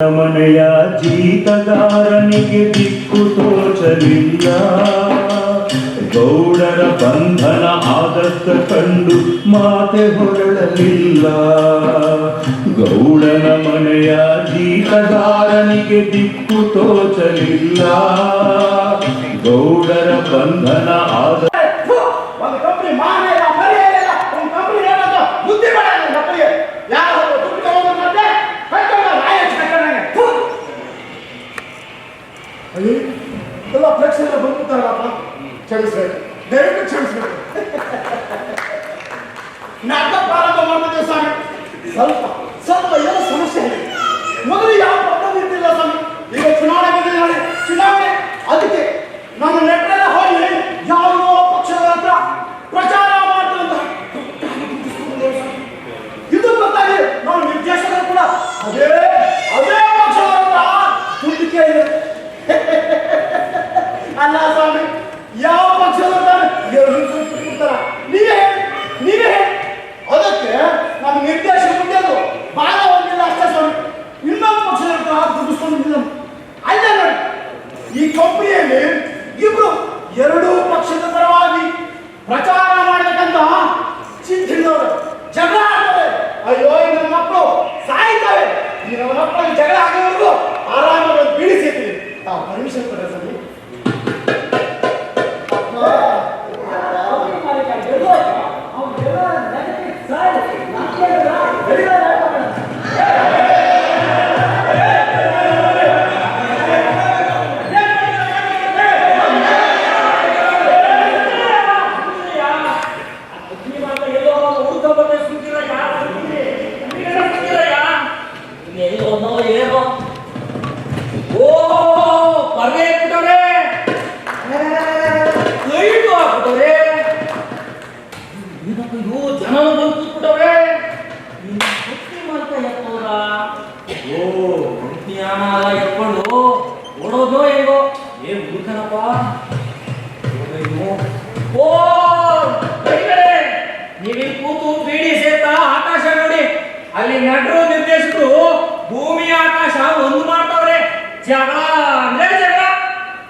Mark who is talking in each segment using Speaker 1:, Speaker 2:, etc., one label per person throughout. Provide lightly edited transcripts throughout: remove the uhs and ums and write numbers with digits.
Speaker 1: ಮನೆಯ ಜೀತಗಾರನಿಗೆ ದಿಕ್ಕು ತೋಚಲಿಲ್ಲ. ಗೌಡರ ಬಂಧನ ಆದತ್ತ ಕಂಡು ಮಾತೆ ಹೊರಳಲಿಲ್ಲ. ಗೌಡನ ಮನೆಯ ಜೀತಗಾರನಿಗೆ ದಿಕ್ಕು ತೋಚಲಿಲ್ಲ. ಗೌಡರ ಬಂಧನ ಆದ
Speaker 2: ಎಲ್ಲ ಪ್ರೇಕ್ಷಕರ ಬಂದ್ಬಿಡ್ತಾರಲ್ಲಪ್ಪ, ಕ್ಷಮಿಸ್ಬೇಕು, ದಯವಿಟ್ಟು ಕ್ಷಮಿಸ್ಬೇಕು. ನಾಟಕ ಪ್ರಾರಂಭ ಮಾಡ್ತಿದ್ದೇವೆ ಸ್ವಾಮಿ. ಸ್ವಲ್ಪ ಏನೋ ಸಮಸ್ಯೆ ಇದೆ. ಮೊದಲು ಯಾವ ಪ್ರಾಬ್ಲಮ್ ಇರ್ತಿಲ್ಲ ಸ್ವಾಮಿ. ಈಗ ಚುನಾವಣೆ ಬಂದಿದೆ, ಚುನಾವಣೆ, ಅದಕ್ಕೆ ನಮ್ಮ ನೆಟ್ಟರೆಲ್ಲ ಹೋಗಿ ಯಾವುದೋ ಪಕ್ಷದ ಹತ್ರ ಪ್ರಚಾರ ಮಾಡ್ತಂತ ಇದು ಗೊತ್ತಾಗಿ ನಾವು ನಿರ್ದೇಶಕರು ಕೂಡ ಅದೇ ಪಕ್ಷದ ಹತ್ರ ದುಡ್ಡಿಕೆ ಇದೆ. ಅಲ್ಲ ಸ್ವಾಮಿ, ಯಾವ ಪಕ್ಷದ ನೀವೇ ಅದಕ್ಕೆ ನಮ್ಮ ನಿರ್ದೇಶಕ ಮುಂದೆ ಬಾಲ ಹೋಗಿಲ್ಲ ಅಷ್ಟೇ ಸ್ವಾಮಿ. ಇನ್ನೊಂದು ಪಕ್ಷದ ದುಡ್ಡಿಸ್ಕೊಂಡು ಅಲ್ಲೇ ನೋಡಿ, ಈ ಕಂಪನಿಯಲ್ಲಿ ಇಬ್ರು ಎರಡೂ ಪಕ್ಷದ ಪರವಾಗಿ ಪ್ರಚಾರ ಮಾಡಬೇಕಂತ ಚಿಂತಿದ್ದವರು ಜಗಳ ಆಡ್ತವೆ. ಅಯ್ಯೋ ನಮ್ಮ ಮಕ್ಕಳು ಸಾಯ್ತವೆ. ಈ ನಮ್ಮ ಮಕ್ಕಳಿಗೆ ಜಗಳ ಆಗೋವರೆಗೂ ಆರಾಮಾಗಿ ಬೀಳಿಸಿರ್ತೀವಿ. ತಾವು ಪರ್ಮಿಷನ್ ಕೊಡ ಸ್ವಾಮಿ.
Speaker 3: ನೀವಿ ಕೂತು ಬೀಡಿ ಸೇರ್ತಾ ಆಕಾಶ ನೋಡಿ, ಅಲ್ಲಿ ನಟರು ನಿರ್ದೇಶಕರು ಭೂಮಿ ಆಕಾಶ ಒಂದು ಮಾಡ್ತಾವ್ರೆ. ಜಗಳ ಅಂದ್ರೆ ಜಗಳ.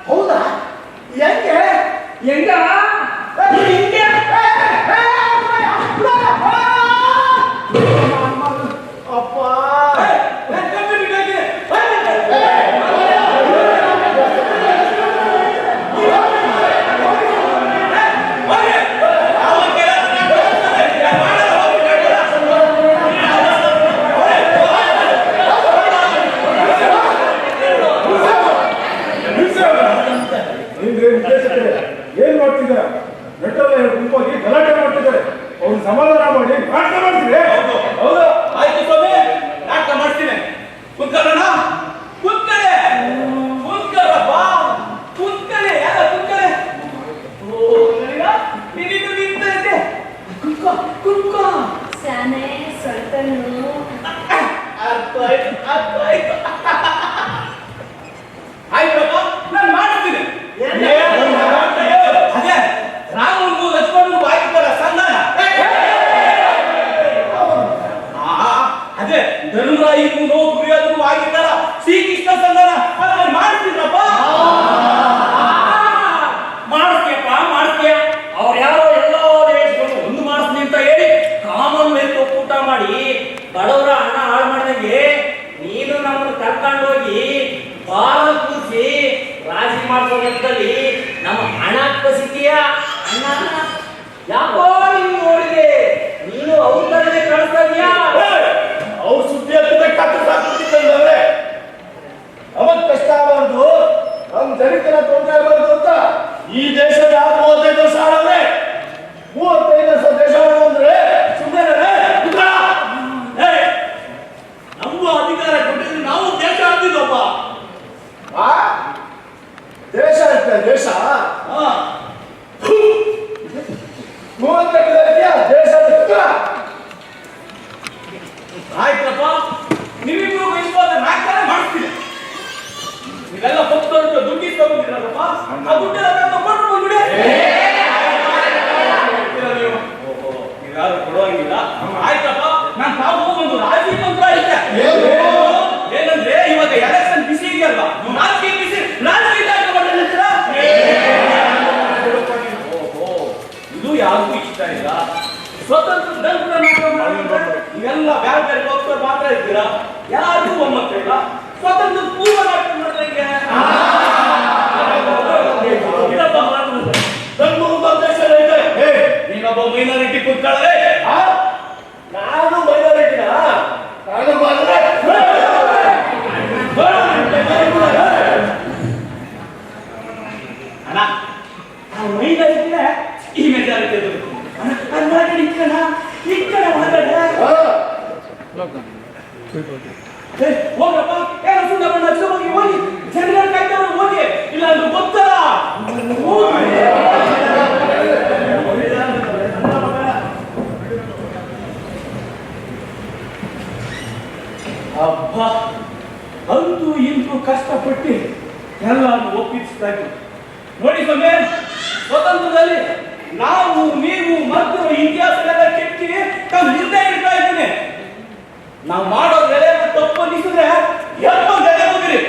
Speaker 2: ಹೌದಾ? ಹೆಂಗೆ
Speaker 3: ಹೆಂಗ ಹಿಂಗೆ
Speaker 2: ಅಪ್ಪ
Speaker 4: ಏನ್ ಮಾಡ್ತಿದ್ದಾರೆ? ನೆಟ್ಟಲ್ಲ ಗುಂಪಾಗಿ ಗಲಾಟೆ ಮಾಡ್ತಿದ್ದಾರೆ. ಅವ್ರು ಸಮಾಧಾನ ಮಾಡಿ ನಾಟಕ ಮಾಡ್ತಿದ್ರೆ.
Speaker 5: ಹೌದು, ಆಯ್ತು ಸ್ವಾಮಿ, ನಾಟಕ ಮಾಡ್ತೀನಿ. ಕುತ್ಕೊಳ್ಳೋಣ, ಕುತ್ಕೊಳ್ಳರಪ್ಪ, ಕುತ್ಕೊಳ್ಳಿ, ಯಾರ ಕುತ್ಕೊಳ್ಳಿ. ನೀನು ನಿಂತೈತೆ, ಕುತ್ಕೋ.
Speaker 6: ಸ್ಯಾನೆ ಸ್ವಲ್ಪನು
Speaker 5: ಅರ್ಥ ಆಯ್ತು. ಆಯ್ತಪ್ಪ, ನಾನು ಮಾಡ್ತೀನಿ. ಅದೇ ರಾಮನಿಗೂ ಲಕ್ಷ್ಮಣನಿಗೂ ಆಗಿದ್ದಲ್ಲ ಸಂಧಾನ. ಅದೇ ಧರ್ಮರಾಯಿಗೂ ದುರ್ಯೋಧನಿಗೂ ಆಗಿದ್ದಲ್ಲ ಶ್ರೀಕೃಷ್ಣ ಸಂಧಾನ. ಅದನ್ನ ಮಾಡ್ತೀರಪ್ಪ.
Speaker 3: ಮಾಡಿಸ್ತೀಯ. ಅವ್ರು ಯಾರೋ ಎಲ್ಲೋ ದೇಶಗಳು ಒಂದು ಮಾಡಿಸ್ತೀನಿ ಅಂತ ಹೇಳಿ ಕಾಮನ್ ವೆಲ್ತ್ ಒಕ್ಕೂಟ ಮಾಡಿ ಬಡವರ ಹಣ ಹಾಳು ಮಾಡಿದಂಗೆ ನೀನು ನಮ್ಮನ್ನು ಕರ್ಕೊಂಡು ಹೋಗಿ ಬಾಲ ಕೂರಿಸಿ ರಾಜಿ ಮಾಡಿಸೋದ್ರಲ್ಲಿ ನಮ್ಮ ಹಣ ಕಸಿತೀಯ. ಅಣ್ಣ ಯಾಕೋ ನೀನು ನೋಡಿದೆ, ನೀನು ಅವ್ರ ಕಡೆ ಕಳಿಸ್ತಾ ಇದೀಯಾ?
Speaker 2: ಅವ್ರ ಸುದ್ದಿ ಅಂತಂದ್ರೆ ಅವಾಗ ಕಷ್ಟ ಆಗಬಾರ್ದು, ನಮ್ಮ ಜನಕ್ಕೆಲ್ಲ ತೊಂದರೆ ಆಗಬಾರ್ದು ಅಂತ ಈ ದೇಶದ 35 ವರ್ಷ ಆಡವ್ರೆ. 35 ವರ್ಷ ದೇಶ ಅಂದ್ರೆ ಸುಮ್ಮನೆ
Speaker 5: ನಮಗೂ ಅಧಿಕಾರ ಕೊಟ್ಟಿದ್ರೆ ನಾವು ದೇಶ ಆಡ್ತಿದ್ವಪ್ಪ.
Speaker 2: ದೇಶ ಇರ್ತದೆ, ದೇಶ 32 ದೇಶ
Speaker 5: ಆಯ್ತಪ್ಪ, ನೀವು ಹೇಳ್ತೀರಾ? ಯಾರು ಒಮ್ಮತ ಇಲ್ಲ. ಸ್ವತಂತ್ರ ಪೂರ್ವ ನಾಟಕ ಮಾಡಿದಂಗೆ ಇದಪ್ಪ ಮಾತು ಅಂದ್ರೆ. ನನ್ಗೊಂದು ಉದ್ದೇಶ ಇದೆ. ನೀನೊಬ್ಬ ಮೈನಾರಿಟಿ ಕೂತ್ಕೊಳ್ಳೆ.
Speaker 2: ನಾನು ಮೈನಾರಿಟಿನ ನಾನು ಬಂದ್ರೆ
Speaker 5: ಅಣ್ಣ ನಾವು ಮೈನಾರಿಟಿನ ಈ ಮೆಜಾರಿಟಿ ಅಣ್ಣ ಕರ್ನಾಟಕ ಇಕ್ಕಡ ಮಾತಾಡ ಹೋಗಪ್ಪ ಏನೋ ಸುಂದ ಬಣ್ಣ ಹೋಗಿ ಹೋಗಿ ಜನಗಳ ಕಾಯ್ದವರು ಹೋಗಿ ಇಲ್ಲ ಅಂದ್ರೆ ಗೊತ್ತಲ್ಲ ಅಬ್ಬ ಅಂತೂ ಇಂತೂ ಕಷ್ಟಪಟ್ಟು ಎಲ್ಲಾನು ಒಪ್ಪಿಸ್ತಾಗಿ ನೋಡಿ ಸ್ವಾಮಿ, ಸ್ವತಂತ್ರದಲ್ಲಿ ನಾವು ನೀವು ಮತ್ತು ಇತಿಹಾಸವೆಲ್ಲ ಕೆತ್ತಿ ತಾವು ನಿರ್ಣಯ ಇಡ್ತಾ ಇದ್ದೀನಿ. ನಾವು ಮಾಡೋ ಬೆಲೆ ತಪ್ಪು ಅನಿಸಿದ್ರೆ ಎಪ್ಪಂತ ಹೋಗಿರಿ.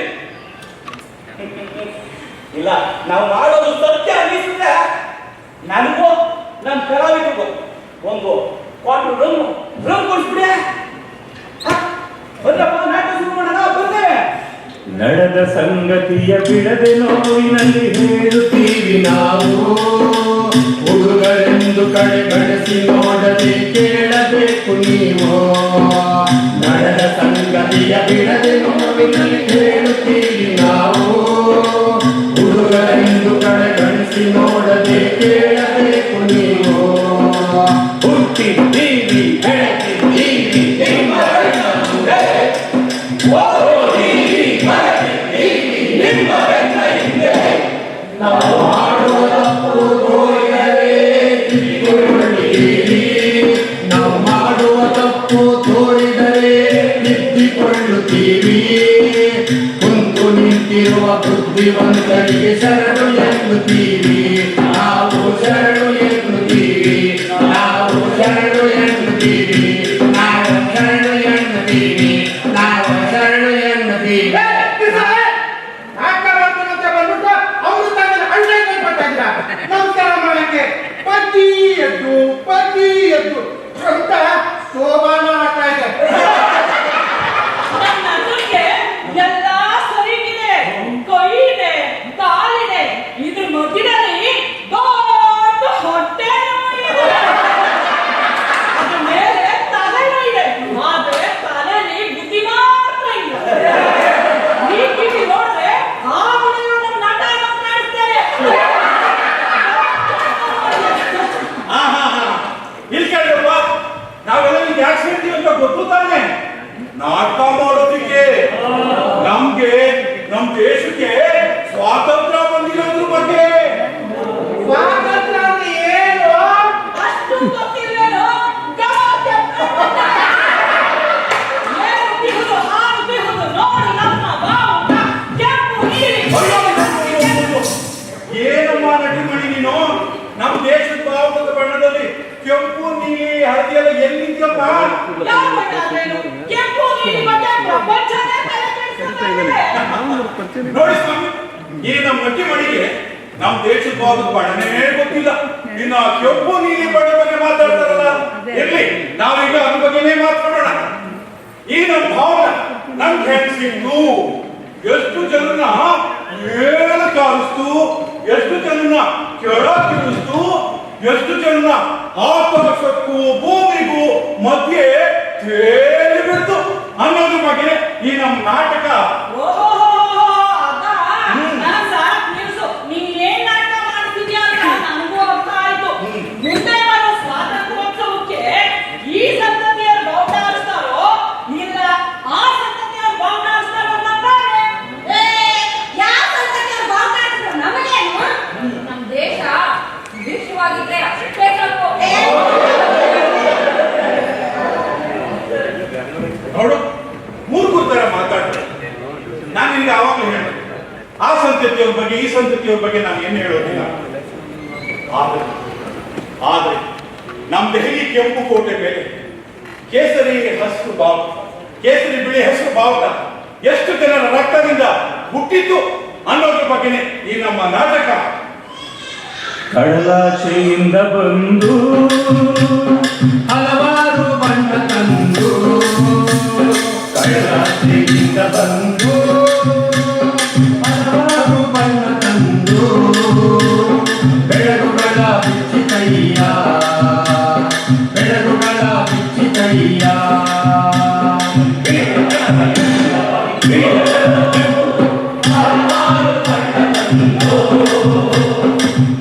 Speaker 5: ಇಲ್ಲ ನಾವು ಮಾಡೋದು ಸತ್ಯ ಅನಿಸಿದ್ರೆ ನನಗೂ ನನ್ನ ಕಲಾವಿದರಿಗೂ ಒಂದು ಕ್ವಾರ್ಟರ್ ರಮ್ ಕೊಡಿಸ್ಬಿಡಿ. ಬಂದ್ರಪ್ಪ ನಾಟಕ ಶುರು ಮಾಡೋಣ. ಬಂದೇವೆ.
Speaker 1: ನಡೆದ ಸಂಗತಿಯ ಬಿಡದೆ ನೋವಿನಲ್ಲಿ ಹೇಳುತ್ತೀವಿ ನಾವು. ಹುಡುಗರೆಂದು ಕಡೆಗಣಿಸಿ ನೋಡದೆ ಕೇಳಬೇಕು ನೀವು. ನಡೆದ ಸಂಗತಿಯ ಬಿಡದೆ ನೋವಿನಲ್ಲಿ ಹೇಳುತ್ತೀವಿ ನಾವು. ಹುಡುಗರೆಂದು ಕಡೆಗಣಿಸಿ ನೋಡದೆ ಕೇಳಬೇಕು ನೀವು. ಹುಟ್ಟಿದ್ದೀವಿ ಬೆಳೆದಿದ್ದೀವಿ ನಿಮ್ಮ ಮುಂದೆ. ನಾವು ಮಾಡುವ ತಪ್ಪು ತೋರಿದರೆ ತಿದ್ದಿಕೊಳ್ಳುತ್ತೀವಿ. ನಾವು ಮಾಡುವ ತಪ್ಪು ತೋರಿದರೆ ತಿದ್ದಿಕೊಳ್ಳುತ್ತೀವಿ. ಕುಂತು ನಿಂತಿರುವ ಬುದ್ಧಿವಂತರಿಗೆ ಶರಣು ಎನ್ನುತ್ತೀವಿ. ನಾವು ಶರಣು ಎನ್ನುತ್ತೀವಿ. ನಾವು ಶರಣು ಎನ್ನುತ್ತೀವಿ. ನಾವು ಶರಣು ಎನ್ನುತ್ತೀವಿ. ನಾವು ಶರಣು ಎನ್ನುತ್ತೀವಿ.
Speaker 2: ನಮಸ್ಕಾರ ಮಾಡಕ್ಕೆ ಪತಿ ಎದ್ದು ಅಂತ ಶೋಭಾನ ಆಗ್ತಾ ಇದೆ.
Speaker 6: ನನ್ನ ಮಗನಿಗೆ ಎಲ್ಲ ಸರಿಗಿದೆ, ಕೈ ಇದೆ, ಕಾಲಿದೆ, ಇದ್ರ ಮಧ್ಯದಲ್ಲಿ ದೊಡ್ಡ ಹೊಟ್ಟೆ ನೋವಿದೆ. ಅದ್ರ ಮೇಲೆ ತಲೆ ಇದೆ, ಆದ್ರೆ ತಲೆಯಲ್ಲಿ ಬುದ್ಧಿ ಮಾತ್ರ ಇಲ್ಲ. ಈ ಕಿವಿ ನೋಡಿದ್ರೆ ಆ ಹುಡುಗರು ನಾಟಕ ಮಾಡ್ತಾರೆ.
Speaker 4: ಇಲ್ಕಲ್ವಾ ನಾವೆಲ್ಲ ಈಗ ಯಾಕೆ ಸೇರ್ತೀವಿ ಅಂತ ಗೊತ್ತು ತಾನೆ. ನಾಟಕ ಮಾಡೋದಕ್ಕೆ ನಮ್ಗೆ ನಮ್ ದೇಶಕ್ಕೆ ಸ್ವಾತಂತ್ರ್ಯ ಬಂದಿರೋದ್ರ ಬಗ್ಗೆ.
Speaker 2: ಸ್ವಾತಂತ್ರ್ಯ ಅಂದ್ರೆ ಏನು?
Speaker 6: ಅಷ್ಟು ಗೊತ್ತಿಲ್ವೇನೋ? ಗಮನ ಏನು ಬಿಹುದು, ಹಾಡು ಬಿಹುದು, ನೋಡು ನಮ್ಮ ಬಾವುಟ, ಕೆಂಪು ನೀಲಿ.
Speaker 4: ಏನಮ್ಮ ನಟಿಮಣಿ ನೀನು? ನಮ್ ದೇಶದ ಬಾವುಟದ ಬಣ್ಣದಲ್ಲಿ ಕೆಂಪು ನೀಲಿ ಹಳದಿ ಎಲ್ಲ ಎಲ್ಲಿದ್ಯಪ್ಪ?
Speaker 6: ಯಾವ ಬಣ್ಣ ಅದೇನು? ಕೆಂಪು ನೀಲಿ ಬಟ್ಟೆ ಪ್ರಪಂಚನೇ ತಲೆ ಕೆಡಿಸ್ಕೊಳ್ತಿದೆ.
Speaker 4: ನೋಡಿ ಸ್ವಾಮಿ, ಈ ನಮ್ಮ ನಟಿಮಣಿಗೆ ನಮ್ ದೇಶದ ಬಾವುಟದ ಬಣ್ಣನೇ ಗೊತ್ತಿಲ್ಲ. ಇನ್ನು ಆ ಕೆಂಪು ನೀಲಿ ಬಣ್ಣ ಬಗ್ಗೆ ಮಾತಾಡ್ತಾರಲ್ಲ, ಇರ್ಲಿ ನಾವೀಗ ಅದ್ರ ಬಗ್ಗೆನೇ ಮಾತಾಡೋಣ. ಈ ನಮ್ಮ ಭಾವನ ನಮ್ಗೆ ಹೆಂಗ್ ಸಿಕ್ತು? ಎಷ್ಟು ಜನರನ್ನ ಮೇಲ ಕಾರಿಸ್ತು, ಎಷ್ಟು ಜನರನ್ನ ಕೆಳಗಿಳಿಸ್ತು, ಎಷ್ಟು ಜನರನ್ನ ಆಕಾಶಕ್ಕೂ ಭೂಮಿಗೂ ಮಧ್ಯೆ ತೇಲಿ ಬಿಡ್ತು ಅನ್ನೋದ್ರ ಬಗ್ಗೆ ಈ ನಮ್ಮ ನಾಟಕ.
Speaker 6: ಓಹೋ, ಅದಾ? ನಾನ್ ಸಾಕ್ ನಿಲ್ಸು. ನೀನ್ ಏನ್ ನಾಟಕ ಮಾಡ್ತಿದ್ಯಾ ಅಂತ ನನಗೂ ಅರ್ಥ ಆಯ್ತು. ಮುಂದೆ ಬರೋ ಸ್ವಾತಂತ್ರ್ಯೋತ್ಸವಕ್ಕೆ ಈ ಸಂತತಿಯರು ಬಾವುಟ ಹಾರಿಸ್ತಾರೋ ಇಲ್ಲ ಆ ಸಂತತಿಯರು ಬಾವುಟ ಹಾರಿಸ್ತಾರೋ ಅಂತಾರೆ.
Speaker 7: ಯಾವ ಸಂತತಿಯರು ಬಾವುಟ ಹಾರಿಸಿದ್ರು ನಮಗೇನು? ನಮ್ ದೇಶ ವಿಶ್ವವಾಗಿದ್ರೆ ಅಷ್ಟೇ ಸಾಕು.
Speaker 4: ನೋಡು, ಮೂರ್ಖರ ತರ ಮಾತಾಡ್ತಾರೆ. ನಾನು ನಿನ್ಗೆ ಆವಾಗಲೂ ಹೇಳಿದೆ, ಆ ಸಂತತಿಯವ್ರ ಬಗ್ಗೆ ಈ ಸಂತತಿಯವ್ರ ಬಗ್ಗೆ ನಾನು ಏನು ಹೇಳೋದಿಲ್ಲ. ಆದ್ರೆ ನಮ್ಮ ದೆಹಲಿ ಕೆಂಪು ಕೋಟೆ ಮೇಲೆ ಕೇಸರಿ ಹಸಿರು ಬಾವುಟ, ಕೇಸರಿ ಬಿಳಿ ಹಸಿರು ಬಾವುಟ ಎಷ್ಟು ಜನರ ರಕ್ತದಿಂದ ಹುಟ್ಟಿತ್ತು ಅನ್ನೋದ್ರ ಬಗ್ಗೆನೇ ಈ ನಮ್ಮ ನಾಟಕ.
Speaker 1: ಕಡಲಾಚೆಯಿಂದ ಬಂದು ಹಲವಾರು ಬಣ್ಣ ತಂದು ಬೆಳಗಾವಿಯಿಂದ ಬಂದು ಹಲವಾರು ಬಣ್ಣ ತಂದು ಬೆಳಗುಗಳ ಬಿಚ್ಚಿತಯ್ಯ ಬೆಳಗುಗಳ ಬಿಚ್ಚಿತಯ್ಯ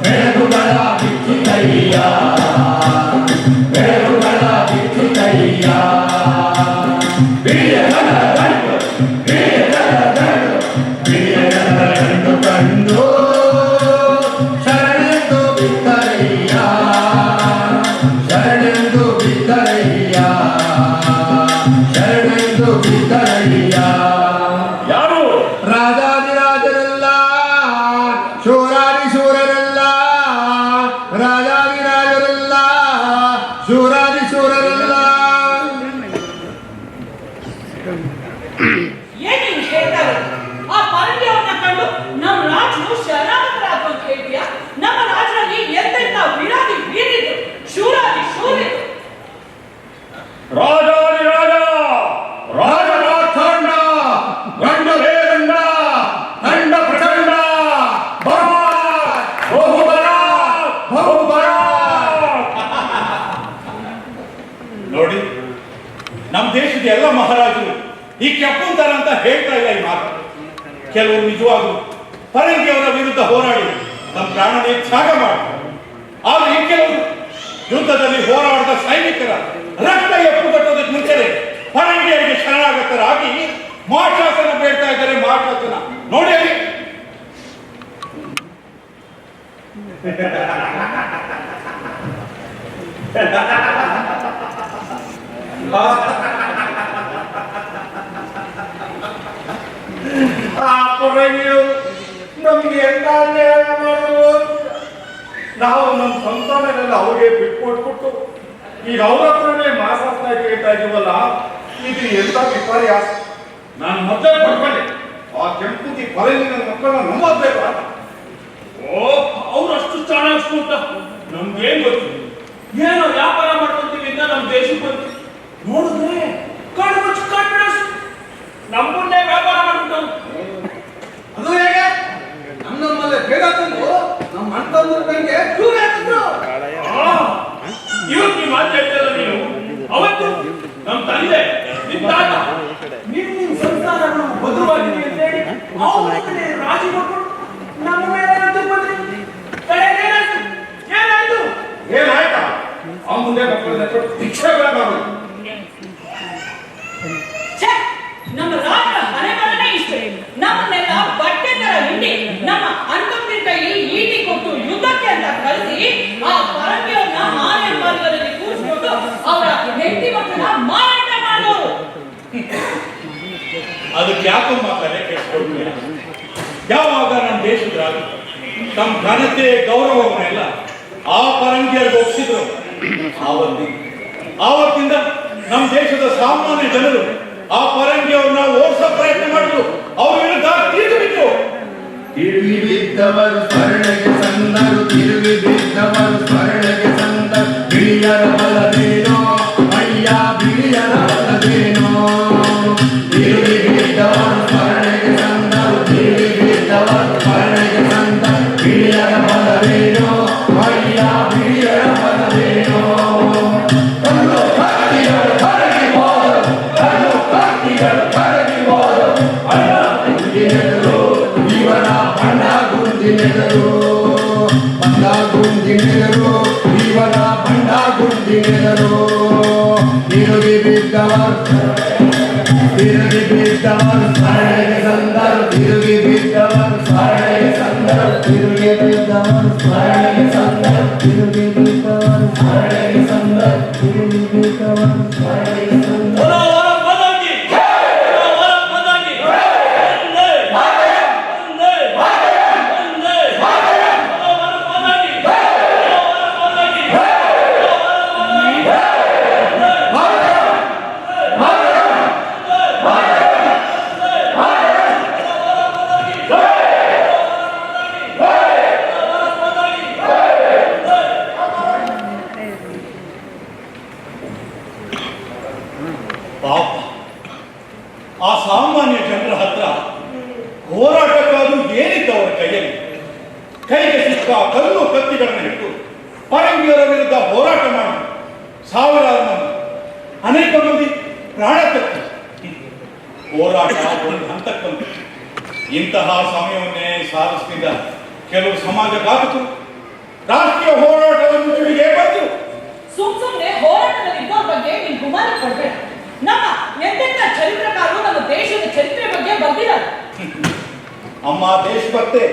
Speaker 1: ಬೆಳಗುಗಳ ಬಿಚ್ಚಿತಯ್ಯ ಬೆಳಗುಗಳ ಬಿಚ್ಚಿತಯ್ಯ ಬಿಳಿಯಗಂಡು ಕಂಡು ಶರಣೆಂದು ಬಿದ್ದರಯ್ಯ ಶರಣೆಂದು ಬಿದ್ದರಯ್ಯ ಶರಣೆಂದು ಬಿದ್ದರಯ್ಯ
Speaker 5: ಯಾರು
Speaker 1: ರಾಜಾದಿರಾಜರೆಲ್ಲ ಶೂರಾದಿಶೂರರೆಲ್ಲ ರಾಜಾದಿರಾಜರೆಲ್ಲ ಶೂರಾದಿಶೂರರೆಲ್ಲ
Speaker 6: ಏನ್ ನೀನ್ ಹೇಳ್ತಾ ಇರೋದು? ಆ ಪರಂಗಿಯವನ್ನ ಕಂಡು ನಮ್ಮ ರಾಜರು ಶರಣಾಗತರಾದ್ರು ಅಂತ ಹೇಳ್ತೀಯಾ? ನಮ್ಮ ರಾಜರಲ್ಲಿ ಎಂತೆಂತ ವೀರಾದಿ ವೀರಿದ್ರು, ಶೂರಾದಿ ಶೂರಿದ್ರು.
Speaker 5: ರಾಜಾದಿರಾಜ
Speaker 1: ರಾಜಮಾರ್ತಾಂಡ ಗಂಡ ಬೇಗಂಡ ದಂಡ ಪ್ರಚಂಡ ಬಹುಬಲ ಬಹುಬಲ
Speaker 4: ನೋಡಿ, ನಮ್ಮ ದೇಶದ ಎಲ್ಲ ಮಹಾರಾಜರು ಈ ಕೆಪ್ಪುಂತರ ಅಂತ ಹೇಳ್ತಾ ಇಲ್ಲ ಈ ಮಾತು. ಕೆಲವರು ನಿಜವಾಗ್ಲು ಪರಂಗಿಯವರ ವಿರುದ್ಧ ಹೋರಾಡಿ ತಮ್ಮ ಪ್ರಾಣನೇ ತ್ಯಾಗ ಮಾಡ್ತಾರೆ. ಆದ್ರೆ ಈ ಕೆಲವರು ಯುದ್ಧದಲ್ಲಿ ಹೋರಾಡಿದ ಸೈನಿಕರ ರಕ್ತ ಎಪ್ಪುಗಟ್ಟೋದಕ್ಕೆ ಮುಂಚೆನೆ ಪರಂಗಿಯವರಿಗೆ ಶರಣಾಗತರಾಗಿ ಮಾಶಾಸನ ಬೇಡ್ತಾ ಇದ್ದಾರೆ. ಮಾಶಾಸನ ನೋಡಿ ಅಲ್ಲಿ.
Speaker 2: ಆ ಪರಂಗಿಯು ನಮ್ಗೆ ಎಂತ ಅನ್ಯಾಯ ಮಾಡುವುದು? ನಾವು ನಮ್ಮ ಸಂತಾನಗಳೆಲ್ಲ ಅವ್ರಿಗೆ ಬಿಟ್ಕೊಟ್ಬಿಟ್ಟು ಈಗ ಅವ್ರ ಹತ್ರನೇ ಮಾಸಾಸ್ತಾ ಕೇಳ್ತಾ ಇದೀವಲ್ಲ, ಇದು ಎಂತ ವಿಪರ್ಯಾಸ. ನಾನು ಮೊದಲೇ ಪಡ್ಕೊಂಡೆ ಆ ಕೆಂಪುತಿ ಪರಂಗಿನ ಮಕ್ಕಳನ್ನ ನಂಬಬೇಕು ಅಂತ.
Speaker 5: ಓ ಅವ್ರಷ್ಟು ಚಾಣಾಕ್ಷ ಅಂತ ನಮ್ಗೇನ್ ಗೊತ್ತು? ಏನೋ ವ್ಯಾಪಾರ ಮಾಡ್ಕೊಂತೀವಿ ಅಂತ ನಮ್ ದೇಶಕ್ಕೆ ಬಂತು. ನೋಡಿದ್ರೆ ಕಣ್ಣು ಮುಚ್ಚಿ ಕಾನ್ಫಿಡೆನ್ಸ್ ನಮ್ಮನ್ನೇ ವ್ಯಾಪಾರ ಮಾಡ್ಬಿಟ್ಟು.
Speaker 2: ಅದು ಹೇಗೆ? ನಮ್ಮಲ್ಲೇ ಭೇದ ತಂದು ನಮ್ಮ ಅಣ್ಣ ದೂರ ಹಾಕಿದ್ರು.
Speaker 5: ಇವತ್ತು ನೀವು ಮಾತಾಡ್ತಾರ ನೀವು. ಅವತ್ತು ನಮ್ ತಂದೆ ನಿಮ್ ತಾತ ನಿಮ್ ಸಂಸಾರಗಳು ಭದ್ರವಾಗಿದೆ ಅಂತ ಹೇಳಿ ಅವ್ರ ಕಡೆ ರಾಜಿ ಮಾಡ್ಕೊಂಡು ನಮ್ಮ ಮೇಲೆ ಯುದ್ಧಕ್ಕೆ ಬಂದ್ರಿ. ಕಡೆಗೇನಾಯ್ತು? ಏನಾಯ್ತು?
Speaker 2: ಏನಾಯ್ತಾ? ಆ ಮುಂದೆ ಮಕ್ಕಳನ್ನ ಕೊಟ್ಟು ಭಿಕ್ಷೆ ಬೇಡಾಗಲ್ಲ.
Speaker 6: ಛೆ! ನಮ್ಮ ರಾಜರ ಹಣೆಬರನೇ ಇಷ್ಟೇ. ನಮ್ಮನ್ನೆಲ್ಲ ಬಟ್ಟೆ ತರ ಹಿಂಡಿ ನಮ್ಮ ಅಂತಂದಿರ ಕೈಯಲ್ಲಿ ಈಟಿ ಕೊಟ್ಟು ಯುದ್ಧಕ್ಕೆ ಅಂತ ಕಳಿಸಿ ಆ ಪರಂಗಿಯವನ್ನ ಆನೆ ಮಾರ್ಗದಲ್ಲಿ ಕೂರಿಸ್ಕೊಂಡು ಅವರ ಹೆಂಡತಿ ಮಕ್ಕಳನ್ನ ಮಾರಾಟ ಮಾಡೋರು.
Speaker 4: ಅದಕ್ಕೆ ಯಾಕೋ ಮಾತಾಡೇ ಕೇಳಿಸ್ಕೊಳ್ತೀಯ? ಯಾವಾಗ ನಮ್ಮ ದೇಶದ ರಾಜ ತಮ್ಮ ಘನತೆ ಗೌರವವನ್ನೆಲ್ಲ ಆ ಪರಂಗಿಯರಿಗೆ ಒಪ್ಪಿಸಿದ್ರು, ಆವತ್ತಿಂದ ನಮ್ಮ ದೇಶದ ಸಾಮಾನ್ಯ ಜನರು ಆ ಪರಂಗಿಯವ್ರನ್ನ ಓಡಿಸೋ ಪ್ರಯತ್ನ ಮಾಡಿದ್ರು. ಅವ್ರ ವಿರುದ್ಧ ತಿರುಗಿಬಿದ್ರು.
Speaker 1: ತಿರುಗಿ ಬಿದ್ದವರು ಸ್ಮರಣೆಗೆ ಸಂದರು ತಿರುಗಿ ಬಿದ್ದವರು ಸ್ಮರಣೆಗೆ ಸಂದರು ಬಿಳಿಯರ ಬಲವೇನೋ ಅಯ್ಯ ಬಿಳಿಯರ ಬಲವೇನೋ ತಿರುಗಿ ಬಿದ್ದವರು ಸ್ಮರಣೆಗೆ ಸಂದರು ತಿರುಗಿ ಬಿದ್ದವರು ಸ್ಮರಣೆಗೆ ಸಂದರು ಬಿಳಿಯರ ಬಲವೇನೋ ಅಯ್ಯ ಬಿಳಿಯರ ಬಲವೇನೋ ಕಲ್ಲು ಕತ್ತಿಗಳು ಕರಗಿ ಹೋದರು ಕಲ್ಲು ಕತ್ತಿಗಳು ಕರಗಿ ಹೋದರು ಅಯ್ಯ ಗುಂಡಿನೆದರು ಇವರ ಬಣ್ಣ ಗುಂಡಿನೆದರು ಬಣ್ಣ ಗುಂಡಿನೆದರು ಇವರ ಬಣ್ಣ ಗುಂಡಿನೆದರು ತಿರುಗಿ ಬಿದ್ದವರು ಸ್ಮರಣೆಗೆ ಸಂದರು ತಿರುಗಿ ಬಿದ್ದವರು ಸ್ಮರಣೆಗೆ ಸಂದರು ತಿರುಗಿ ಬಿದ್ದವರು ಸ್ಮರಣೆಗೆ ಸಂದರು ತಿರುಗಿ ಬಿದ್ದವರು ಸ್ಮರಣೆಗೆ ಸಂದರು ತಿರುಗಿ ಬಿದ್ದವರು ಸ್ಮರಣೆಗೆ ಸಂದರು
Speaker 5: Hey!
Speaker 4: ಹೋರಾಟಕ್ಕಾದ್ರೂ ಏನಿತ್ತು ಅವರ ಕೈಯಲ್ಲಿ? ಕೈಗೆ ಸಿಕ್ಕ ಕಲ್ಲು ಕತ್ತಿಗಳನ್ನು ಇಟ್ಟು ಪರಂಗಿಯರ ವಿರುದ್ಧ ಹೋರಾಟ ಮಾಡಿ ಸಾವಿರಾರು ಮಂದಿ, ಅನೇಕ ಮಂದಿ ಪ್ರಾಣ ತೆತ್ತು. ಹೋರಾಟ ಒಂದು ಹಂತಕ್ಕಂತು. ಇಂತಹ ಸಮಯವನ್ನೇ ಸಾಧಿಸುತ್ತಿದ್ದ ಕೆಲವು ಸಮಾಜಘಾತಕರು ರಾಷ್ಟ್ರೀಯ ಹೋರಾಟವನ್ನು ತಿಳಿಗೆ ಬಂದು
Speaker 6: ಸುಮ್ನೆ ಹೋರಾಟದಲ್ಲಿ ಇದ್ದವ್ರ ಬಗ್ಗೆ ನೀನ್ ಗುಮಾನಿ ಕೊಡ್ಬೇಡ. ನಮ್ಮ ಎಂತೆಂಥ ಚರಿತ್ರಕಾರರು ನಮ್ಮ ದೇಶದ ಚರಿತ್ರೆ ಬಗ್ಗೆ ಬರ್ದಿದ್ದಾರೆ.
Speaker 4: ಅಮ್ಮ ದೇಶಭಕ್ತೆ,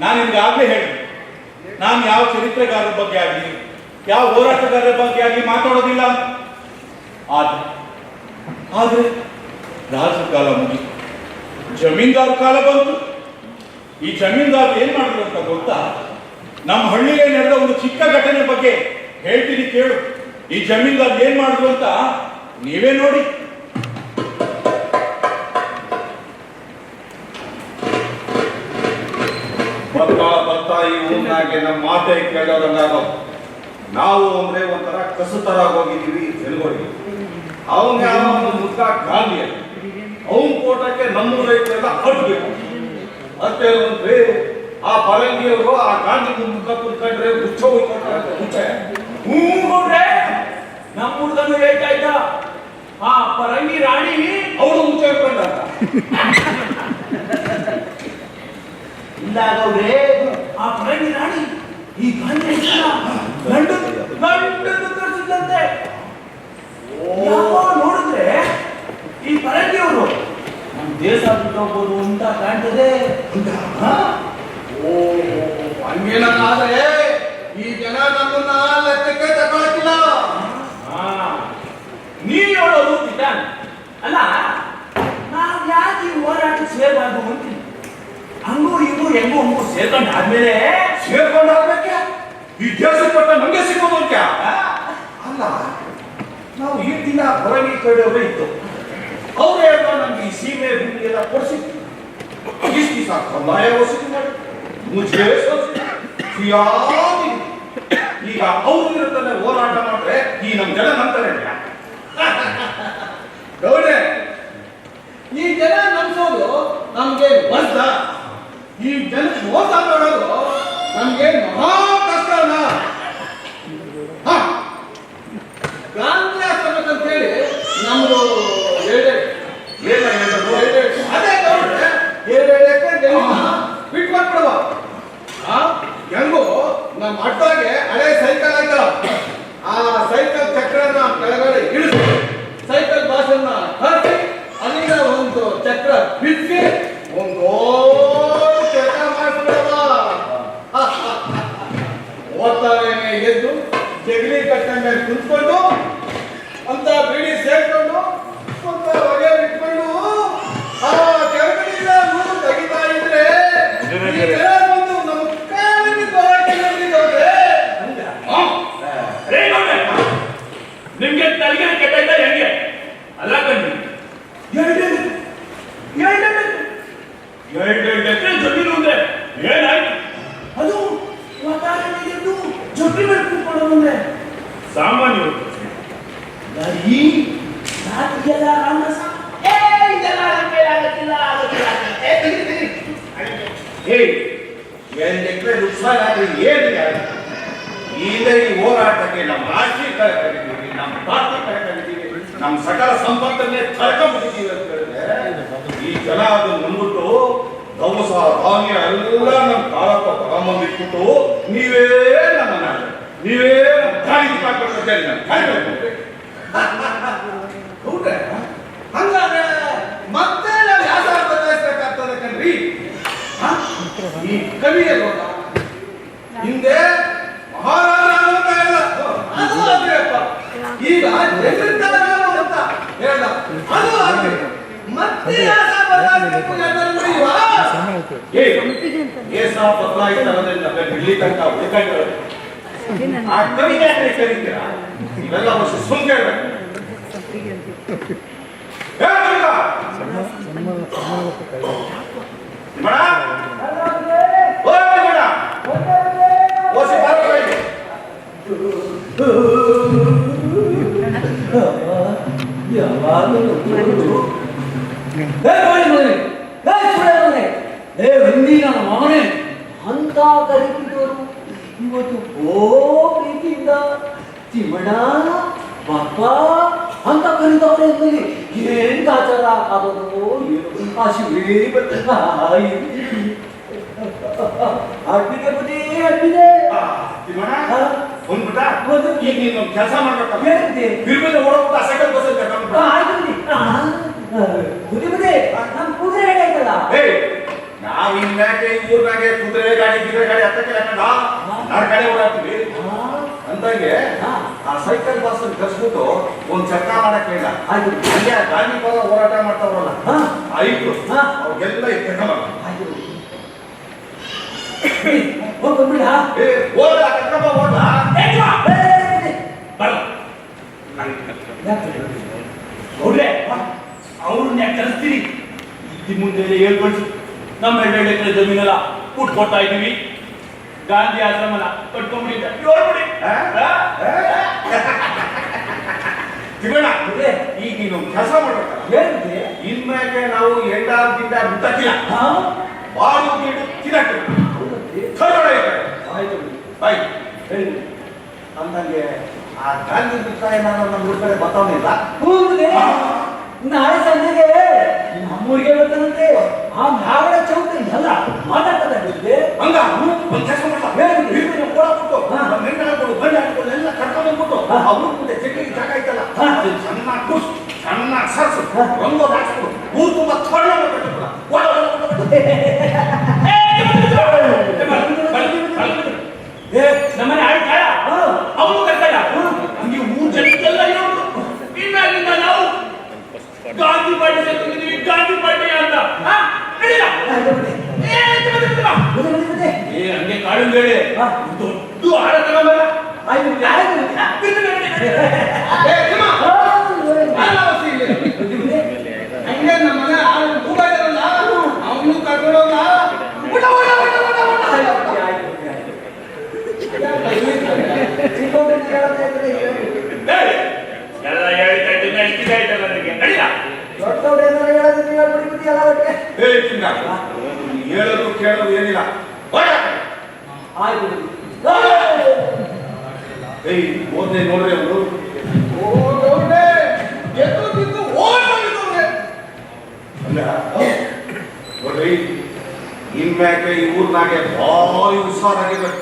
Speaker 4: ನಾನು ನಿಮ್ಗೆ ಆಗ್ಲೇ ಹೇಳಿ, ನಾನು ಯಾವ ಚರಿತ್ರೆಗಾರರ ಬಗ್ಗೆ ಆಗಲಿ ಯಾವ ಹೋರಾಟಗಾರರ ಬಗ್ಗೆ ಆಗಲಿ ಮಾತಾಡೋದಿಲ್ಲ. ಆದ್ರೆ ರಾಜಕಾಲ ಮುಗಿತು, ಜಮೀನ್ದಾರ್ ಕಾಲ ಬಂತು. ಈ ಜಮೀನ್ದಾರ್ ಏನ್ ಮಾಡಿದ್ರು ಅಂತ ಗೊತ್ತಾ? ನಮ್ಮ ಹಳ್ಳಿಗೆ ನಡೆದ ಒಂದು ಚಿಕ್ಕ ಘಟನೆ ಬಗ್ಗೆ ಹೇಳ್ತೀನಿ ಕೇಳು. ಈ ಜಮೀನ್ದಾರ್ ಏನ್ ಮಾಡಿದ್ರು ಅಂತ ನೀವೇ ನೋಡಿ.
Speaker 8: ಬರ್ತಾ ಈ ಊರಿನಾಗೆ ನಮ್ಮ ಮಾತೆ ಕೇಳೋದಂಗಾಗ ನಾವು ಅಂದ್ರೆ ಒಂಥರ ಕಸತರ ಹೋಗಿದ್ದೀವಿ ಎಲ್ಗೋಡಿ. ಅವನ ಯಾವ ಮುದ್ದ ಗಾಂಧಿ ಅವನ ಕೋಟಕ್ಕೆ ನಮ್ಮ ರೈತರೆಲ್ಲ ಹೊರಡ್ಬೇಕು ಅಷ್ಟೇ ಅಂದ್ರೆ ಆ ಪರಂಗಿಯವರು ಆ ಗಾಂಧಿ ಮುಖ ಕುತ್ಕೊಂಡ್ರೆ ಹುಚ್ಚ ಹೋಗ್ತಾರೆ. ಹುಚ್ಚೆ
Speaker 5: ನೋಡ್ರೆ ನಮ್ಮ ಹುಡುಗನು ಹೇಳ್ತಾ ಇದ್ದ, ಆ ಪರಂಗಿ ರಾಣಿ
Speaker 8: ಅವರು ಹುಚ್ಚ ಇಟ್ಕೊಂಡಾರ.
Speaker 2: ಇಲ್ಲಾಗವ್ರೆ
Speaker 5: ಆ ಪರಂಗಿ ರಾಣಿ ಈ ಗಾಂಧಿ ಗಂಡು ತೋರಿಸಿದಂತೆ. ನೋಡಿದ್ರೆ ಈ ಪರಂಗಿಯವರು ನಮ್ಮ ದೇಶ ಬಿಟ್ಟು ಹೋಗ್ಬೋದು ಅಂತ ಕಾಣ್ತದೆ.
Speaker 8: ಓ ಹಂಗೇನಾದ್ರೆ ಈ ಜನ ನಮ್ಮನ್ನ ಲೆಕ್ಕಕ್ಕೆ ತಗೊಳಕಿಲ್ಲ.
Speaker 5: ನೀ ಹೇಳೋದು ನಿಜಾನ ಅಲ್ಲ. ನಾವ್ ಯಾಕೆ ಈ ಹೋರಾಟಕ್ಕೆ ಸೇರ್ಬಾರ್ದು ಅಂತೀನಿ. ಹಂಗೂ ಹಿಂಗೂ ಹೆಂಗೂ ಹಂಗೂ ಸೇರ್ಕೊಂಡು ಆದ್ಮೇಲೆ
Speaker 8: ಸೇರ್ಕೊಂಡಾಗ್ಬೇಕೆ ಈ ದೇಶ ಕೊಟ್ಟ ನಮ್ಗೆ ಸಿಗೋದು ಅಂತ ಅಲ್ಲ. ನಾವು ಈ ದಿನ ಹೊರಗೆ ಕಡೆಯವರೇ ಇತ್ತು, ಅವರೇ ನಮ್ಗೆ ಈ ಸೀಮೆ ಭೂಮಿ ಎಲ್ಲ ಕೊಡಿಸಿತ್ತು. ಇಷ್ಟು ದಿವಸ ಕಂದಾಯ ವಸೂಲಿ ಮಾಡಿ ಮುಜೆ ಈಗ ಅವ್ರ ವಿರುದ್ಧನೇ ಹೋರಾಟ ಮಾಡಿದ್ರೆ ಈ ನಮ್ ಜನ ನಂಬ್ತಾರೆ. ಗೌಡ್ರೆ, ಈ ಜನ ನಂಬಿಸೋದು ನಮ್ಗೆ ವರ್ಷ, ಈ ಜನ ಮೋಸ ಮಾಡೋದು ನಮ್ಗೆ ಮಹಾ ಕಷ್ಟನ. ಗಾಂಧಿ ಅಂತ ಹೇಳಿ ನಮ್ದು ಅದೇ ಗೌಡ್ರೆ 2 ಎಕರೆ ಬಿಟ್ಕೊಟ್ಬಿಡುವ. ಹೆಂಗು ನಮ್ಮ ಅಡ್ಡಾಗೆ ಹಳೆ ಸೈಕಲ್ ಆಯ್ತಲ್ಲ, ಆ ಸೈಕಲ್ ಚಕ್ರನ ಕೆಳಗಡೆ ಇಳಿಸಿ ಸೈಕಲ್ ಬಾಸನ್ನ ಹಾಕಿ ಅಲ್ಲಿಂದ ಒಂದು ಚಕ್ರ ಬಿಡಿಸಿ ಒಂದು ಚಕ್ರ ಮಾಡಿಸ್ಬಿಡವ. ಓದ್ತಾವೇನೆ ಎದ್ದು ಜಗಲಿ ಕಟ್ಟ ಮೇಲೆ ಕುಂತ್ಕೊಂಡು ಅಂತ ಬಿಡಿ ಸೇರ್ಕೊಂಡು ಸ್ವಲ್ಪ ಹೊಗೆ ಬಿಟ್ಕೊಂಡು ಆ ಕೆಳಗಡೆಯಿಂದ ನೂರು ತೆಗಿತಾ ಇದ್ರೆ ಬಂದು ನಮ್ಮ ಕಾಲಿಗೆ ತಗೊಂಡಿದ್ದವ್ರೆ.
Speaker 5: ನಿಮ್ಗೆ ತಲೆಗೆ ಕೆಟ್ಟ ಹೆಂಗೆ ಅಲ್ಲ ಕಣ್ಣಿ. 2 ಎಕರೆ ಜಮೀನು ಅಂದ್ರೆ ಏನಾಯ್ತು? ಅದು ವಾತಾವರಣದ್ದು ಜೊತೆ ಮೇಲೆ ಕೂತ್ಕೊಂಡು ಬಂದ್ರೆ ಸಾಮಾನ್ಯ ಈ ನಾಟಿಗೆಲ್ಲ ರಾಮರಸ. ಇದೆಲ್ಲ ಆಗತ್ತಿಲ್ಲ.
Speaker 8: 2 ಎಕರೆ ನುಕ್ಸಾನ ಆದ್ರೆ ಏನು? ಈಗ ಈ ಹೋರಾಟಕ್ಕೆ ನಮ್ಮ ರಾಷ್ಟ್ರೀಯ ಕಳ್ಕೊಂಡಿದ್ದೀವಿ, ನಮ್ಮ ಭಾರತ ಕಳ್ಕೊಂಡಿದ್ದೀವಿ, ನಮ್ಮ ಸಕಲ ಸಂಪತ್ತನ್ನೇ ಕಳ್ಕೊಂಡ್ಬಿಟ್ಟಿದ್ದೀವಿ ಅಂತ ಹೇಳಿದ್ರೆ ಈ ಜನ ಅದು ಮುಂದ್ಬಿಟ್ಟು ದವಸ ಧಾನ್ಯ ಎಲ್ಲ ನಮ್ಮ ಕಾಲಪ್ಪ ತಗೊಂಬಂದಿಟ್ಬಿಟ್ಟು ನೀವೇ ನಮ್ಮನ್ನ ಗಾಳಿ ಹೌದ್ರೆ ಹಂಗಾದ್ರೆ ಮತ್ತೆ ನಾವು ಯಾವ ಬದಲಾಯಿಸ್ಬೇಕಾಗ್ತದೆ ಕಣ್ರಿ. ಈ ಕವಿಯ ಹಿಂದೆ ಮಹಾರಾಜ ಅಂತ ಹೇಳ ಅದು ಆಗ್ಬೇಕಪ್ಪ. ಈಗ ಜಗತ್ತಾಗ ಅಂತ ಹೇಳ ಅದು ಆಗ್ಬೇಕು. ಮತ್ತೆ ಯಾಸ ಬದಲಾಯಿಸಬೇಕು ಏಸ ಬದಲಾಯಿಸ್ತಾರದನ್ನ ಇಲ್ಲಿ ತನಕ ಹುಡುಕಾಡಿರೋದು ಆ ಕವಿಗೆ ಕರೀತೀರಾ? ಇವೆಲ್ಲ ವರ್ಷ ಸುಮ್ ಕೇಳ್ಬೇಕು.
Speaker 1: ಹಿಂದಿನ ಮಗನೇ ಅಂತ ಕರೀತಿದ್ದವರು ಇವತ್ತು ಪ್ರೀತಿಯಿಂದ ತಿಮ್ಮಣ್ಣ ಬಾಪ ಅಂತ ಕರೀತವ್ರೆ ಅಂದ್ಮೇಲೆ ಏನ್ ಕಾಚಾರ ಆಗೋದು ಏನು ಆ ಶಿವೇ ಅಡ್ಬಿದೆ ಬುದ್ಧಿ ಅಡ್ಬಿದೆ
Speaker 8: ಬಂದ್ಬಿಟ್ಟ ಈಗ ನೀನು ಕೆಲಸ ಮಾಡ್ಬೇಕಲ್ಲ
Speaker 1: ಏನಂತೆ?
Speaker 8: ಬಿರ್ಬಿದ ಓಡೋಗ್ಬಿಟ್ಟ ಸೆಕೆಂಡ್ ಬಸ್
Speaker 1: ಆಯ್ತು ಬುದ್ಧಿ ಬುದ್ಧಿ ನಮ್ ಕೂದ್ರೆ ರೆಡಿ ಆಯ್ತಲ್ಲ
Speaker 8: ನಾವ್ ಇನ್ಮ್ಯಾಕೆ ಊರ್ನಾಗೆ ಕುದುರೆ ಗಾಡಿ ಗಿದ್ರೆ ಗಾಡಿ ಹತ್ತಕ್ಕೆ ಹಾಕಂಡ ನಾಡ್ ಕಡೆ ಓಡಾಡ್ತೀವಿ ಅಂದಂಗೆ ಆ ಸೈಕಲ್ ಬಸ್ ಕರ್ಸ್ಬಿಟ್ಟು ಒಂದ್ ಚಕ್ರ ಮಾಡಕ್ ಹೇಳ
Speaker 1: ಆಯ್ತು
Speaker 8: ಹಂಗೆ ಗಾಂಧಿ ಪದ ಹೋರಾಟ ಮಾಡ್ತಾವ್ರಲ್ಲ
Speaker 1: ಹಾ
Speaker 8: ಆಯ್ತು
Speaker 1: ಹಾ
Speaker 8: ಅವ್ರಿಗೆಲ್ಲ ಇಟ್ಕೊಂಡ
Speaker 1: ಆಯ್ತು ಹೋಗ್ ಬಂದ್ಬಿಡ
Speaker 8: ಓದ ಕರ್ಕೊಂಬ ಓದ
Speaker 5: ನೋಡ್ರೆ ಅವ್ರನ್ನ ಕಳಿಸ್ತೀರಿ ಇದ್ದಿ ಮುಂದೆ ಹೇಳ್ಕೊಳ್ಸಿ ನಮ್ಮ 2 ಎಕರೆ ಜಮೀನೆಲ್ಲ ಕೊಟ್ಟು ಕೊಡ್ತಾ ಇದೀವಿ ಗಾಂಧಿ ಆಶ್ರಮನ ಕಟ್ಕೊಂಡ್ಬಿಟ್ಟಿದ್ದೆ ನೋಡ್ಬಿಡಿ
Speaker 8: ತಿಮ್ಮಣ್ಣ ಈಗ ನೀನು ಕೆಲಸ ಮಾಡ್ಬೇಕಲ್ಲ
Speaker 1: ಏನಂತೆ
Speaker 8: ಇನ್ಮ್ಯಾಕೆ ನಾವು ಎಂಡಾದಿಂದ ಮುಟ್ಟಕ್ಕಿಲ್ಲ
Speaker 1: ಹಾ
Speaker 8: ಬಾಡು ಗೀಡು ತಿನ್ನಕ್ಕಿಲ್ಲ
Speaker 1: ಆಯ್ತು
Speaker 8: ಬಾಯ್
Speaker 1: ಹೇಳಿ
Speaker 8: ಅಂದಂಗೆ ಆ ಗಾಂಧಿ ಮಿತ್ರ ಏನಾದ್ರು ನಮ್ಮ ಊರ್ ಕಡೆ ಬರ್ತಾವನಿಲ್ಲ
Speaker 1: ಕೂಗಿದೆ ನಾಳೆ ಸಂಜೆಗೆ ನಮ್ಮೂರಿಗೆ ಬರ್ತಾನಂತೆ ಆ ನಾಗರ ಚೌಕ ಎಲ್ಲ ಮಾತಾಡ್ತದೆ
Speaker 8: ಹಂಗ ಒಂದ್ ಕೆಲಸ ಮಾಡ್ಲಾ ಕೂಡ ಕೊಟ್ಟು ಮೆಂಡ ಹಾಕೊಂಡು ಗಂಡ ಹಾಕೊಂಡು ಎಲ್ಲ ಕರ್ಕೊಂಡು ಬಂದ್ಬಿಟ್ಟು ಆ ಊರ್ ಮುಂದೆ ಚೆಕ್ಕಿಗೆ ಜಾಗ ಐತಲ್ಲ ಸಣ್ಣ ಕೂಸ್ ಸಣ್ಣ ಸರ್ಸು ರಂಗೋ ಹಾಕ್ಸ್ಬಿಡು ಊರ್ ತುಂಬ ಥೊಳ್ಳ
Speaker 5: ನಮ್ಮನೆ ಆಯ್ತು ಕಾಳ ಅವನು ಕರ್ಕಲ್ಲ ಹಂಗೆ 3 ಜನಕ್ಕೆಲ್ಲ ಹೇಳೋದು ಇನ್ನಾಗಿಂದ ನಾವು ಗಾಂಧಿ ಪಾರ್ಟಿ ಸೇರ್ಕೊಂಡಿದ್ದೀವಿ ಗಾಂಧಿ ಪಾರ್ಟಿ ಅಂತ ಹಂಗೆ ಕಾಡು ಹೇಳಿ ದೊಡ್ಡ ಆಡ ತಗೊಂಬಲ್ಲ
Speaker 2: ಹಂಗೆ ನಮ್ಮ ಮನೆ ಕೂಗ ಇರಲ್ಲ ಅವನು ಕರ್ಕೊಂಡೋಗ
Speaker 5: ಎಲ್ಲ ಹೇಳ್ತಾ ಇದ್ದಲ್ಲ ನನಗೆ ನಡಿಯ
Speaker 8: ಹೇಳೋದು ಕೇಳೋದು ಏನಿಲ್ಲ ಏಯ್ ಓದ್ನೆ ನೋಡ್ರಿ ಅವರು ಅಲ್ಲ ನೋಡ್ರಿ ಇನ್ಮ್ಯಾಕೆ ಈ ಊರ್ನಾಗೆ ಭಾರಿ ಹುಷಾರಾಗಿರ್ಬೇಕು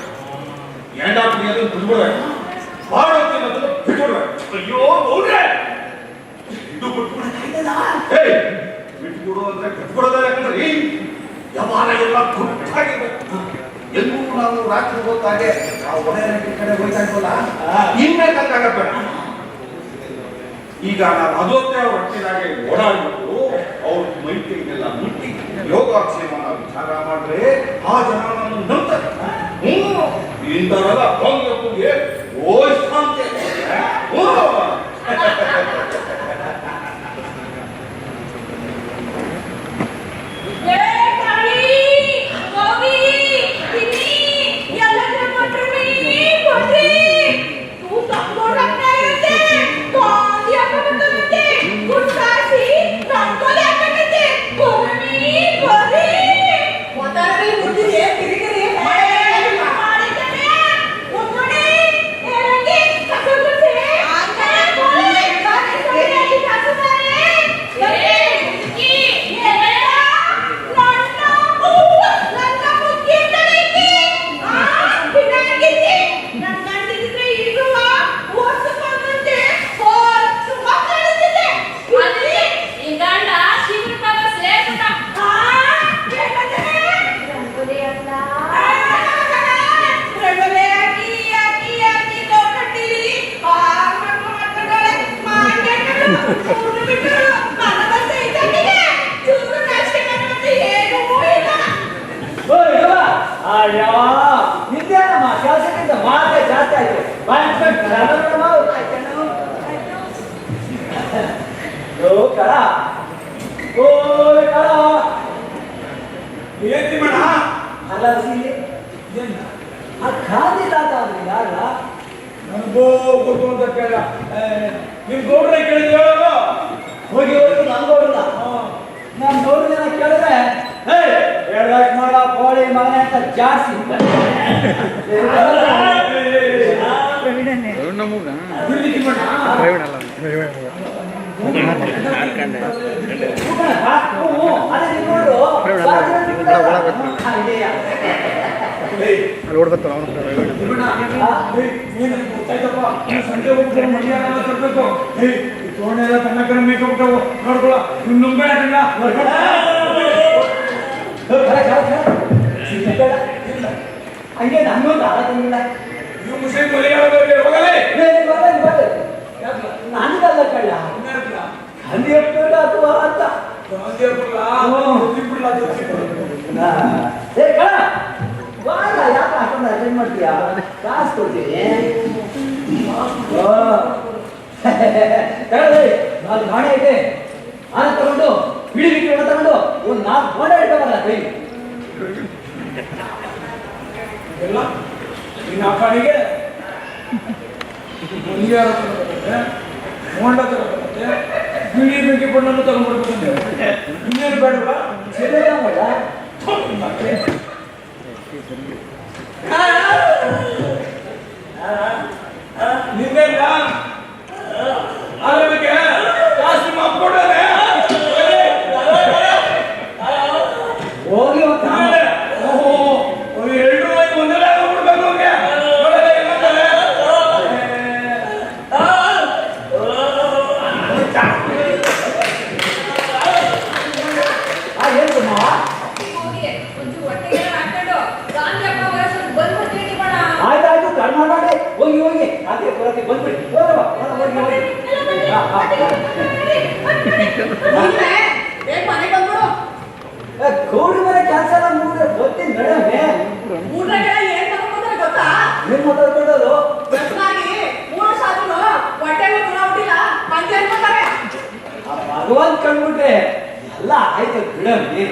Speaker 8: ಎಂಡ ಕುಡಿಯೋದು ಬಿಟ್ಬಿಡ್ಬೇಕು ಬಾಡೋದು ಬಿಟ್ಬಿಡ್ಬೇಕು
Speaker 5: ಅಯ್ಯೋ ನೋಡ್ರೆ
Speaker 8: ಇದು ಬಿಟ್ಬಿಡಕ್ಕಾಯ್ತಲ್ಲ ಬಿಟ್ಬಿಡು ಅಂದ್ರೆ ಬಿಟ್ಬಿಡೋದೇ ಯಾಕಂದ್ರೆ ಯಾವಾಗ ಎಲ್ಲ ಗುಟ್ಟಾಗಿರ್ಬೇಕು ಎಲ್ಲೂ ನಾವು ರಾತ್ರಿ ಹೊತ್ತಾಗೆ ನಾವು ಒಳ್ಳೆಯ ಕಡೆ ಹೋಗ್ತಾ ಇದ್ವಲ್ಲ ಇನ್ಮೇಕಾಗಬೇಡ ಈಗ ನಾವು ಅದೊತ್ತೆ ಅವ್ರ ಹಟ್ಟಿನಾಗೆ ಓಡಾಡ್ಬಿಟ್ಟು ಅವ್ರ ಮೈಕೈಗೆಲ್ಲ ಮುಟ್ಟಿ ಯೋಗಾಕ್ಷೇಮನ ವಿಚಾರ ಮಾಡಿದ್ರೆ ಆ ಜನ ನಮ್ಮನ್ನು ನಂಬ್ತಾರೆ ಇಂಥವೆಲ್ಲ ಭಂಗಕ್ಕೆ ಓಯಿಸ್ತಾಂತೆ
Speaker 1: ಕೆಲಸಕ್ಕಿಂತ ಮಾತ್ರ ಜಾಸ್ತಿ ಆಯ್ತು ಕಳ ಓ ಕಳ
Speaker 8: ಏನ್ ಮಾಡ
Speaker 1: ಅಲ್ಲ ಆ ಗಾಂಧಿ ತಾತ ಅಂದ್ರೆ ಯಾರ
Speaker 2: ನನಗೂ ಗೊತ್ತು ಅಂತ ಕೇಳ ನಿಮ್ ಗೌಡ್ರೆ ಕೇಳಿದ್ರೆ ಹೇಳೋದು
Speaker 1: ಹೋಗಿ ಹೋಗಿ ನಾನು ನೋಡಿಲ್ಲ ನಾನು ನೋಡಿದ ಕೇಳಿದ್ರೆ ಕೋಳಿ ಮಗನ ಅಂತ ಜಾಸ್ತಿ
Speaker 5: ಸಂಜೆ ಹೋಗ್ತಾರೆ ಮಧ್ಯಾಹ್ನ ತರಬೇಕು ತೋಣೆ ಎಲ್ಲ ತನ್ನ ಕಡೆ ಮೇಕಬಿಟ್ಟವು ನೋಡ್ಕೊಳ ನಿಮ್ ನುಂಬೇಡ
Speaker 1: ಹಂಗೆ ನನ್ನೊಂದು ಆಗತ್ತಿಲ್ಲ
Speaker 5: ನೀವು ಮುಸ್ಲಿಂ ಮಲಯಾಳದವ್ರಿಗೆ ಹೋಗಲೇ
Speaker 1: ನನಗಲ್ಲ ಕಳ್ಳ ಹಂದಿ ಎಪ್ಪಿಡ ಅಥವಾ ಅಂತ ಯಾಕೆ ಹಾಕೊಂಡು ಅಟೆಂಡ್ ಮಾಡ್ತೀಯಾ ಕಾಸು ಕೊಡ್ತೀನಿ ನಾಲ್ಕು ಗಾಣೆ ಐತೆ ಆನ ತಗೊಂಡು ಬಿಡಿ ಬಿಟ್ಟು ತಗೊಂಡು ಒಂದು 4 ಗೋಡೆ ಇಡ್ತಾವಲ್ಲ ಕೈ
Speaker 5: ಎಲ್ಲ ನಿನ್ನ ಅಪ್ಪನಿಗೆ ಮಲ್ಲಿಯಾರ ತಗೋಬರುತ್ತೆ ಹೋಂಡ ತಗೋಬರುತ್ತೆ ಬಿಳಿ ಬೆಂಕಿ ಬಣ್ಣನ್ನು ತಗೊಂಡ್ಬರ್ಬೇಕಂತೆ ಇನ್ನೇನು ಬೇಡವಾ ಮತ್ತೆ ನಿನ್ನೆಲ್ಲ ಆರೋಗ್ಯಕ್ಕೆ ಕಾಸು ನಿಮ್ಮ ಅಪ್ಕೊಂಡಾರೆ
Speaker 1: ಹೋಗಿ ಆಯ್ತಾಯ್ತು ಕಡಿಮೆ ಮಾಡಿ ಹೋಗಿ ಹೋಗಿ ಅದೇ ಕೊರತೆ ಬಂದ್ಬಿಡಿ ಗೌಡಿ ಮನೆ ಕೆಲಸ ಎಲ್ಲ ಮುಗಿದ್ರೆ ಗೊತ್ತಿನ ನಡವೆ ಏನ್ ಮಾತಾಡ್ಕೊಂಡದು ಭಗವಾನ್ ಕಂಡ್ಬಿಟ್ರೆ ಎಲ್ಲ ಆಯ್ತು ಬಿಡಮ್ಮಿ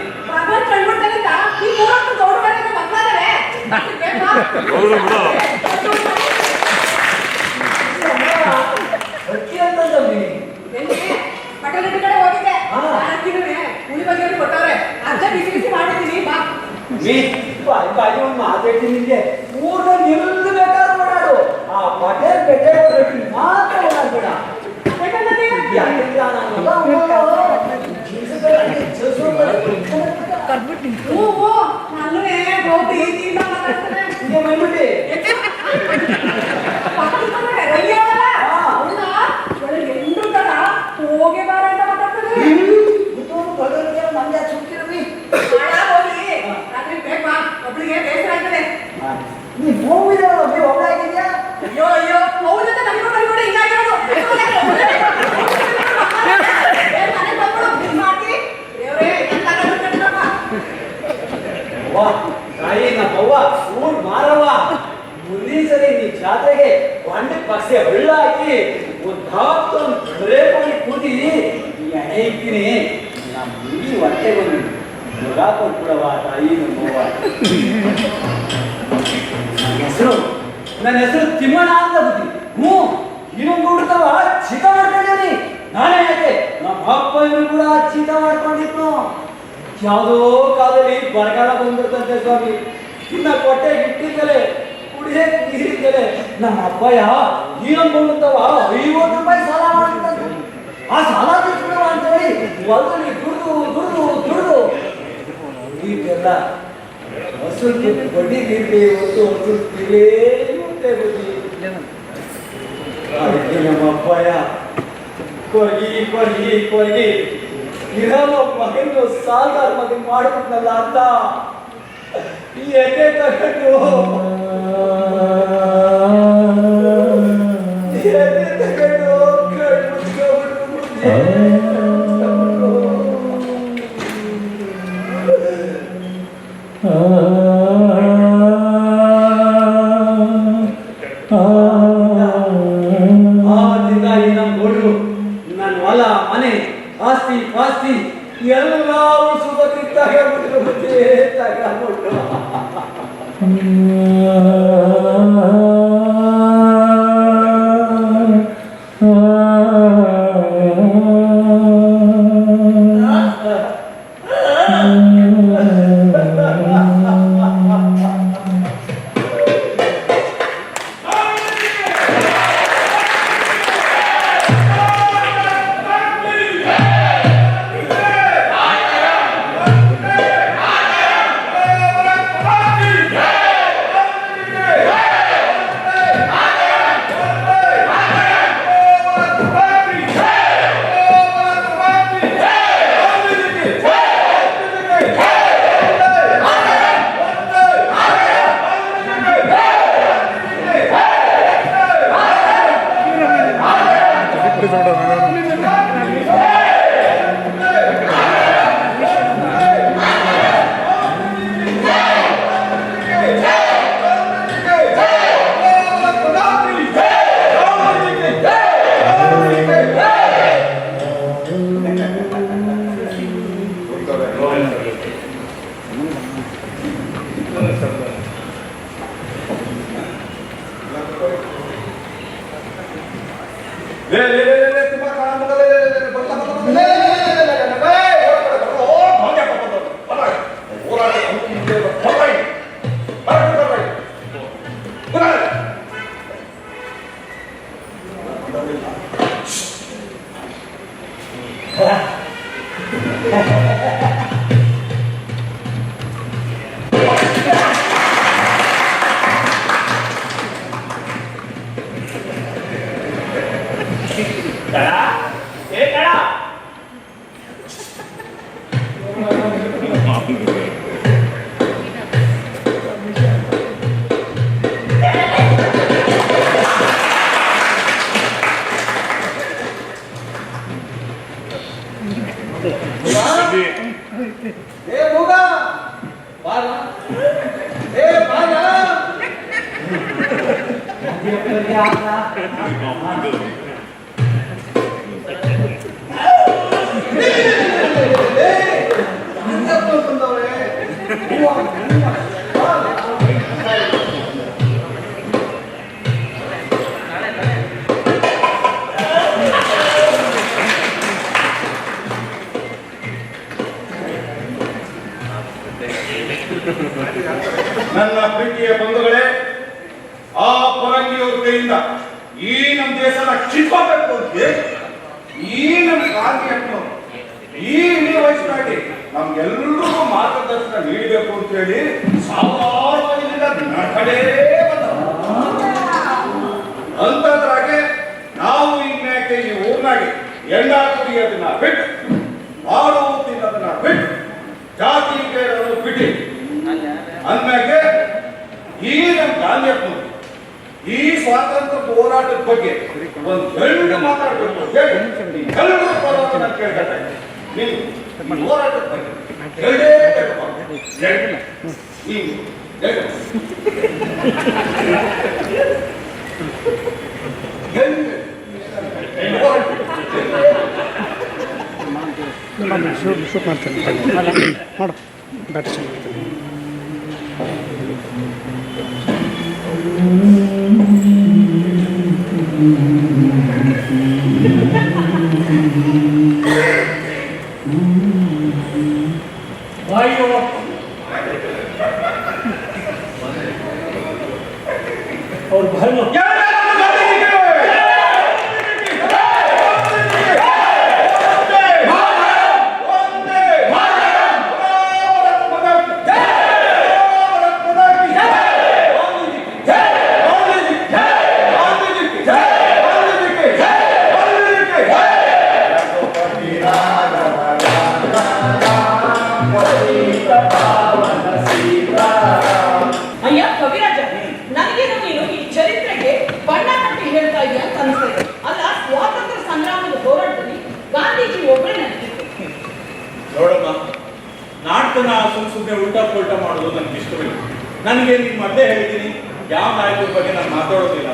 Speaker 1: ಅಕ್ಕಿ ಅಂತಂದಮ್ಮಿ ಮಾತಾಡ್ತೀನಿ ನಿಂಗೆ ಊರಲ್ಲಿ ಎಲ್ಲಿ ಬೇಕಾದ್ರೂ ಓಡಾಡು ಆ ಪಟೇಲ್ ಬೆಟ್ಟೆ ಮಾತ್ರ ಓಡಾಡ್ಬೇಡ
Speaker 6: ಹೋಗಿ ಬಾರ ಅಂತ ಮಾತಾಡ್ತಾರೆ
Speaker 1: ಮಂಡ್ಯ ಸುತ್ತಿರವಿ
Speaker 6: ಒಬ್ಳಿಗೆ ಬೇಸರ ಆಗ್ತದೆ
Speaker 1: ನೀ ಹೋಗಿದಾರ ಒಬ್ಬಳಾಗಿದ್ಯಾ
Speaker 6: ಅಯ್ಯೋ ಅಯ್ಯೋ ಹೌದು ಕಲಿಮೋ ಕಲಿಮೋ ಹಿಂಗಾಗಿರೋದು
Speaker 1: ತಾಯಿನವ್ವ ಊರ್ ಮಾರವ್ವ ಮುಂದಿನ ಸರಿ ನೀ ಜಾತ್ರೆಗೆ ಬಂಡ ಪಕ್ಷೆ ಹಳ್ಳ ಹಾಕಿ ಒಂದು ಧಾಪ್ತೊಂದು ಬರೇ ಮಾಡಿ ಕೂತಿದಿ ಎಣೆ ಇಕ್ತೀನಿ ನಮ್ಮ ಹುಡುಗಿ ಹೊಟ್ಟೆ ಬಂದು ಮಗ ಕೊಟ್ಬಿಡವ ತಾಯಿ ನಮ್ಮವ್ವ ನನ್ನ ಹೆಸರು ತಿಮ್ಮಣ್ಣ ಅಂತ ಬುದ್ಧಿ ಇನ್ನೊಂದು ಹುಡ್ತವ ಚಿತ ಮಾಡ್ಕೊಂಡಿದ್ದೀನಿ ನಾನೇ ಯಾಕೆ ನಮ್ಮ ಅಪ್ಪ ಇವರು ಕೂಡ ಚಿತ ಮಾಡ್ಕೊಂಡಿತ್ತು ಯಾವುದೋ ಕಾಲದಲ್ಲಿ ಬರಗಾಲ ಬಂದ್ಬಿಡ್ತಂತೆ ಸ್ವಾಮಿ ಇನ್ನ ಕೊಟ್ಟೆ ಇಟ್ಟಿದ್ದಲೆ ಕುಡಿಯೇ ನೀರಿದ್ದಲೆ ನಮ್ಮ ಅಪ್ಪಯ್ಯ ಇನ್ನೊಂದು 50 ರೂಪಾಯಿ ಸಾಲ ಮಾಡ್ಬಿಟ್ಟಂತೆ ಆ ಸಾಲ ತೀರ್ಸ್ಬಿಡುವ ಅಂತ ಹೇಳಿ ಹೊಲದಲ್ಲಿ ದುಡ್ದು ಈಗೆಲ್ಲ ಹಸುಲ್ಗೆ ಬಡ್ಡಿ ನೀರ್ಲಿ ಹೊತ್ತು ಹಸುಲ್ತಿಲೇ ಮತ್ತೆ ಬಡ್ಡಿ ಅದಕ್ಕೆ ನಮ್ಮ ಅಪ್ಪಯ್ಯ ಕೊರ್ಗಿ ಇರೋ ಮಗನ್ನು ಸಾಲ್ಗಾರ ಮಗನ್ ಮಾಡ್ಬಿಟ್ನಲ್ಲ ಅಂತ ಎದೆ ತಗೊಂಡು ನನ್ನ ಹೊಲ ಮನೆ ಆಸ್ತಿ ಪಾಸ್ತಿ ಎಲ್ಲ ಸುಖಕ್ಕೆ ತಗೊಂಡ್ಬಿಟ್ಟು
Speaker 8: ತುಂಬಾ ನನ್ನ ಪ್ರೀತಿಯ ಬಂಧುಗಳೇ, ಆ ಪರಂಗಿಯವ್ರ ಕೈಯಿಂದ ಈ ನಮ್ಮ ದೇಶನ ಕಿತ್ಕೋಬೇಕು ಅಂತ ಈ ನಮ್ಮ ಗಾಂಧಿ ಅನ್ನು ಈ ಇಡೀ ವಯಸ್ಸಿನಾಗಿ ನಮ್ಗೆಲ್ರಿಗೂ ಮಾರ್ಗದರ್ಶನ ನೀಡಬೇಕು ಅಂತ ಹೇಳಿ ಸಾವಿರಾರು ನಕಡೇ ಅಂತದ್ರಾಗೆ ನಾವು ಇನ್ಯಾಕೆ ಈ ಊರ್ನಾಗೆ ಎಣ್ಣ ಕುಡಿಯೋದನ್ನ ಬಿಟ್ಟು ಮಾಡು ತಿನ್ನೋದನ್ನ ಬಿಟ್ಟು ಜಾತಿ ಬೇರೆಯವರು ಬಿಟ್ಟು ಅಂದ್ಮ್ಯಾಗೆ ಈ ನಮ್ಮ ಗಾಂಧಿಯಪ್ಪನು ಈ ಸ್ವಾತಂತ್ರ್ಯ ಹೋರಾಟದ ಬಗ್ಗೆ ಒಂದು ಎರಡು ಮಾತಾಡಬೇಕು ಎಲ್ಲರೂ ಬರೋದನ್ನ ಕೇಳ್ತಾರೆ. ನೀವು ಹೋರಾಟದ ಬಗ್ಗೆ ಎರಡೇ
Speaker 2: ಶೂಟ್ ಮಾಡ್ತೇನೆ ಮಾಡು ಬ್ಯಾಟ್ರಿ
Speaker 5: ಅವ್ರು ಬರಲು
Speaker 6: ಅಯ್ಯ ಕವಿರಾಜ, ನನಗೇನು ನೀನು ಈ ಚರಿತ್ರೆಗೆ ಬಣ್ಣ ಕಟ್ಟಿ ಹೇಳ್ತಾ ಇದೆಯಾ ಅಂತ ಅನಿಸ್ತದೆ. ಅಲ್ಲ, ಸ್ವಾತಂತ್ರ್ಯ ಸಂಗ್ರಾಮದ ಹೋರಾಟದಲ್ಲಿ ಗಾಂಧೀಜಿ ಒಬ್ಬರೇ ನಡೆದಿತ್ತು.
Speaker 4: ನೋಡಮ್ಮ, ನಾಟಕನ ಸುಮ್ಮನೆ ಉಲ್ಟಾ ಪಲ್ಟಾ ಮಾಡೋದು ನನಗೆ ಇಷ್ಟವಿಲ್ಲ. ನನಗೆ ನಿಮ್ಮ ಮೊದಲೇ ಹೇಳಿದ್ದೀನಿ, ಯಾವ ನಾಯಕರ ಬಗ್ಗೆ ನಾನು ಮಾತಾಡೋದಿಲ್ಲ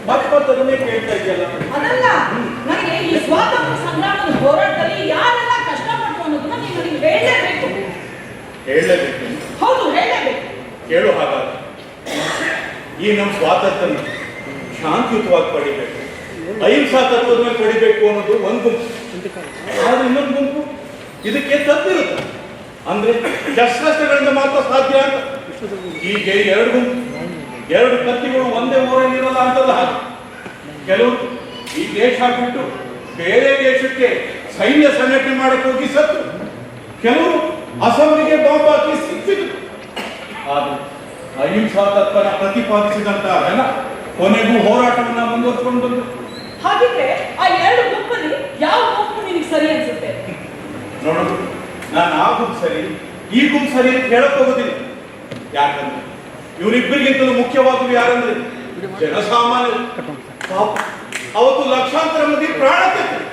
Speaker 4: ಮತ್ತೆ ಕೇಳ್ತಾ ಇದೆಯಲ್ಲ.
Speaker 6: ಅದಲ್ಲ, ನನಗೆ ಈ ಸ್ವಾತಂತ್ರ್ಯ ಸಂಗ್ರಾಮದ ಹೋರಾಟದಲ್ಲಿ ಯಾರೆಲ್ಲ ಕಷ್ಟಪಟ್ಟು ಅನ್ನೋದನ್ನ ನೀನು ನನಗೆ ಹೇಳಲೇಬೇಕು.
Speaker 4: ಹೇಳಲೇಬೇಕು?
Speaker 6: ಹೌದು, ಹೇಳಲೇಬೇಕು.
Speaker 4: ಕೇಳು ಹಾಗಾದ್ರೆ, ಈ ನಮ್ಮ ಸ್ವಾತಂತ್ರ್ಯ ಶಾಂತಿಯುತವಾಗಿ ಪಡಿಬೇಕು, ಅಹಿಂಸಾ ತತ್ವದ ಮೇಲೆ ಪಡಿಬೇಕು ಅನ್ನೋದು ಒಂದು ಗುಂಪು. ಆದ್ರೆ ಇನ್ನೊಂದು ಗುಂಪು ಇದಕ್ಕೆ ತಪ್ಪಿರುತ್ತೆ, ಅಂದ್ರೆ ಶಸ್ತ್ರಾಸ್ತ್ರಗಳಿಂದ ಮಾತ್ರ ಸಾಧ್ಯ ಅಂತ. ಈಗ ಎರಡು ಗುಂಪು, ಎರಡು ಕತ್ತಿಗಳು ಒಂದೇ ಊರಲ್ಲಿ ಇರಲ್ಲ ಅಂತಲ್ಲ. ಹಾಗೆ ಕೆಲವರು ಈ ದೇಶ ಬಿಟ್ಟು ಬೇರೆ ದೇಶಕ್ಕೆ ಸೈನ್ಯ ಸಂಘಟನೆ ಮಾಡಕ್ಕೆ ಹೋಗಿ ಸತ್ತು, ಕೆಲವರು ಅಸೆಂಬ್ಲಿಗೆ ಬಾಂಬ್ ಹಾಕಿ ಸಿಕ್ಕಿದ್ರು. ಆದ್ರೆ ಅಹಿಂಸಾ ತತ್ವನ ಪ್ರತಿಪಾದಿಸಿದಂತಹ ಜನ ಕೊನೆಗೂ ಹೋರಾಟವನ್ನ ಮುಂದುವರ್ಸ್ಕೊಂಡು ಬಂದರು.
Speaker 6: ಹಾಗಿದ್ರೆ ಆ ಎರಡು ಗುಂಪಲ್ಲಿ ಯಾವ ಗುಂಪು ನಿನಗೆ ಸರಿ ಅನ್ಸುತ್ತೆ?
Speaker 4: ನೋಡು, ನಾನು ಆ ಗುಂಪು ಸರಿ ಈ ಗುಂಪು ಸರಿ ಅಂತ ಹೇಳಕ್ ಹೋಗೋದಿಲ್ಲ. ಯಾಕಂದ್ರೆ ಇವರಿಬ್ಬರಿಗಿಂತಲೂ ಮುಖ್ಯವಾದವು ಯಾರಂದ್ರೆ ಜನಸಾಮಾನ್ಯರು. ಪಾಪ, ಅವತ್ತು ಲಕ್ಷಾಂತರ ಮಂದಿ ಪ್ರಾಣ ತೆತ್ತರು.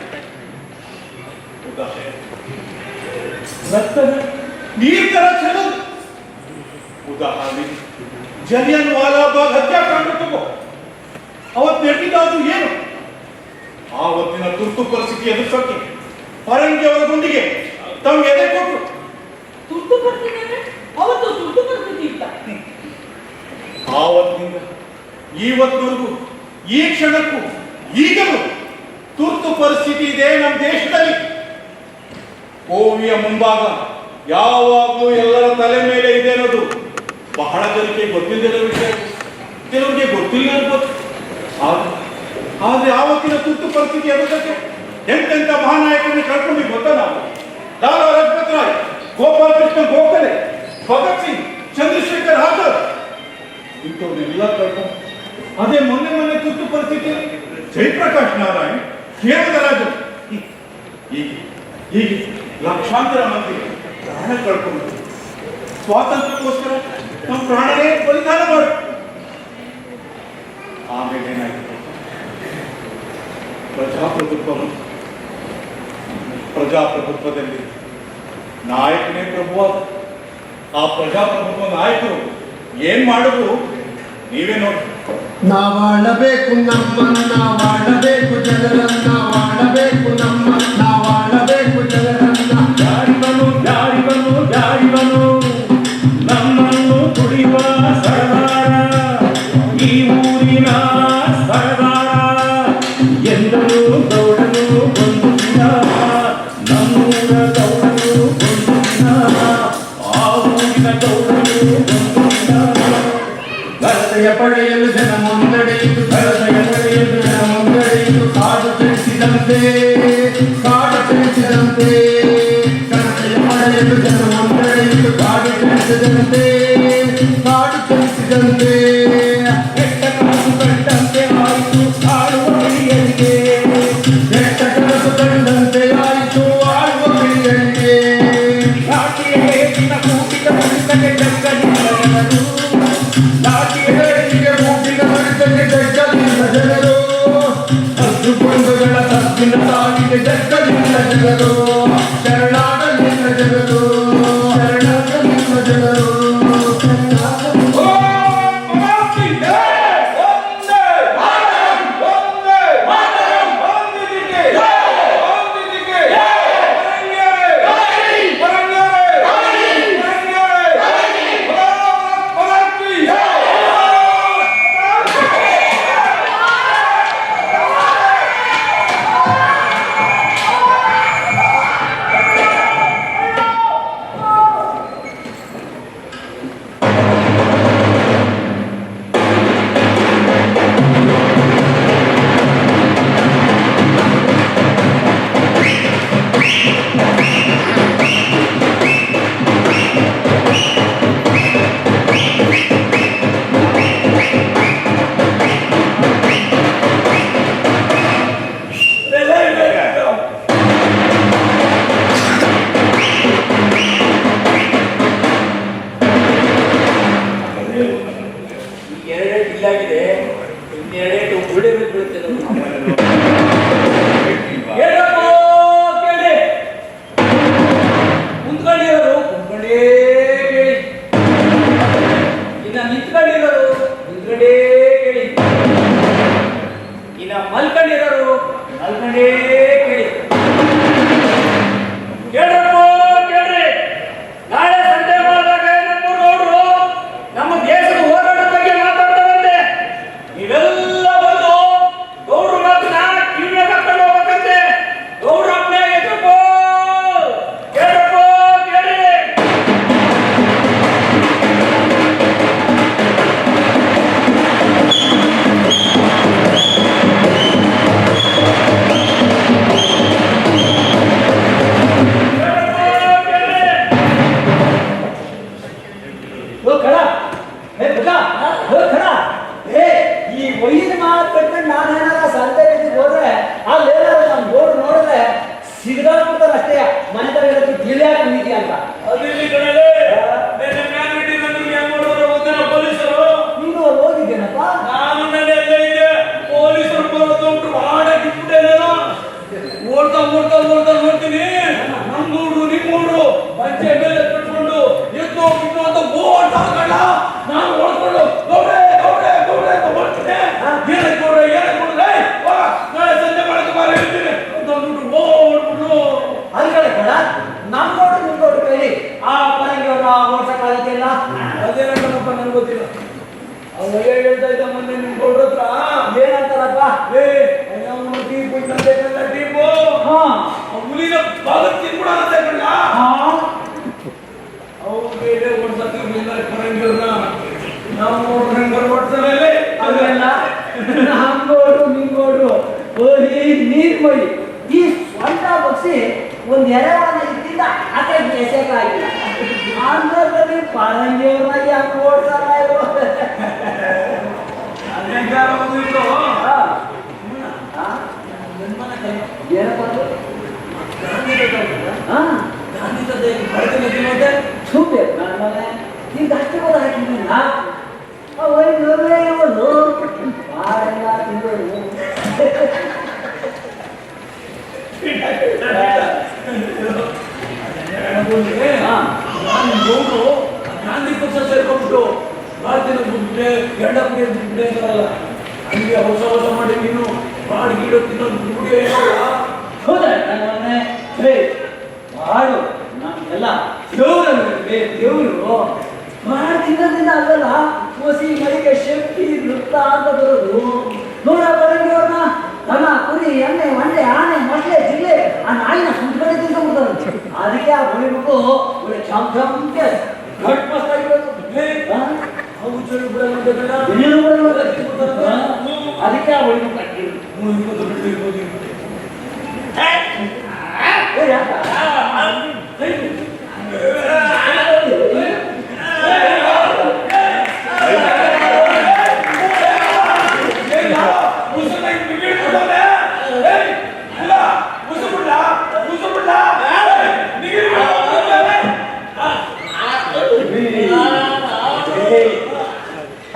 Speaker 4: ರಕ್ತದ ನೀರ್ ತರ ಚೆಲ್ಲೋದು. ಉದಾಹರಣೆ, ಜಲಿಯನ್ ವಾಲಾಬಾಗ್ ಹತ್ಯಾಕಾಂಡ ತಗೋ. ಅವತ್ತು ನಡೆದಿದ್ದು ಏನು? ಆವತ್ತಿನ ತುರ್ತು ಪರಿಸ್ಥಿತಿ ಎದುರಿಸೋಕೆ ಪರಂಗಿ ಅವರ ಗುಂಡಿಗೆ ತಮ್ಮ ಎದೆ ಕೊಟ್ಟರು.
Speaker 6: ಪರಿಸ್ಥಿತಿ ಅಂದ್ರೆ ಅವತ್ತು ತುರ್ತು ಪರಿಸ್ಥಿತಿ ಇತ್ತ.
Speaker 4: ಆವತ್ತಿನಿಂದ ಇವತ್ತಿನವರೆಗೂ ಈ ಕ್ಷಣಕ್ಕೂ ಈಗಲೂ ತುರ್ತು ಪರಿಸ್ಥಿತಿ ಇದೆ ನಮ್ಮ ದೇಶದಲ್ಲಿ. ಕೋವಿಯ ಮುಂಭಾಗ ಯಾವಾಗಲೂ ಎಲ್ಲರ ತಲೆ ಮೇಲೆ ಇದೆ ಅನ್ನೋದು ಬಹಳ ಜನಕ್ಕೆ ಗೊತ್ತಿಲ್ಲದಿರೋ ವಿಷಯ, ಕೆಲವರಿಗೆ ಗೊತ್ತಿಲ್ಲ ಇರ್ಬೋದು. ಆದ್ರೆ ಆವತ್ತಿನ ತುರ್ತು ಪರಿಸ್ಥಿತಿ ಅದಕ್ಕೆ ಎಂತೆಂಥ ಮಹಾನಾಯಕರನ್ನು ಕಳ್ಕೊಂಡು ಗೊತ್ತಾ ನಾವು? ಲಾಲಾ ಲಜಪತ್ ರಾಯ್, ಗೋಪಾಲ ಕೃಷ್ಣ ಗೋಖಲೆ, ಭಗತ್ ಸಿಂಗ್, ಚಂದ್ರಶೇಖರ್ ಆಜಾದ್ ಇಂಥವ್ರನ್ನೆಲ್ಲ ಕಳ್ಕೊಂಡು ಅದೇ ಮೊನ್ನೆ ತುರ್ತು ಪರಿಸ್ಥಿತಿ ಜಯಪ್ರಕಾಶ್ ನಾರಾಯಣ್, ಕೇರಳರಾಜು ಹೀಗೆ ಲಕ್ಷಾಂತರ ಮಂದಿ ಪ್ರಾಣ ಕಳ್ಕೊಂಡು ಸ್ವಾತಂತ್ರ್ಯಕ್ಕೋಸ್ಕರ ನಮ್ಮ ಪ್ರಾಣನೇ ಬಲಿದಾನ ಮಾಡ. ಆಮೇಲೆ ಏನಾಯ್ತು? ಪ್ರಜಾಪ್ರಭುತ್ವದಲ್ಲಿ ನಾಯಕನೇ ಪ್ರಭುವಾದ ಆ ಪ್ರಜಾಪ್ರಭುತ್ವ ನಾಯಕರು ಏನ್ ಮಾಡುದು ನೀವೇ ನೋಡಿ.
Speaker 2: ನಾವಾಳಬೇಕು ನಮ್ಮನ್ನ, ವಾಳಬೇಕು ಜನರನ್ನ, ವಾಳಬೇಕು ನಮ್ಮ, ನಾವಾಳಬೇಕು ಜನರನ್ನ.
Speaker 5: ಯಾರಿವನು ಯಾರಿವನು ಯಾರಿವನು ನಮ್ಮನ್ನು ತುಳಿಯುವ ಸರದಾರ, ಈ ಊರಿನ ಸರದಾರ ಎಂದನು ಗೌಡನು ಒಂದು ದಿನ, ನಮ್ಮೂರ ಗೌಡನು ಒಂದು ದಿನ, ಆ ಊರಿನ ಗೌಡನು ಒಂದು ದಿನ.
Speaker 2: ಘನತೆಯ ಪಡೆಯಲು ಜನ ಮುನ್ನಡೆಯಿತು, ಘನತೆಯ ಪಡೆಯಲು ಜನ ಮುನ್ನಡೆಯಿತು, ಕಾಡು ಚಲಿಸಿದಂತೆ, ಕಾಡು ಚಲಿಸಿದಂತೆ. ಘನತೆಯ ಪಡೆಯಲು ಜನ ಮುನ್ನಡೆಯಿತು, ಕಾಡು ಚಲಿಸಿದಂತೆ, ಕಾಡು ಚಲಿಸಿದಂತೆ.
Speaker 5: ಕೆಟ್ಟ ಕನಸು ಕಂಡಂತೆ ಆಯಿತು ಆಳುವ ಬಿಳಿಯರಿಗೆ,
Speaker 2: ಕೆಟ್ಟ ಕನಸು ಕಂಡಂತೆ ಆಯಿತು ಆಳುವ ಬಿಳಿಯರಿಗೆ.
Speaker 5: ಲಾಠಿಯ ಹೇಗಿನ ಕೂಟಿದ ಮನುಷ್ಯಗೆ ಜಗ್ಗಲಿಲ್ಲ ಜನರು,
Speaker 2: ಲಾಠಿಯ ಹೇಗೆ ಮೂಟಿನ ಮನುಷ್ಯಗೆ ಜಗ್ಗಲಿಲ್ಲ ಜನರು, ಹಸುಗೊಂಡುಗಳ ತಪ್ಪಿನ ಸಾವಿಗೆ ಜಗ್ಗಲಿಲ್ಲ ಜನರು, ಶರಣಾಗಲಿಲ್ಲ ಜನರು, ಶರಣಾಗಲಿಲ್ಲ ಜನರು, ಶರಣಾಗಲಿಲ್ಲ.
Speaker 1: ಓಡ್ಸಕ್ಕಾಗತ್ತಿಲ್ಲ.
Speaker 5: ಅದೇನಪ್ಪ ನನ್ಗೆ ಗೊತ್ತಿಲ್ಲ. ಅವ್ರು ಹೇಳ್ತಾ ಇದ್ದ ಮೊನ್ನೆ ನಿಮ್ ಗೌಡ್ರ ಹತ್ರ
Speaker 1: ಏನಂತಾರಪ್ಪ?
Speaker 5: ಟೀಪು ಇನ್ನಂತೇಕಲ್ಲ ಟೀಪು
Speaker 1: ಹಾ
Speaker 5: ಹುಲಿನ ಭಾಗತ್ ತಿನ್ಬಿಡೋಣ ಕಣ್ಣ.
Speaker 1: ಹಾ
Speaker 5: ಅವ್ರ ಮೇಲೆ ಓಡ್ಸಕ್ಕಿರ್ಲಿಲ್ಲ ಕರಂಗಿವ್ರನ್ನ. ನಾವು ಓಡ್ಸಲ್ಲ
Speaker 1: ಅವೆಲ್ಲ ಹಂಗೋಡು ನಿಂಗೋಡು ಹೋಗಿ ನೀರ್ ಮೈ ಈ ಸ್ವಂತ ಬಗ್ಸಿ ಒಂದ್ ಎರೆವಾಣ ಇದ್ದಿದ್ದ ಅದೇ ಬೇಸಕ್ಕಾಗಿಲ್ಲ. ಆಂಧ್ರದಲ್ಲಿ ಪರಂಗಿಯವ್ರನ್ನ ಯಾಕೆ ಓಡ್ಸಲ್ಲ ಇವರು? ಏನಪ್ಪ ಸುಮ್ಮನೆ ನನ್ನ ಮನೆ ಈಗ ಅಷ್ಟೇ ಕೂಡ ಹಾಕಿದ್ದೀನ ಅವರಿಗೆ ಇವನು ಬಾಳೆಲ್ಲ ತಿಂಗಳು
Speaker 5: ಗೌಡ್ರು ಗಾಂಧಿ ಪಕ್ಷ ಸೇರ್ಕೊಂಡ್ಬಿಟ್ಟು ಭಾರತೀಯ ಬಿಟ್ಬಿಟ್ಟೆ ಗಂಡ ಕುಡಿಯ ಬಿಟ್ಬಿಟ್ಟೆ ಅಂತಾರಲ್ಲ, ಹಂಗೆ ಹೊಸ ಹೊಸ ಮಾಡಿ ನೀನು ಬಾಡ್ ಗೀಡು ತಿನ್ನೋದು ಬಿಟ್ಬಿಟ್ಟೆ.
Speaker 1: ಹೌದಾ ನನ್ನ ಮನೆ ಮಾಡು ನಮ್ಗೆಲ್ಲ ದೇವ್ರೇ ದೇವ್ರು ಮಾಡಿ ತಿನ್ನೋದ್ರಿಂದ ಅಲ್ವಲ್ಲ ಹೊಸಿ ಮೈಗೆ ಶಕ್ತಿ ನೃತ್ತ ಅಂತ ಬರೋದು. ನೋಡ ಬರಂಗಿಯವ್ರನ್ನ ದನ ಕುರಿ ಎಮ್ಮೆ ಮಂಡೆ ಆನೆ ಮೊಸಳೆ ಜಿಲ್ಲೆ ಆ ನಾಯಿನ ಸುಂಟ್ಕಡೆ ತಿಂದ್ಬಿಡ್ತಾರೆ. ಅದಕ್ಕೆ ಆ ಬಳಿಬಿಟ್ಟು ಒಳ್ಳೆ ಚಂಪೆ ಗಟ್ ಮಸ್ತ್ ಆಗಿರೋದು. ಅದಕ್ಕೆ ಆ ಬಳಿಬಿಟ್ಟು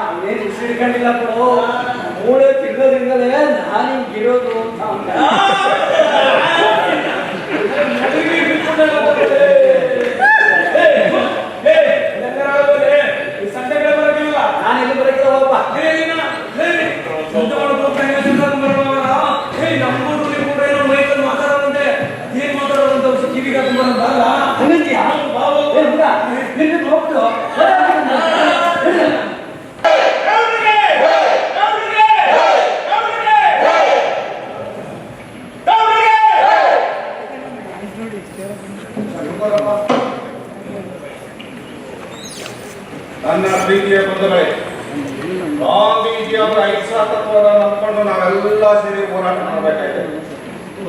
Speaker 1: ಅವನೇನು ಉಸಿರಿಕೊಂಡಿಲ್ಲ ಕೊಡು, ಮೂಳೆ ತಿನ್ನೋದ್ರಿಂದಲೇ ನಾನು ಹಿಂಗಿರೋದು ಅಂತ
Speaker 5: ಸಂತೆಗಳ ಬರಲಿಲ್ಲ.
Speaker 1: ನಾನು ಎಲ್ಲಿ ಬರಕಿಲ್ಲ ಹೋಗಪ್ಪ.
Speaker 5: ನಮ್ಮೂರು ನಿಮ್ಮೂರೇನೋ ಮೈಕಲ್ ಮಾತಾಡೋದಂತೆ ಏನ್ ಮಾತಾಡೋದಂತ ಕಿವಿಗ ತುಂಬಲ್ಲ.
Speaker 1: ಹಂಗಂತೀಯ? ನಿನ್ನ ಹೋಗ್ತು
Speaker 8: ನನ್ನ ಪ್ರೀತಿಯ ಬಂಧುಗಳೇ, ಗಾಂಧೀಜಿಯವರ ಅಹಿಂಸಾ ತತ್ವವನ್ನು ನಂಬಿಕೊಂಡು ನಾವೆಲ್ಲ ಸೇರಿ ಹೋರಾಟ ಮಾಡಬೇಕಾಗಿದೆ.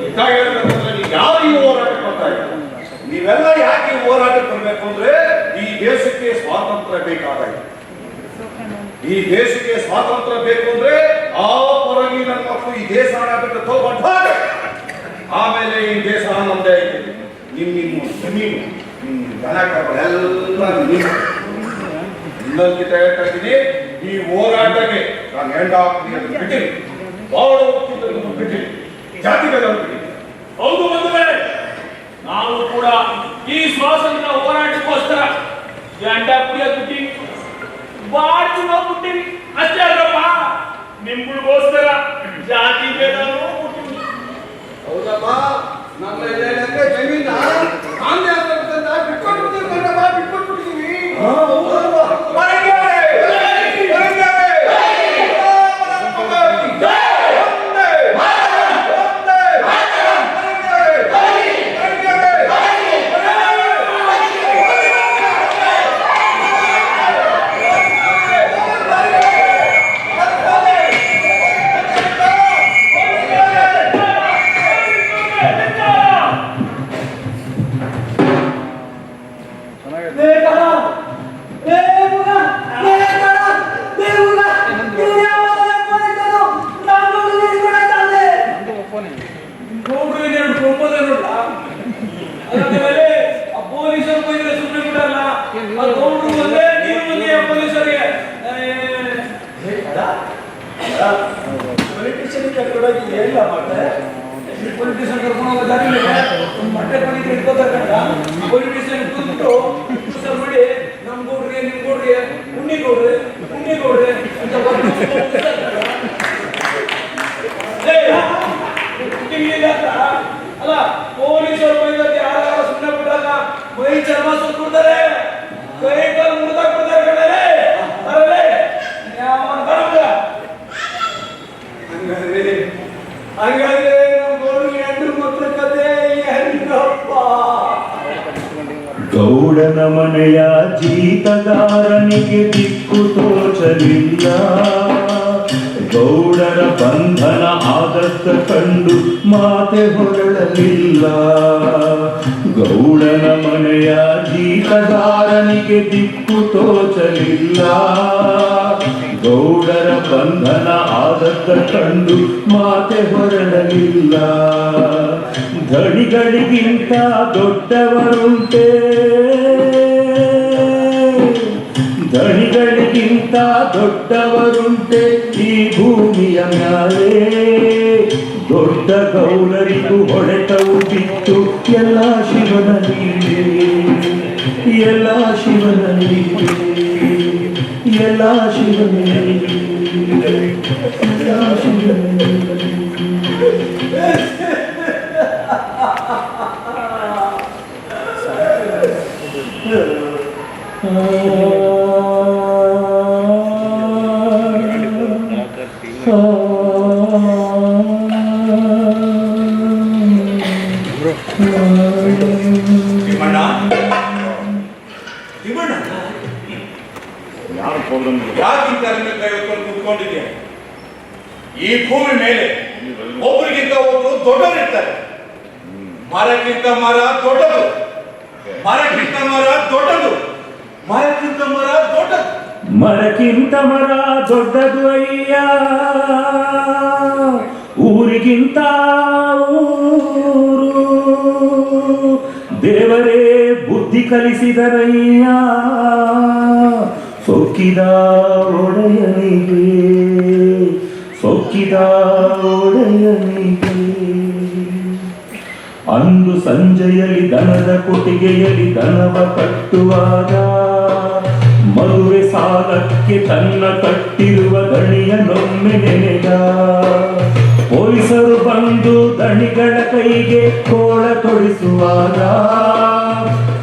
Speaker 8: ಹೀಗಾಗಿ ಹೇಳ್ಬೇಕಂದ್ರೆ ನೀವು ಯಾರು ಈ ಹೋರಾಟಕ್ಕೆ ಬರ್ತಾ ಇದ್ದೀರಿ? ನೀವೆಲ್ಲ ಯಾಕೆ ಈ ಹೋರಾಟಕ್ಕೆ ಬರಬೇಕು ಅಂದ್ರೆ ಈ ದೇಶಕ್ಕೆ ಸ್ವಾತಂತ್ರ್ಯ ಬೇಕಾಗಿದೆ. ಈ ದೇಶಕ್ಕೆ ಸ್ವಾತಂತ್ರ್ಯ ಬೇಕು ಅಂದ್ರೆ ಆ ಪರವಾಗಿ ನನ್ನ ಮಕ್ಕಳು ಈ ದೇಶ ಬಿಟ್ಟು ತಗೊಂಡು ಆಮೇಲೆ ಈ ದೇಶ ನಮ್ಮದೇ ಐತೆ. ನಿಮ್ಮ ಜಮೀನು ದನ ಕರುಗಳೆಲ್ಲ ನೀವು ಇನ್ನೊಂದು ಹೇಳ್ತಾ ಇದ್ದೀನಿ, ಈ ಹೋರಾಟಕ್ಕೆ ನಾನು ಹೆಂಡಾಕ್ತಿಯನ್ನು ಬಿಟ್ಟಿನಿ, ಬಾಳ ಹೋಗ್ತಿದ್ದನ್ನು ಬಿಟ್ಟಿನಿ, ಜಾತಿಗಳನ್ನು ಬಿಟ್ಟಿನಿ.
Speaker 5: ಹೌದು ಬಂಧುಗಳೇ, ನಾವು ಕೂಡ ಈ ಸ್ವಾತಂತ್ರ್ಯ ಹೋರಾಟಕ್ಕೋಸ್ಕರ ಗಂಡ ಕುಡಿಯೋದು ಬಿಟ್ಟಿವಿ, ಬಾಳ್ ತಿನ್ನೋದು ಬಿಟ್ಟಿವಿ. ಅಷ್ಟೇ ಅಲ್ಲಪ್ಪ, ನಿಮ್ಗಳಿಗೋಸ್ಕರ ಜಾತಿ ಭೇದನೂ ಬಿಟ್ಟಿವಿ.
Speaker 2: ಹೌದಪ್ಪ, ನಮ್ಮ ಜಮೀನ ಆಂಧ್ರ ಬಿಟ್ಕೊಟ್ಬಿಟ್ಟಿದ್ದೀವಿ.
Speaker 9: ಜೀತಗಾರನಿಗೆ ದಿಕ್ಕು ತೋಚಲಿಲ್ಲ. ಗೌಡರ ಬಂಧನ ಆದತ್ತ ಕಂಡು ಮಾತೆ ಹೊರಳಲಿಲ್ಲ. ಗೌಡನ ಮನೆಯ ಜೀತಗಾರನಿಗೆ ದಿಕ್ಕು ತೋಚಲಿಲ್ಲ. ಗೌಡರ ಬಂಧನ ಆದತ್ತ ಕಂಡು ಮಾತೆ ಹೊರಡಲಿಲ್ಲ. ಧಣಿಗಳಿಗಿಂತ ದೊಡ್ಡವರುಂಟೆ, ಧಣಿಗಳಿಗಿಂತ ದೊಡ್ಡವರುಂಟೆ ಈ ಭೂಮಿಯ ಮ್ಯಾಲೆ. ದೊಡ್ಡ ಗೌಡರಿಗೂ ಹೊಡೆತವು ಬಿತ್ತು ಎಲ್ಲ ಶಿವನ ಲೀಲೆ, ಎಲ್ಲ ಶಿವನ ಲೀಲೆ, ಎಲ್ಲ ಶಿವನ ಲೀಲೆ, ಎಲ್ಲ ಶಿವನ ಲೀಲೆ.
Speaker 4: ತಿಮ್ಮಣ್ಣ, ತಿಮ್ಮಣ್ಣ, ಯಾಕಿಂತ ಕೈ ಹೊತ್ಕೊಂಡು ಕೂತ್ಕೊಂಡಿದ್ಯಾ? ಈ ಭೂಮಿ ಮೇಲೆ ಒಬ್ಬರಿಗಿಂತ ಒಬ್ರು ದೊಡ್ಡವರಿರ್ತಾರೆ. ಮರಕ್ಕಿಂತ ಮರ ದೊಡ್ಡದು, ಮರಕ್ಕಿಂತ ಮರ ದೊಡ್ಡದು, ಮರಕ್ಕಿಂತ ಮರ ದೊಡ್ಡದು,
Speaker 9: ಮರಕ್ಕಿಂತ ಮರ ದೊಡ್ಡದು ಅಯ್ಯ, ಊರಿಗಿಂತ ಊರು. ದೇವರೇ ಬುದ್ಧಿ ಕಲಿಸಿದರಯ್ಯ ಸೊಕ್ಕಿದ ಒಡೆಯನಿಗೆ, ಸೊಕ್ಕಿದ ಒಡೆಯನಿಗೆ. ಅಂದು ಸಂಜೆಯಲ್ಲಿ ದನದ ಕೊಟ್ಟಿಗೆಯಲ್ಲಿ ದನವ ಕಟ್ಟುವಾಗ ಮದುವೆ ಸಾಲಕ್ಕೆ ತನ್ನ ಕಟ್ಟಿರುವ ದಣಿಯನ್ನೊಮ್ಮೆ ನೆನೆದ. ಪೊಲೀಸರು ಬಂದು ದಣಿಗಳ ಕೈಗೆ ಕೋಳ ತೊಡಿಸುವಾಗ,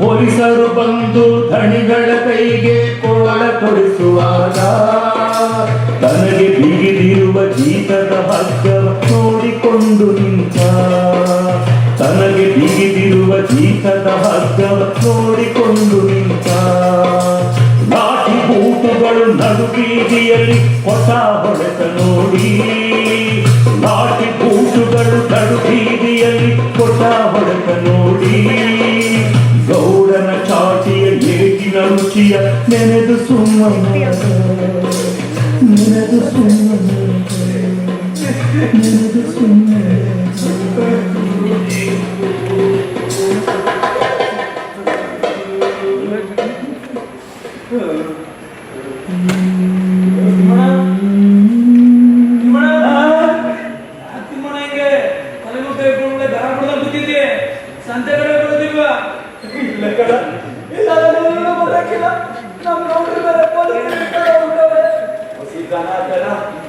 Speaker 9: ಪೊಲೀಸರು ಬಂದು ದಣಿಗಳ ಕೈಗೆ ಕೋಳ ತೊಡಿಸುವಾಗ ತನಗೆ ಬಿಗಿದಿರುವ ಜೀತದ ಹಗ್ಗವ ನೋಡಿಕೊಂಡು ನಿಂತ. ತನಗೆ ಬಿಗಿದಿರುವ ಜೀತದ ಹಗ್ಗವ ನೋಡಿಕೊಂಡು ನಿಂತ. ಲಾಠಿ ಬೂಟುಗಳು ನಡು ಬೀದಿಯಲ್ಲಿ ಹೊಸ ಹೊಡೆತ ನೋಡಿ, ಲಾಠಿ ಬೂಟುಗಳು ನಡು ಬೀದಿಯಲ್ಲಿ ಹೊಸ ಹೊಡೆತ ನೋಡಿ. ಗೌಡನ ಚಾಟಿಯ ಏಟಿನ ರುಚಿಯ ನೆನೆದು ಸುಮ್ಮನೆ, ನೆನೆದು ಸುಮ್ಮನೆ, ನೆನೆದು ಸುಮ್ಮನೆ.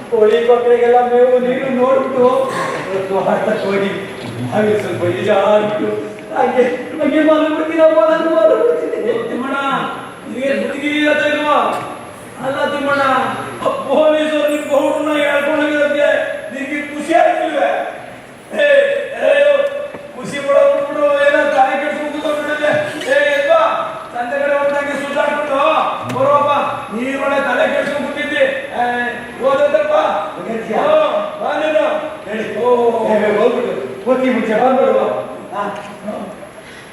Speaker 1: ಕೋಳಿ ಕೊಕ್ಕರೆಗೆಲ್ಲ ಮೇವು ನೀರು ನೋಡ್ಬಿಟ್ಟು ಹೋಗಿ ಹಾಗೆ ಸ್ವಲ್ಪ ಇಜಾಡ್ಬಿಟ್ಟು ಹಾಗೆ ಹಾಗೆ ಮಲಗ್ಬಿಡ್ತೀನಪ್ಪ. ನಾನು ಮಲಗ್ಬಿಡ್ತೀನಿ. ತಿಮ್ಮಣ್ಣ, ನಿಮಗೆ ಬುದ್ಧಿ ಇಲ್ವಾ? ಅಲ್ಲ ತಿಮ್ಮಣ್ಣ, ಪೊಲೀಸರು ನಿಮ್ಮ ಗೌಡನ್ನ ಹೇಳ್ಕೊಂಡೋಗಿರೋದಕ್ಕೆ ನಿಮಗೆ ಖುಷಿ ಆಗ್ತಿಲ್ವೇ? ಖುಷಿ ಬಿಡೋಗ್ಬಿಟ್ಬಿಡು, ಏನೋ ತಾಯಿ ಕೆಡ್ಸ್ಕೊಂಡ್ಬಿಟ್ಟಿದೆ. ಎಲ್ವಾ ಸಂತೆ ಕಡೆ ಹೋಗ್ದಂಗೆ ಸುತ್ತಾಡ್ಬಿಟ್ಟು ಬರೋಪ್ಪ, ನೀರೊಳಗೆ ತಲೆ ಕೆಡ್ಸ್ಕೊಂಡ್ಬಿಟ್ಟಿದ್ದಿ. ಓದತ್ತಪ್ಪ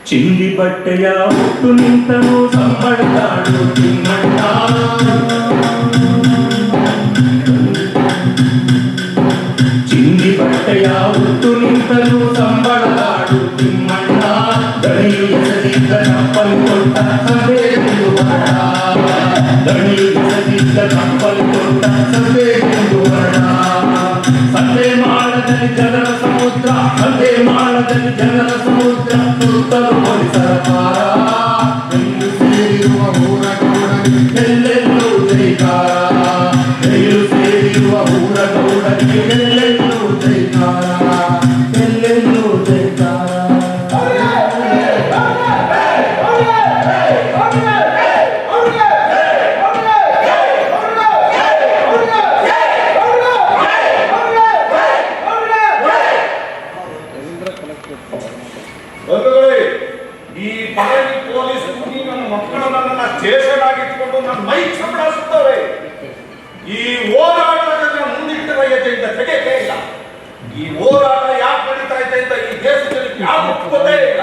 Speaker 9: ಚಿಂದಿ ಬಟ್ಟೆಯ ಹುಟ್ಟು ನಿಂತನು ಸಂಬಳದಾಡು ತಿಮ್ಮಣ್ಣ. ಚಿಂದಿ ಬಟ್ಟೆಯ ಹುಟ್ಟು ನಿಂತನು ಸಂಬಳದಾಡು ತಿಮ್ಮಣ್ಣ. ದಣಿಯು ಎಸದಿದ್ದ ಕಪ್ಪಲು ಕೊಟ್ಟ ಸಭೆಗೆಂದು ಹೊರಡ, ದಣಿಯು ಎಸದಿದ್ದ ಕಪ್ಪಲು ಕೊಟ್ಟ ಸಭೆಗೆಂದು ಹೊರಡ. ಸಂತೆ ಮಾಡದಲ್ಲಿ ಜನರ ಸಮುದ್ರ, ಸಂತೆ ಮಾಡದಲ್ಲಿ ಜನರ ಸಮುದ್ರ, ಸುತ್ತಲೂ ಪೊಲೀಸರ ಪಾರ. ಎಲ್ಲೂ ಸೇರಿರುವ ಊರ ಗೌಡರಿಗೆ ಎಲ್ಲೆಲ್ಲೂ ಜೈಕಾರ, ಎಲ್ಲೂ ಸೇರಿರುವ ಊರ ಗೌಡರಿಗೆ ಎಲ್ಲೆಲ್ಲೂ ಜೈಕಾರ, ಎಲ್ಲೆಲ್ಲೂ ಜೈಕಾರ.
Speaker 8: ಬಂಧುಗಳೇ, ಈ ಬಾಯಿ ಪೊಲೀಸ್ ನನ್ನ ಮಕ್ಕಳನ್ನ ಸ್ಟೇಷನ್ ನನ್ನ ಮೈ ಚಪಡಿಸುತ್ತವೆ. ಈ ಹೋರಾಟದ ಮುಂದಿಟ್ಟರ ಹೆಜ್ಜೆಯಿಂದ ತೆಗೆಯೇ ಇಲ್ಲ. ಈ ಹೋರಾಟ ಯಾಕೆ ನಡೀತಾ ಇದೆ ಅಂತ ಈ ದೇಶದಲ್ಲಿ ಯಾರು ಗೊತ್ತೇ ಇಲ್ಲ.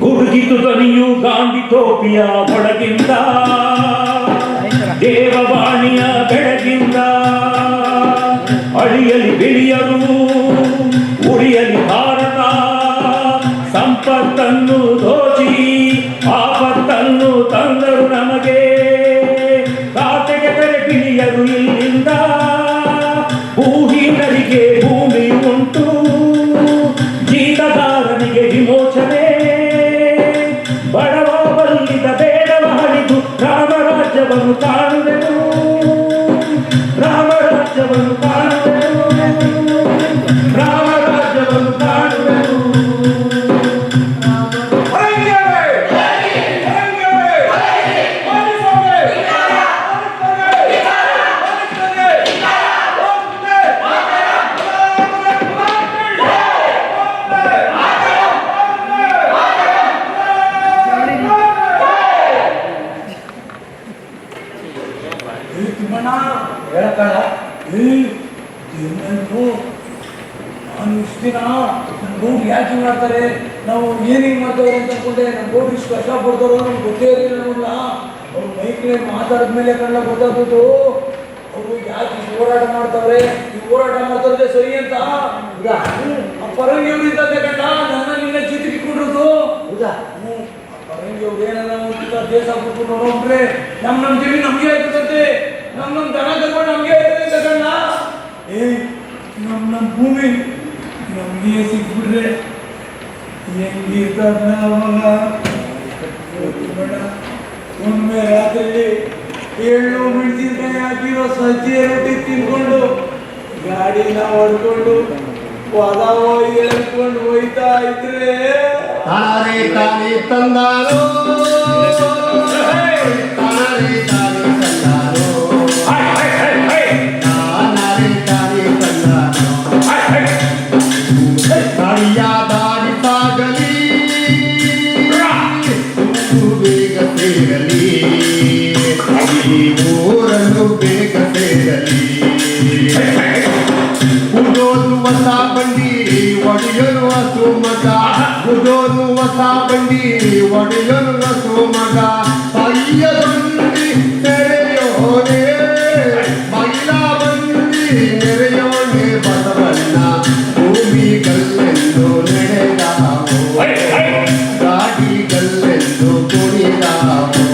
Speaker 9: ಗುಡುಗಿತು ಧ್ವನಿಯು ಗಾಂಧಿ ಟೋಪಿಯ ಒಳಗಿಂದ, ದೇವವಾಣಿಯ ಬೆಳಗಿಂದ. ಅಳಿಯಲಿ ಬಿಳಿಯರು, ಉಳಿಯಲಿ ಭಾರತ, ಸಂಪತ್ತನ್ನು ದೋಚಿ ಆಪತ್ತನ್ನು ತಂದರು ನಮಗೆ. ಖಾತೆಗೆ ತೆರೆ ಬಿಳಿಯರು ಇಲ್ಲಿಂದ, ಭೂಹೀನರಿಗೆ ಭೂಮಿ ಉಂಟು, ಜೀತಗಾರನಿಗೆ ವಿಮೋಚನೆ. ಬಡವ ಬಲ್ಲಿದ ಬೇಡವಾಡಿದು ರಾಮರಾಜ್ಯವನ್ನು ಕಾಣುವೆನು, ರಾಮರಾಜ್ಯವನ್ನು ಕಾಣುವೆನು, ರಾಮರಾಜ್ಯವನ್ನು ಕಾಣುವೆನು.
Speaker 1: ಹೇಳಕ್ಕಳ ನಾನು ಇಷ್ಟು ದಿನ ನಮ್ಮ ಗೌಡ್ರು ಯಾಕೆ ಮಾಡ್ತಾರೆ, ನಾವು ಏನೇನು ಮಾಡ್ತೇವೆ ಅಂತ ಅನ್ಕೊಂಡೆ. ನಮ್ಮ ಗೌಡ್ರು ಇಷ್ಟು ಕಷ್ಟ ಪಡ್ತಾರೋ ನಮ್ಗೆ ಗೊತ್ತೇ ಇರಲಿಲ್ಲ. ನಮ್ಮಲ್ಲ ಅವ್ರು ಮೈಕ್ಲೆ ಮಾತಾಡಿದ್ಮೇಲೆ ಕಣ್ಣ ಗೊತ್ತಾಗ್ಬೋದು ಅವರು ಯಾಕೆ ಈ ಹೋರಾಟ ಮಾಡ್ತಾವ್ರೆ, ಈ ಹೋರಾಟ ಮಾಡ್ತಾರೆ ಸರಿ ಅಂತ. ಹೌದಾ? ಆ ಪರಂಗಿ ಅವ್ರು ಇದ್ದಂತೆ ಕಂಡ ನನ್ನ ನಿನ್ನ ಚಿತ್ರಿಟ್ಕೊಂಡಿರೋದು. ಹೌದಾ? ಪರಂಗಿ ಅವ್ರು ಏನಾರ ದೇಶ ಬಿಟ್ಟು ನೋಡ್ರೆ ನಮ್ಮ ಜಮೀನು ನಮ್ಗೆ ಆಯ್ತದಂತೆ, ನಮ್ಮ ದನ ಕರ್ಕೊಂಡು ನಮ್ಗೆ ಆಯ್ತದೆ ಅಂತ ಕಣ್ಣ. ನಮ್ಮ ಭೂಮಿ ನಮ್ಗೆ ಸಿಕ್ಬಿಟ್ರೆ ಹೆಂಗಿರ್ತಾರ ಅವಾಗ. ಒಮ್ಮೆ ರಾತ್ರಿ 7 ಮೆಣಸಿನ್ಕಾಯಿ ಹಾಕಿರೋ ಸಜ್ಜೆ ರೊಟ್ಟಿ ತಿನ್ಕೊಂಡು ಗಾಡಿನ ಹೊಡ್ಕೊಂಡು ಹೊಲವೋ ಎಳ್ಕೊಂಡು ಹೋಯ್ತಾ ಇದ್ರೆ
Speaker 2: ತಾನೇ ತಾನೇ ತಂದಾರೋ, ತಾನೇ ತಾನೇ ತಂದಾರೋ, ತಾನೇ ತಾನೇ ತಂದಾರೋ. ದಾರಿಯ ದಾರಿ ಸಾಗಲಿ, ಬೇಗ ಸೇರಲಿ, ಈ ಊರನ್ನು ಬೇಗ ಸೇರಲಿ. ಉಡೋದು ಹೊಸ ಬಂಡಿ ಒಡೆಯಲು ಹಸು ಮಗ, ಉಡೋದು ಹೊಸ ಬಂಡಿ ಒಡೆಯಲು ಹಸು ಮಗ. ಬಯ್ಯ ಬಂಡಿ ನೆರೆಯೋನೆ, ಮೈಲ ಬಂಡಿ ನೆರೆಯೋನೆ ಬಸವಣ್ಣ. ಭೂಮಿಗಲ್ಲೆಂದು ನಡೆದಾವು, ಗಾಡಿಗಲ್ಲೆಂದು ಕುಣಿದಾವು.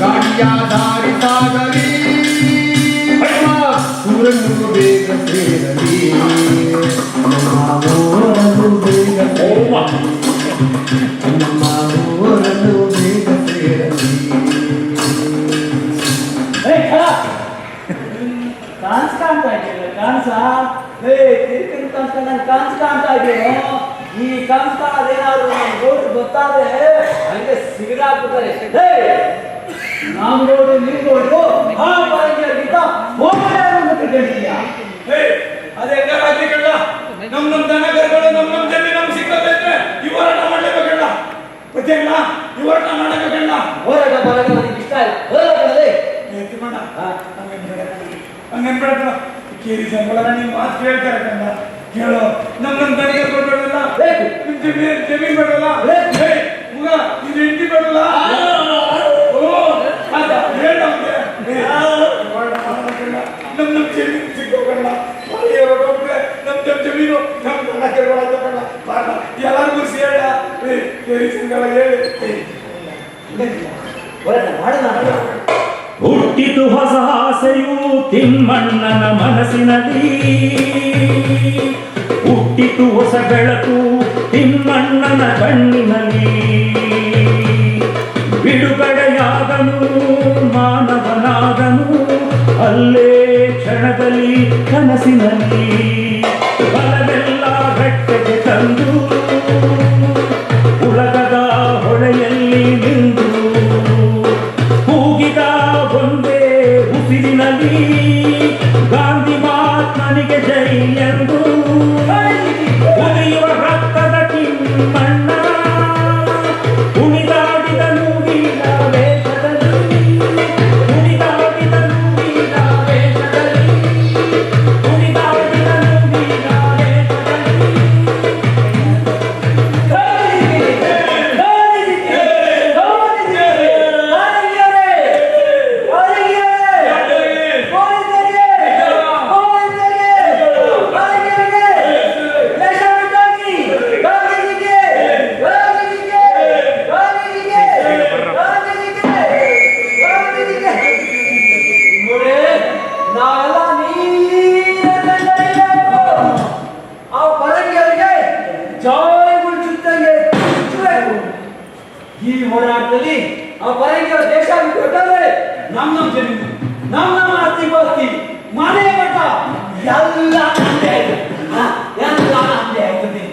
Speaker 2: ಗಾಡಿಯ ದಾರಿ ಸಾಗಲಿ, ಊರನ್ನು ಬೇಗ ಸೇರಲಿ, ನಮ್ಮ ಊರನ್ನು ಬೇಗ ಸೇರಲಿ, ನಮ್ಮ ಊರನ್ನು ಬೇಗ ಸೇರಲಿ.
Speaker 1: ಕಾನ್ಸ್ ಕಾಣ್ತಾ ಇದೆಯಲ್ಲ ಕಾನ್ಸ, ಕಿರಿಕಿರಿ ಕಾಣಿಸ್ಕೊಂಡು ನಂಗೆ ಕಾನ್ಸ್ ಕಾಣ್ತಾ ಇದೆಯೋ. ಈ ಕಾನ್ಸ್ ಕಾಣೋದೇನಾದ್ರು ನಮ್ಮ ಗೌಡ್ರು ಗೊತ್ತಾದ್ರೆ ಹಂಗೆ ಸಿಗದಾಕ್ಬಿಡ್ತಾರೆ. ನಾವು ಗೌಡ್ರು ನೀವು ಗೌಡ್ರು ಆ ಪರಂಗಿಯರ್ಗಿಂತ
Speaker 5: ಅದೇ ಹೆಂಗಾಗ್ಲಿ ಕಳ್ಳ, ನಮ್ ದನ ಕರುಗಳು ನಮ್ ಜಮೀನು ನಮ್ಗೆ ಸಿಕ್ಕತ್ತೆ ಈ ಹೋರಾಟ ಮಾಡ್ಲೇಬೇಕಲ್ಲ. ಗೊತ್ತಿಲ್ಲ ಈ ಹೋರಾಟ ಮಾಡಬೇಕಲ್ಲ.
Speaker 1: ಹೋರಾಟ ಬರೋದು ನನಗೆ ಇಷ್ಟ ಇಲ್ಲ. ಹೋರಾಟದಲ್ಲಿ
Speaker 5: ತಿಮ್ಮಣ್ಣ ಹಂಗನ್ಬೇಡ, ಕೇರಿ ಸಂಬಳ ನೀನ್ ಮಾತು ಕೇಳ್ತಾರೆ ಕಂಡ. ಕೇಳೋ ನಮ್ ದನಿಗೆ ಕೊಡ್ಬೇಡಲ್ಲ, ನಿಮ್ ಜಮೀನ್ ಬೇಡಲ್ಲ, ಮುಗ ನಿನ್ ಹೆಂಡತಿ ಬೇಡಲ್ಲ. ನಮ್ ಜಮೀನು ಸಿಕ್ಕೋಗಲ್ಲ, ನಮ್ ಜಮೀನು ನಮ್ ದನ ಕರುಗಳ ಎಲ್ಲಾರ್ಗೂ ಸೇಳ ಕೇರಿ ಸಂಬಳ ಹೇಳಿ
Speaker 1: ಹೋರಾಟ ಮಾಡೋಣ.
Speaker 9: ಹುಟ್ಟಿತು ಹೊಸ ಆಸೆಯು ತಿಮ್ಮಣ್ಣನ ಮನಸ್ಸಿನಲ್ಲಿ, ಹುಟ್ಟಿತು ಹೊಸ ಬೆಳಕು ತಿಮ್ಮಣ್ಣನ ಕಣ್ಣಿನಲ್ಲಿ. ಬಿಡುಗಡೆಯಾದನು ಮಾನವನಾದನು ಅಲ್ಲೇ ಕ್ಷಣದಲ್ಲಿ ಕನಸಿನಲ್ಲಿ. ಬಲವೆಲ್ಲ ಬೆಟ್ಟಕ್ಕೆ ತಂದು ಉಲಗದ ಹೊಳೆಯಲ್ಲಿ ನಿಂದು ಕೂಗಿದ ಒಂದೇ ಉಸಿರಿನಲ್ಲಿ ಗಾಂಧಿ ಮಹಾತ್ಮನಿಗೆ ಜೈ ಎಂದು. ಉರಿಯುವ ರಕ್ತದ ತಿಮ್ಮಣ್ಣ ಕುಣಿದಾಡಿದ ನುಡಿ
Speaker 1: ಹೋರಾಟದಲ್ಲಿ ಆ ಪರಂಗಿಯ ದೇಶ ಬಿಟ್ಟರೆ ನಮ್ಮ ಜಮೀನು ನಮ್ಮ ಆಸ್ತಿ ಪಾಸ್ತಿ ಮನೆ ಮಠ ಎಲ್ಲ ನಮ್ದೇ ಆಯ್ತು. ಎಲ್ಲ ನಮ್ದೇ ಆಯ್ತದೆ.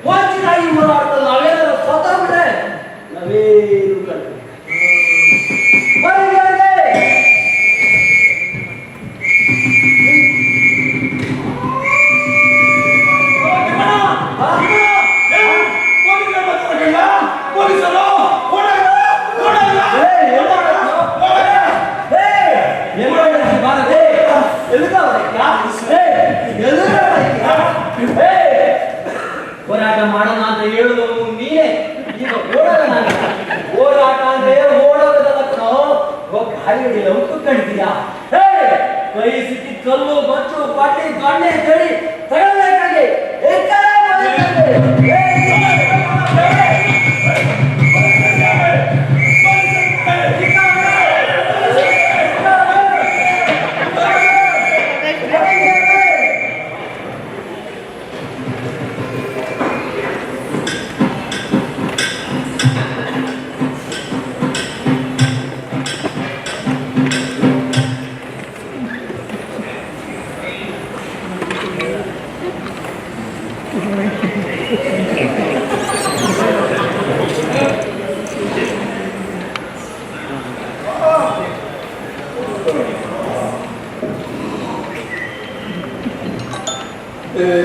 Speaker 1: ವಂಚಿತ ಈ ಹೋರಾಟದಲ್ಲಿ ನಾವೇನಾದ್ರು ಸ್ವತಃ ಬಿಟ್ರೆ ನಾವೇನು ಕಳ್ತೀವಿ. ಹೋರಾಟ ಮಾಡೋಣ ಅಂತ ಹೇಳುದು ನೀನೇ ಈಗ ಓಡೋಣ. ಹೋರಾಟ ಅಂದ್ರೆ ಓಡೋದಲ್ಲ ಗಾಳಿ ಉಂಟು ಕಣ್ತೀಯಾ? ಕೈ ಸಿಕ್ಕಿ ಕಲ್ಲು ಬಚ್ಚು ಪಾಟಿ ದೊಣ್ಣೆ ತಡಿ ತಗೊಳ್ಬೇಕಾಗಿ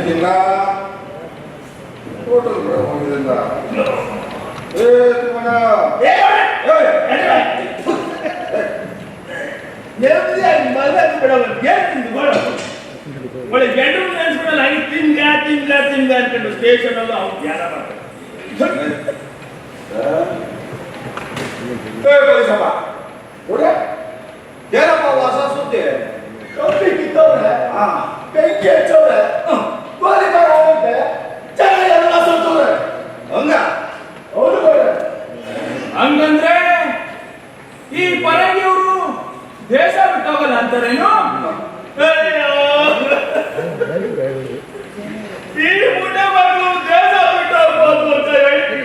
Speaker 8: ದಿನ ಹೋಟೆಲ್ ಹೋಗಿದ್ದ
Speaker 5: ಒಳ್ಳೆ ಗಂಡು ನೆನ್ಸ್ಬಿಡಲ್ಲ ಹಾಗೆ ತಿಂಗ ಅನ್ಕೊಂಡು ಸ್ಟೇಷನ್ ಅಲ್ಲ ಅವ್ರು ಧ್ಯಾನ ಮಾಡ್ತಾರೆ.
Speaker 8: ಏನಪ್ಪ ಹೊಸ ಸುದ್ದಿ?
Speaker 2: ಕಬ್ಬಿ ಕಿತ್ತವ್ರೆ, ಬೆಂಕಿ ಹಚ್ಚವ್ರೆ, ಗೋಲಿ ಮಾಡೋವಂತೆ, ಜನ ಎಲ್ಲ ಸುತ್ತವ್ರೆ.
Speaker 8: ಹಂಗ
Speaker 2: ಹೌದು
Speaker 5: ಹಂಗಂದ್ರೆ ಈ ಪರಂಗಿಯವರು ದೇಶ ಬಿಟ್ಟೋಗಲ್ಲ ಅಂತಾರೇನು? ಈ ಮುಂಡೆ ಮಕ್ಕಳು ದೇಶ ಬಿಟ್ಟೋಗ್ಬೋದು ಅಂತ ಹೇಳಿ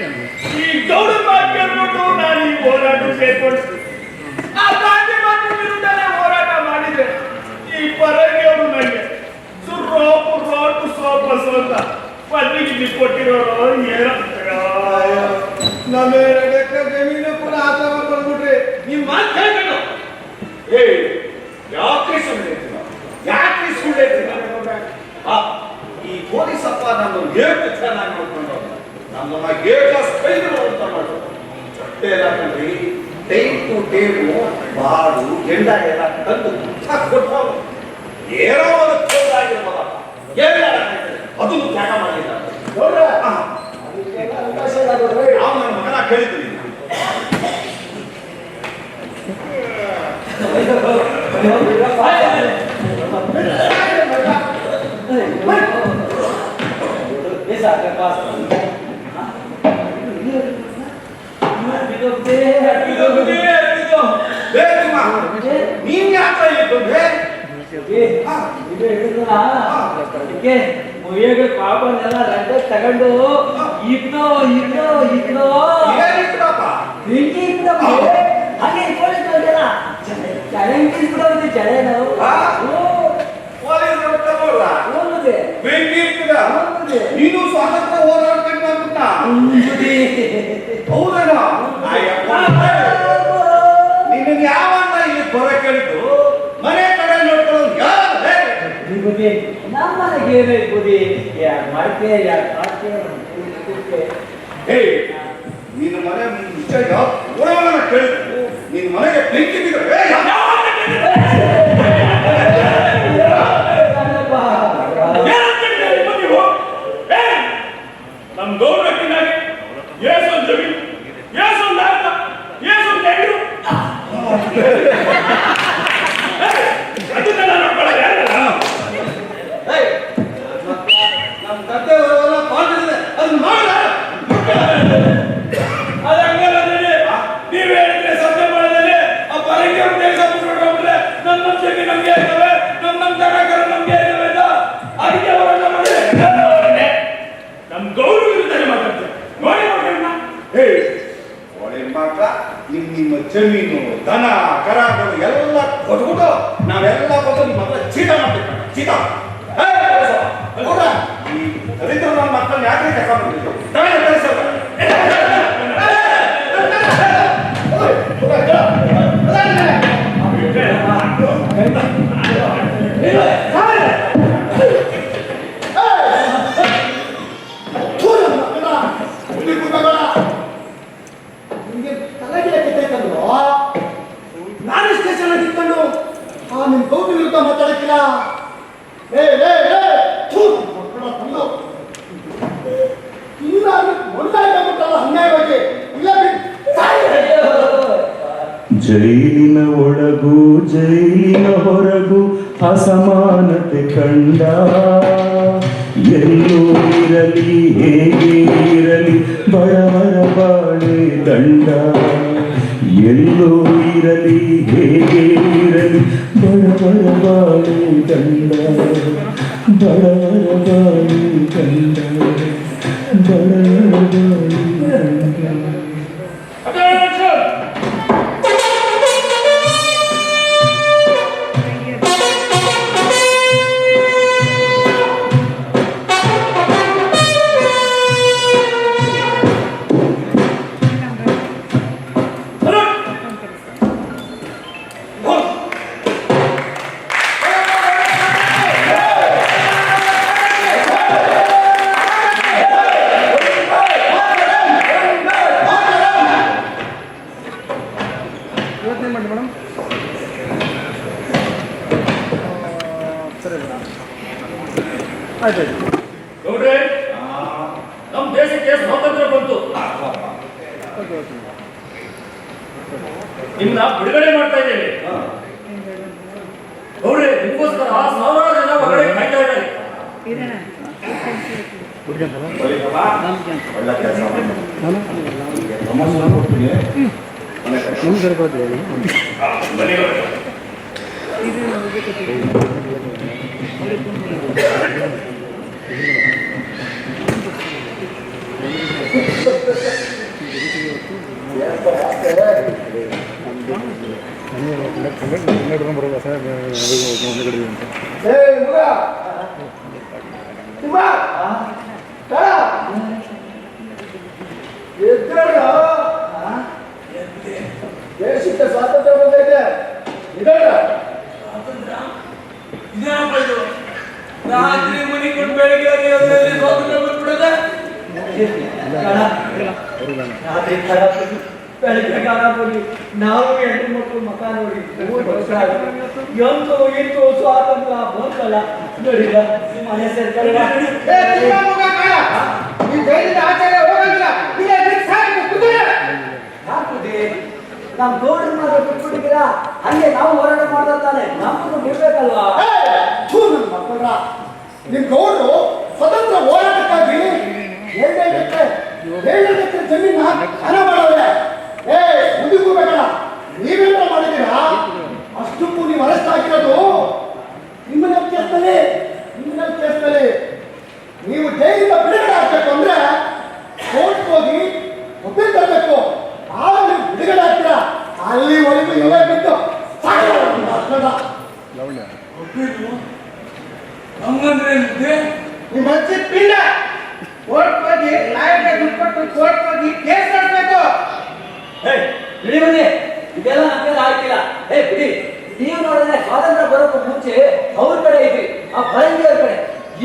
Speaker 5: ಈ ಗೌಡ ಮಾತು ಕೇಳ್ಬಿಟ್ಟು ನಾನು ಈ ಹೋರಾಟ ಸೇರ್ಕೊಂಡು ಆ ಗಾಂಧಿ ಮಾತು ವಿರುದ್ಧನೇ ಹೋರಾಟ ಮಾಡಿದ್ರೆ ಈ ಪರಂಗಿಯವರು ನನಗೆ ರೋಟು ಸೋಪಸು ಅಂತ ಪತ್ರಿಕೆ ಕೊಟ್ಟಿರೋರು ಏನೋ
Speaker 8: ನಮ್ಮ 2 ಎಕರೆ ಜಮೀನು ಕೂಡ ಆತವ ಬಂದ್ಬಿಟ್ರಿ.
Speaker 5: ನಿಮ್ ಮಾತು ಕೇಳ್ಕೊಂಡು
Speaker 8: ಯಾಕೆ ಸುಳ್ಳು ಈ ಪೊಲೀಸಪ್ಪ ನನ್ನ ಏಟು ಚೆನ್ನಾಗಿ ನೋಡ್ಕೊಂಡು ನಮ್ಮನ್ನ ಏಟ ಸ್ಟೈಲ್ ಅಂತ ಮಾಡೋದು. ಚಟ್ಟೆ ಎಲ್ಲ ಕಂಡ್ರಿ ಟೈಮ್ ಟು ಟೇಮು ಬಾಡು ಎಂಡ ಎಲ್ಲ ತಂದು ಕೊಟ್ಟು ಏನೋ ಒಂದು ಚೋದಾಗಿರ್ಬೋದಪ್ಪ. ಅದನ್ನು ತ್ಯಾಗ ಮಾಡಿಲ್ಲ. ನಾವು ನನ್ನ ಮಗನ ಕೇಳಿದ್ದೀನಿ. ನೀನ್ ಯಾಕೆ ಬಂದ್ರೆ
Speaker 1: ಪಾಪನೆಲ್ಲ ರಡ್ಡ ತಗೊಂಡು ಇದ್ನೋ ಬೆಂಕಿ ಹಾಗೆ ಇಟ್ಕೊಂಡಿದ್ದಲ್ಲ ಚರಂಗಿ ಚಳೆ ನಾವು
Speaker 8: ನೀನು ಸ್ವಾತಂತ್ರ್ಯ ಹೋರಾಟಕ್ಕೆ ಬಂದ್ಬಿಟ್ಟ. ಹೌದೇನೋ? ನಿನ್ನ ಯಾವನ್ನ ಇಲ್ಲಿ ಬರ ಕೇಳಿದ್ದು ಮನೆ ಕಡೆ ನೋಡ್ಕೊಳ್ಳೋದು ಯಾರು?
Speaker 1: ನಮ್ಮನೆಗೆ ಏನಾಯ್ತು ಬುದ್ಧಿ ಯಾರು ಮಾಡ್ತೇ ಯಾರು ಮಾಡ್ತೇ
Speaker 8: ನಿನ್ನ ಮನೆ ವಿಷಯ ಕೇಳಿದ್ದು ನಿನ್ನ ಮನೆಗೆ ಬೆಂಕಿ ಬಿದ್ದರೆ
Speaker 5: ನಮ್ ಗೌರವಕ್ಕಿನಾಗೆ ಏಸೊಂದು ಜಮೀನು ಏಸೊಂದು ಆಟ ಏಸೊಂದು ಹೆಣ್ಣು ಅದನ್ನೆಲ್ಲ ನೋಡ್ಕೊಳ್ಳೋದು ಯಾರಲ್ಲ?
Speaker 8: ನಮ್ಮ ಗದ್ದೆವರೆಲ್ಲ ಪಾಠ ಅದನ್ನ ಮಾಡ
Speaker 5: ಅದು ಹಂಗಲ್ಲ
Speaker 8: ನಿಮ್ಮ ಜಮೀನು ದನ ಕರಾಗಳು ಎಲ್ಲ ಕೊಟ್ಬಿಟ್ಟು ನಾವೆಲ್ಲ ಬಂದು ನಿಮ್ಮ ಹತ್ರ ಚೀಟ ಮಾಡ್ಬೇಕು ಚೀಟ ಈ ದರಿದ್ರ ನನ್ನ ಮಕ್ಕಳನ್ನ ಯಾಕೆ ಕೆಲಸ ಮಾಡ್ತೀವಿ
Speaker 2: ನಿಮ್ಗೆ ತಲೆಗಿಡ ಕೆಟ್ಟೈತಲ್ವ? ನಾನೇ ಸ್ಟೇಷನ್ ಅಲ್ಲಿ ಇಟ್ಕೊಂಡು ನಿಮ್ ಗೌರಿ ವಿರುದ್ಧ ಮಾತಾಡಕ್ಕಿಲ್ಲ. ಅನ್ಯಾಯವಾಗಿ ಇಲ್ಲ
Speaker 9: ಜೈಲಿನ ಒಳಗೂ ಜೈಲಿನ ಹೊರಗೂ ಅಸಮಾನತೆ ಕಂಡ ಎಲ್ಲೋ ಇರಲಿ ಹೇಗೆ ಇರಲಿ ಬಡವರ ಬಾಳೆ ದಂಡ ಎಲ್ಲೋ ಇರಲಿ ಹೇಗೆ ಇರಲಿ ಬಡವರ ಬಾಳೆ ದಂಡ ಬಡವರ ಬಾಳೆ ದಂಡ ಬಡವರ ಬಾಳೆ ದಂಡ.
Speaker 3: ನೋಡ್ರಿ ನಮ್ಮ ದೇಶಕ್ಕೆ ಸ್ವಾತಂತ್ರ್ಯ ಬಂತು, ನಿಮ್ಮನ್ನ ಬಿಡುಗಡೆ ಮಾಡ್ತಾ ಇದ್ದೇವೆ. ನೋಡ್ರಿ ನಿಮ್ಗೋಸ್ಕರ ಸಾವಿರಾರು ಜನ ಹೊರಗಡೆ ಕಾಯ್ತಾ ಇದ್ದಾರೆ.
Speaker 2: ದೇಶಕ್ಕೆ ಸ್ವಾತಂತ್ರ್ಯ ಬಂದೈತೆ.
Speaker 5: ರಾತ್ರಿ ಮನೆ ಕೊಟ್ಟು ಬೆಳಗ್ಗೆ ಸ್ವಾತಂತ್ರ್ಯ ಬಂದ್ಬಿಡೋದೆ.
Speaker 1: ಬೆಳಗ್ಗೆ ಕಾಲ ಬನ್ನಿ, ನಾವು ಹೆಣ್ಣು ಮಕ್ಕಳು ಮಕ ನೋಡಿ ಎಂತೋ ಎಂತೋ ಸ್ವಾತಂತ್ರ್ಯ ಬಂತಲ್ಲ ನೋಡಿಲ್ಲ ಮನೆ ಸೇರ್ಕೊಳ್ಳ ನಮ್ ಗೌಡ್ರ ಮಾತ್ರ ಬಿಟ್ಬಿಟ್ಟಿದ್ದೀರಾ, ಹಂಗೆ ನಾವು ಹೋರಾಟ ಮಾಡ್ತಾ ತಾನೆ ನಮ್ಮನ್ನು ಬಿಡ್ಬೇಕಲ್ವಾ?
Speaker 2: ಮಕ್ಕಳ ನಿಮ್ ಗೌಡ್ರು ಸ್ವತಂತ್ರ ಹೋರಾಟಕ್ಕಾಗಿ 2 ಎಕರೆ ಜಮೀನ ಹಣ ಮಾಡವ್ರೆ. ಮುಂದಕ್ಕೂ ಬೇಕಲ್ಲ, ನೀವೇನ ಮಾಡಿದ್ದೀರಾ? ಅಷ್ಟಕ್ಕೂ ನೀವು ಅರೆಸ್ಟ್ ಆಗಿರೋದು ಕ್ರಿಮಿನಲ್ ಕೇಸ್ನಲ್ಲಿ. ನೀವು ಜೈಲಿಂದ ಬಿಡುಗಡೆ ಆಗ್ಬೇಕು ಅಂದ್ರೆ ಕೋರ್ಟ್ ಹೋಗಿ ಒಪ್ಪಿಗೆ ತರಬೇಕು. ಆಗ ನೀವು ಬಿಡುಗಡೆ ಆಗ್ತೀರಾ. ಅಲ್ಲಿವರೆಗೂ ಇವೇ ಬಿಟ್ಟು
Speaker 5: ಹಂಗಂದ್ರೆ
Speaker 2: ನಿಮ್ಮ ಅಜ್ಜಿ ಪಿಂಡ ಕೋರ್ಟ್ ಹೋಗಿ ಲಾಯರ್ಗೆ ದುಡ್ಡು ಕೊಟ್ಟು ಕೋರ್ಟ್ ಹೋಗಿ ಕೇಸ್ ನಡೆಸಬೇಕು.
Speaker 1: ಬಿಡಿ ಬನ್ನಿ, ಇದೆಲ್ಲ ನಮ್ಗೆ ಆಗ್ತಿಲ್ಲ. ಬಿಡಿ, ನೀವು ನೋಡಿದ್ರೆ ಸ್ವಾತಂತ್ರ್ಯ ಬರೋಕ್ಕೂ ಮುಂಚೆ ಅವ್ರ ಕಡೆ ಇದ್ವಿ, ಆ ಫರಂಗಿಯವ್ರ ಕಡೆ.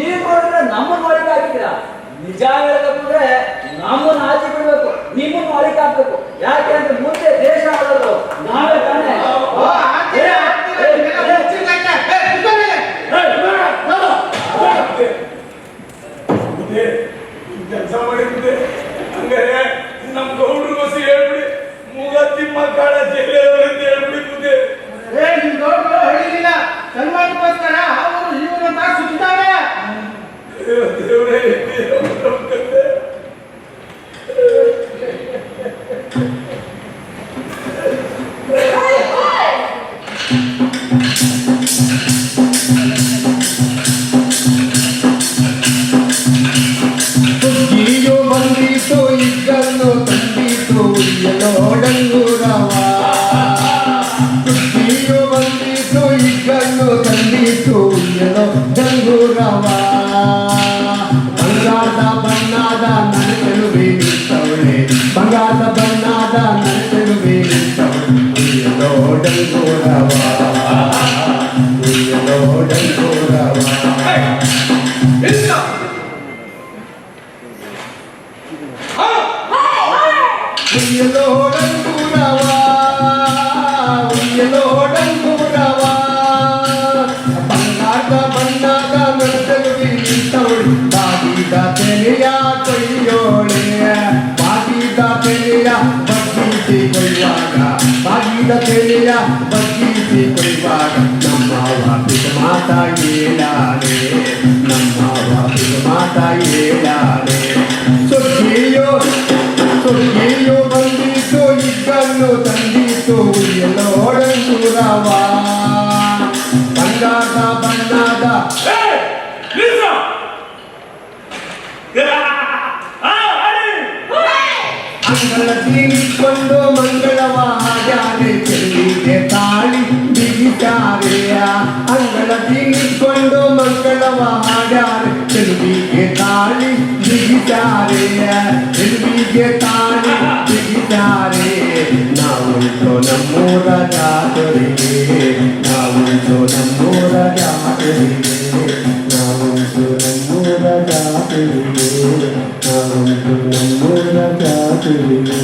Speaker 1: ಈಗ ನೋಡಿದ್ರೆ ನಮ್ಮನ್ನ ಮಾಳಿಕೆ ಹಾಕಿದ್ದೀರಾ. ನಿಜ ಹೇಳ್ಬೇಕಂದ್ರೆ ನಮ್ಮನ್ನ ಆಚೆ ಬಿಡ್ಬೇಕು, ನಿಮ್ಮನ್ನು ಮಾಳಿಕೆ ಹಾಕ್ಬೇಕು. ಯಾಕೆ ಅಂದ್ರೆ ಮುಂದೆ ದೇಶ ಆಡೋದು ನಾವೇ ತಾನೇ.
Speaker 5: ಕೆಲಸ ಮಾಡಿದ್ದೆ ಹಂಗಾರೆ ನಮ್ ಗೌಡ್ರಿಗೋಸಿ ಹೇಳ್ಬಿಡಿ, ಮೂಗತ್ತಿಮ್ಮ ಕಾಳ ಜೈಲಂತ ಹೇಳ್ಬಿಡಿ.
Speaker 2: ನಿಮ್ ಗೌಡ್ರು ಹೇಳಿಲ್ಲ ಸನ್ಮಾನಕ್ಕೋಸ್ಕರ ಅವರು ಇವನಂತ ಸುತ್ತಿದ್ದಾರೆ.
Speaker 5: ದೇವ್ರೇ
Speaker 10: ಬಂದಿತು ಇದ್ದನ್ನು ತಂದಿತು ಉಯ್ಯಲೋಡನ್ನು
Speaker 2: ದೂರವ ಬಂಗಾರದ ಬಣ್ಣದ ನನ್ನ ಚೆಲುವೆ ನಿಂತವಳೆ ಬಂಗಾರದ ಬಣ್ಣದ ನನ್ನ ಚೆಲುವೆ ನಿಂತವಳೆ ಉಯ್ಯಲೋ ಡಂಗೂರವ ಉಯ್ಯಲೋ ಡಂಗೂರವ ಉಯ್ಯಲೋ ಡಂಗೂರವ ಉಯ್ಯಲೋ ಡಂಗೂರವ ಬಂಗಾರದ ಬಣ್ಣದ ನಡುವೆ ನಿಂತವಳು ಬಾಗಿದ ತೆನೆಯ ಕೊಯ್ಯೋಳೆ ಬಾಗಿದ ತೆನೆಯ ಬಗ್ಗಿಸಿ ಕೊಯ್ಯುವಾಗ ಬಾಗಿದ ತೆನೆಯ ಬಗ್ಗಿಸಿ ಕೊಯ್ಯುವಾಗ ನಮ್ಮ ವಾಪಿದ ಮಾತಾ ಹೇಳಾನೆ ನಮ್ಮ ವಾಪಿದ ಮಾತಾ ಹೇಳಾನೆ ಸುಗ್ಗಿಯೋ ಸುಗ್ಗಿಯೋ ಬಂದಿತು ಇದ್ದನ್ನು ತಂದಿತು ಉಯ್ಯಲೋ ಡಂಗೂರವ ಬಂಗಾರದ ಬಣ್ಣದ ಅಂಗಳ ತೀರಿಕೊಂಡು ಮಂಗಳವ ಹಾಡಾನೆ ಚೆಲ್ಲಿಗೆ ತಾಳಿ ಬಿಗಿತಾರೆಯ ಅಂಗಳ ತೀರಿಕೊಂಡು ಮಂಗಳವ ಹಾಡಾನೆ ಚೆಲ್ಲಿಗೆ ತಾಳಿ ಬಿಗಿತಾರೆಯ ಚೆಲ್ಲಿಗೆ ತಾಳಿ ಬಿಗಿತಾರೆ ನಾವುಂಟು ನಮ್ಮೂರ ಜಾತರಿಗೆ ನಾವುಂಟು ನಮ್ಮೂರ ಜಾತರಿಗೆ ನಾವುಂಟು ನಮ್ಮೂರ ಜಾತರಿಗೆ ನಾವುಂಟು ನಮ್ಮೂರ ಜಾತರಿಗೆ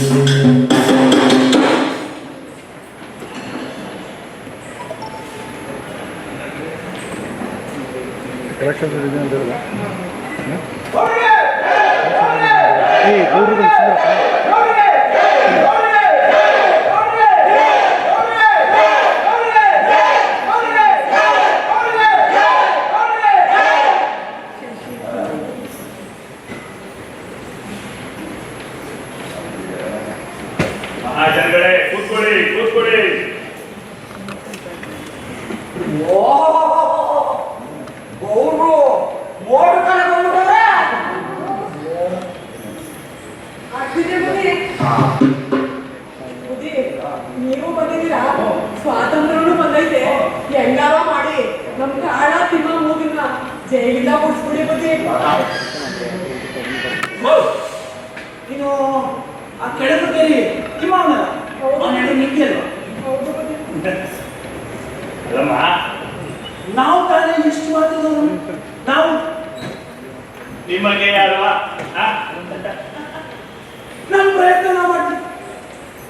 Speaker 5: ಮಹಾಜನಗಳೇ ಕೂತ್ಕೊಳ್ಳಿ ಕೂತ್ಕೊಳ್ಳಿ.
Speaker 6: ನೀವು ಬಂದಿದ್ದೀರಾ? ಸ್ವಾತಂತ್ರ್ಯನೂ ಬಂದೈತೆ. ಹೆಂಗಾರ ಮಾಡಿ ನಮ್ ಕಾಳ ತಿಮ್ಮ ಮೂಗಿನ ಜೈಲಿಂದ ಉಳಿಸ್ಬಿಡಿ ಬುದ್ಧಿ.
Speaker 1: ನೀನು ಆ ಕೆಳಗುತ್ತೇರಿ ನಿಮ್ಮ ಅವನ ನಿಂತಿಲ್ವಾ?
Speaker 6: ಹೌದು ಬುದ್ಧಿ.
Speaker 5: ಅಲ್ಲಮ್ಮ,
Speaker 1: ನಾವು ತಾನೇ ಎಷ್ಟು ಮಾತಾಡೋದು ನಾವು
Speaker 5: ನಿಮಗೆ ಅಲ್ವಾ
Speaker 1: ನಮ್ಮ ಪ್ರಯತ್ನ ನಾವು ಮಾಡ್ತೀವಿ.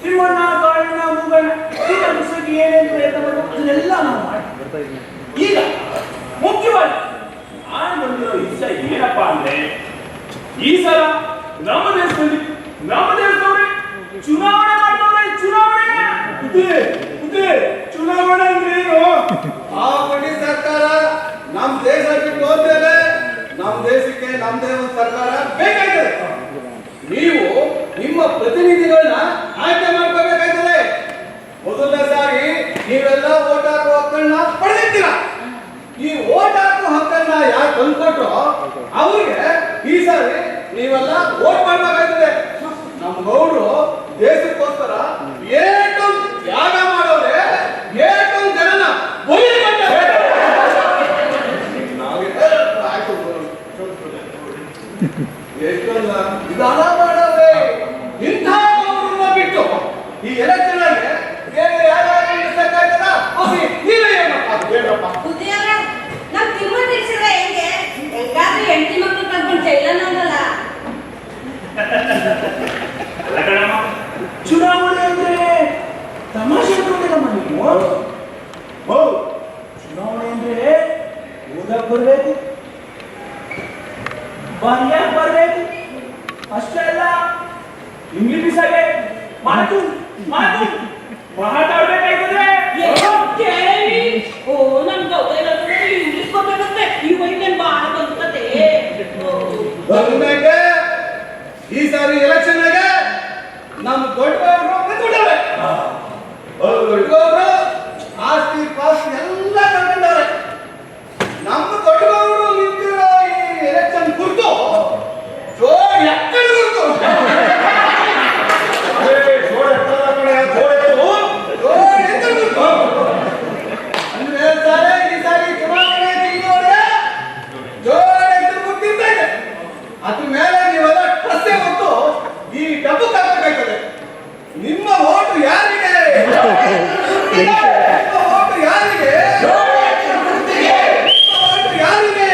Speaker 1: ತಿಮ್ಮಣ್ಣ ಕಾಳಣ್ಣ ಮುಗಣ್ಣ ಈಗ ಮುಸುಗಿ ಏನೇನು ಪ್ರಯತ್ನ ಮಾಡಬೇಕು ಅದನ್ನೆಲ್ಲ ನಾವು ಮಾಡ್ತೀವಿ.
Speaker 5: ಈಗ ಮುಖ್ಯವಾಗಿ ನಾನು ಬಂದಿರೋ ಇಷ್ಟ ಏನಪ್ಪ ಅಂದ್ರೆ, ಈ ಸಲ ನಮ್ಮ ದೇಶದಲ್ಲಿ ಚುನಾವಣೆ ಮಾಡ್ತವ್ರೆ. ಚುನಾವಣೆ ಅಂದ್ರೆ ಏನು?
Speaker 8: ಆ ಬಡ್ಡಿ ಸರ್ಕಾರ ನಮ್ ದೇಶ ಬಿಟ್ಟು ಹೋದ್ಮೇಲೆ ನಮ್ ದೇಶಕ್ಕೆ ನಮ್ದೇ ಒಂದು ಸರ್ಕಾರ ಬೇಕಾಗಿದೆ. ನೀವು ನಿಮ್ಮ ಪ್ರತಿನಿಧಿಗಳನ್ನ ಆಯ್ಕೆ ಮಾಡ್ಕೋಬೇಕಾಯ್ತದೆ. ಮೊದಲನೇ ಸಾರಿ ನೀವೆಲ್ಲ ಓಟ್ ಹಾಕುವ ಹಕ್ಕನ್ನ ಪಡೆದಿದ್ದೀರ. ಈ ಓಟ್ ಹಾಕುವ ಹಕ್ಕನ್ನ ಯಾರು ತಂದ್ಕೊಟ್ರು ಅವ್ರಿಗೆ ಈ ಸಾರಿ ನೀವೆಲ್ಲ ಓಟ್ ಮಾಡ್ಬೇಕಾಯ್ತದೆ. ನಮ್ ಗೌಡ್ರು ದೇಶಕ್ಕೋಸ್ಕರ ಏಟು ಯಾಗ ಮಾಡೋರೆ, ಏಟು ಜನನ ಬಲಿ ಕೊಟ್ಟರೆ. ಎಷ್ಟೊಂದು ವಿಧಾನ ಮಾಡೋರೆ. ಇಂಥ ಗೌಡ್ರನ್ನ ಬಿಟ್ಟು ಈ ಎಲೆಕ್ಷನ್ ಆಗಿ ಬೇರೆ ಯಾರು ನಿಲ್ಲಿಸಕ್ಕಾಗ್ತದ? ನೀವೇ ಏನಪ್ಪ
Speaker 7: ಬುದ್ಧಿಯವ್ರೆ, ನಾವ್ ತಿಮ್ಮ ತಿರ್ಸಿದ್ರೆ ಹೆಂಗೆ? ಹೆಂಗಾದ್ರೂ ಹೆಂಡತಿ ಮಕ್ಕಳು ಕರ್ಕೊಂಡು ಜೈಲನ್ನ ಅನ್ನಲ್ಲ.
Speaker 5: ಅಲ್ಲ ಕಣಮ್ಮ,
Speaker 1: ಚುನಾವಣೆ ಅಂದ್ರೆ ತಮಾಷೆ ಕೊಟ್ಟಿಲ್ಲಮ್ಮ ನೀವು. ಚುನಾವಣೆ ಅಂದ್ರೆ ಓದಕ್ ಬರ್ಬೇಕು, ಬರ್ಯಾಕ್ ಬರ್ಬೇಕು, ಅಷ್ಟೇ ಅಲ್ಲ ಇಂಗ್ಲಿಷ್ ಆಗಿ ಮಾತು ಮಾತು ಮಾತಾಡ್ಬೇಕಾಯ್ತದೆ.
Speaker 6: ಕೇಳಿ. ಓ ನಮ್ ಗೌಡ ಇಂಗ್ಲಿಷ್ ಬರ್ಬೇಕಂತೆ. ಈ ವೈದ್ಯನ್ ಬಾಳ ಬಂದ್ಕತೆ.
Speaker 8: ಬಂದ್ಮೇಲೆ ಈ ಸಾರಿ ಎಲೆಕ್ಷನ್ ಆಗ ನಮ್ ದೊಡ್ಡವರು ದೊಡ್ಡವರು ಆಸ್ತಿ ಪಾಸ್ತಿ ಎಲ್ಲ ಕಳ್ಕೊಂಡವ್ರೆ. ನಮ್ಮ ದೊಡ್ಡವರು ನಿಂತಿರೋ ಈ ಎಲೆಕ್ಷನ್ ಕುರಿತು ಜೋಡ್ ಎಕ್ಕಡ ಕುರಿತು ಜೋಡ್
Speaker 2: ಓಟು ಯಾರಿಗೆ? ಓಟು ಯಾರಿಗೆ? ಓಟು ಯಾರಿಗೆ?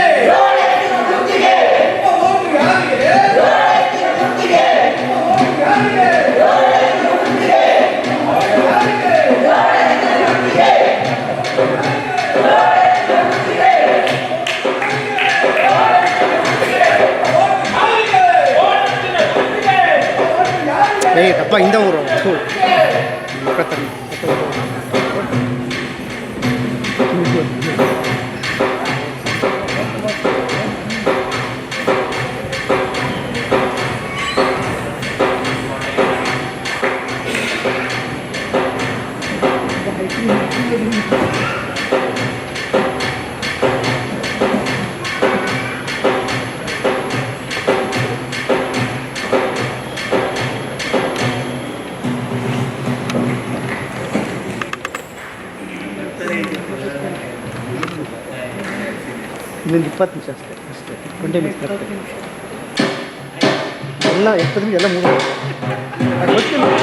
Speaker 10: ತಪ್ಪ ಹಿಂದ ಊರು ಇನ್ನೊಂದು 20 ನಿಮಿಷ ಅಷ್ಟೇ 20 ಮಿನಿಟ್ಸ್ ಎಲ್ಲ 20 ನಿಮಿಷ ಎಲ್ಲ ಮೂರು ಅದು ಗೊತ್ತಿಲ್ಲ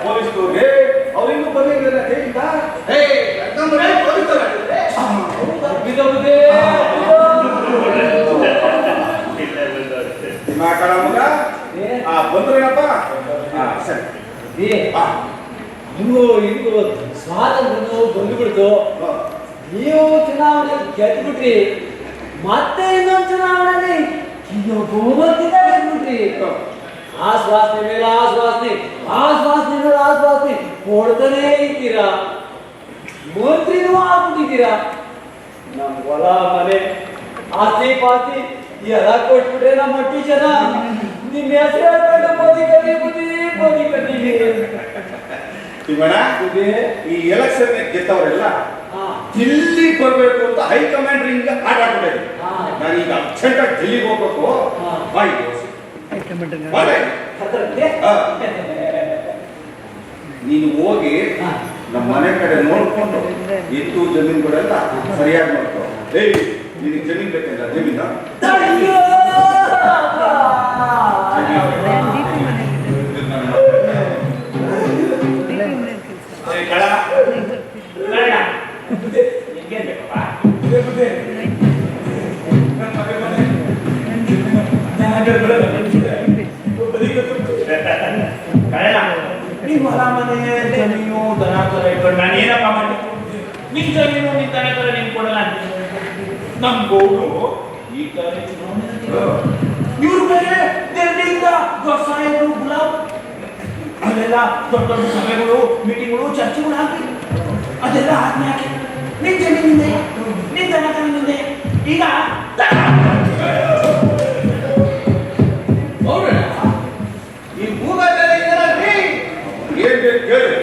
Speaker 8: ಪೊಲೀಸ್ನವ್ರಿಗೆ ಅವ್ರಿಗೂ ಬಂದಿಲ್ಲ ಹೇಳಿದ್ದ ಬಂದ್ರೇನಪ್ಪ ಸರಿ
Speaker 1: ಹಿಂಗೂ ಸ್ವಾತಂತ್ರ್ಯ ಬಂದ್ಬಿಡ್ತು. ನೀವು ಚುನಾವಣೆ ಗೆದ್ಬಿಟ್ರಿ, ಮತ್ತೆ ಇನ್ನೊಂದು ಚುನಾವಣೆಯಲ್ಲಿ ಬಹುಮತದಿಂದ ಗೆದ್ಬಿಟ್ರಿ. ಆಶ್ವಾಸನೆ ಮೇಲೆ ಆಶ್ವಾಸನೆ, ಆಶ್ವಾಸನೆ ಮೇಲೆ ಆಶ್ವಾಸನೆ ಕೊಡ್ತಾನೇ ಇದ್ದೀರಾ. ಮಂತ್ರಿನೂ ಆಗ್ಬಿಟ್ಟಿದ್ದೀರಾ. ನಮ್ ಹೊಲ ಮನೆ ಆಸ್ತಿ ಪಾಸ್ತಿ ಎಲ್ಲ ಕೊಟ್ಬಿಟ್ರೆ ನಮ್ಮ ಮಟ್ಟಿ ಜನ ನಿಮ್ಮ ಹೆಸರು ಹೇಳ್ಕೊಂಡು ಮೋದಿ ಕಟ್ಟಿ ಮೋದಿ ಕಟ್ಟಿದ್ದೀರಿ.
Speaker 8: ಈ ಎಲೆಕ್ಷನ್ ಗೆದ್ದವರೆಲ್ಲ ದಿಲ್ಲಿ ಬರ್ಬೇಕು ಅಂತ ಹೈಕಮಾಂಡ್ ಹಿಂಗ ಆಟಾಡ್ಬಿಟ್ಟಿದೆ. ನಾನು ಈಗ ಅರ್ಜೆಂಟ್ ಆಗಿ ದಿಲ್ಲಿಗೆ ಹೋಗ್ಬೇಕು. ನೀನು ಹೋಗಿ ನಮ್ಮ ಮನೆ ಕಡೆ ನೋಡ್ಕೊಂಡು ಎತ್ತು ಜಮೀನುಗಳೆಲ್ಲ ಸರಿಯಾಗಿ ನೋಡ್ಕೊ. ನಿನಗೆ ಜಮೀನ್ ಬೇಕಿಲ್ಲ? ಜಮೀನ
Speaker 5: ನೀವು ಹೊಲ ಮನೆ ಜಮೀನು ದನ ತರ ಇಟ್ಕೊಂಡು ನಾನು ಏನಪ್ಪ ಮಾಡಿ ನಿನ್ ಜಮೀನು ನಿನ್ ದನ ತರ ನಿನ್ ಕೊಡಲ್ಲ ಅಂತ ನಮ್ ಗೌಡ್ರು ಈ ತರ ಇವ್ರ ಮೇಲೆ ಡೆಲ್ಲಿಯಿಂದ ವ್ಯವಸಾಯಗಳು ಗುಲಾಬ್ ಅಲ್ಲೆಲ್ಲ ದೊಡ್ಡ ದೊಡ್ಡ ಸಭೆಗಳು ಮೀಟಿಂಗ್ಗಳು ಚರ್ಚೆಗಳು ಹಾಕಿ ಅದೆಲ್ಲ ಆದ್ಮೇಲೆ ನಿನ್ ಜಮೀನಿಂದೆ ನಿನ್ ದನ ತರನಿಂದೆ ಈಗ
Speaker 2: ಈ ಮೂಗ ಏನ್ ಬೇಕು ಕೇಳಿ.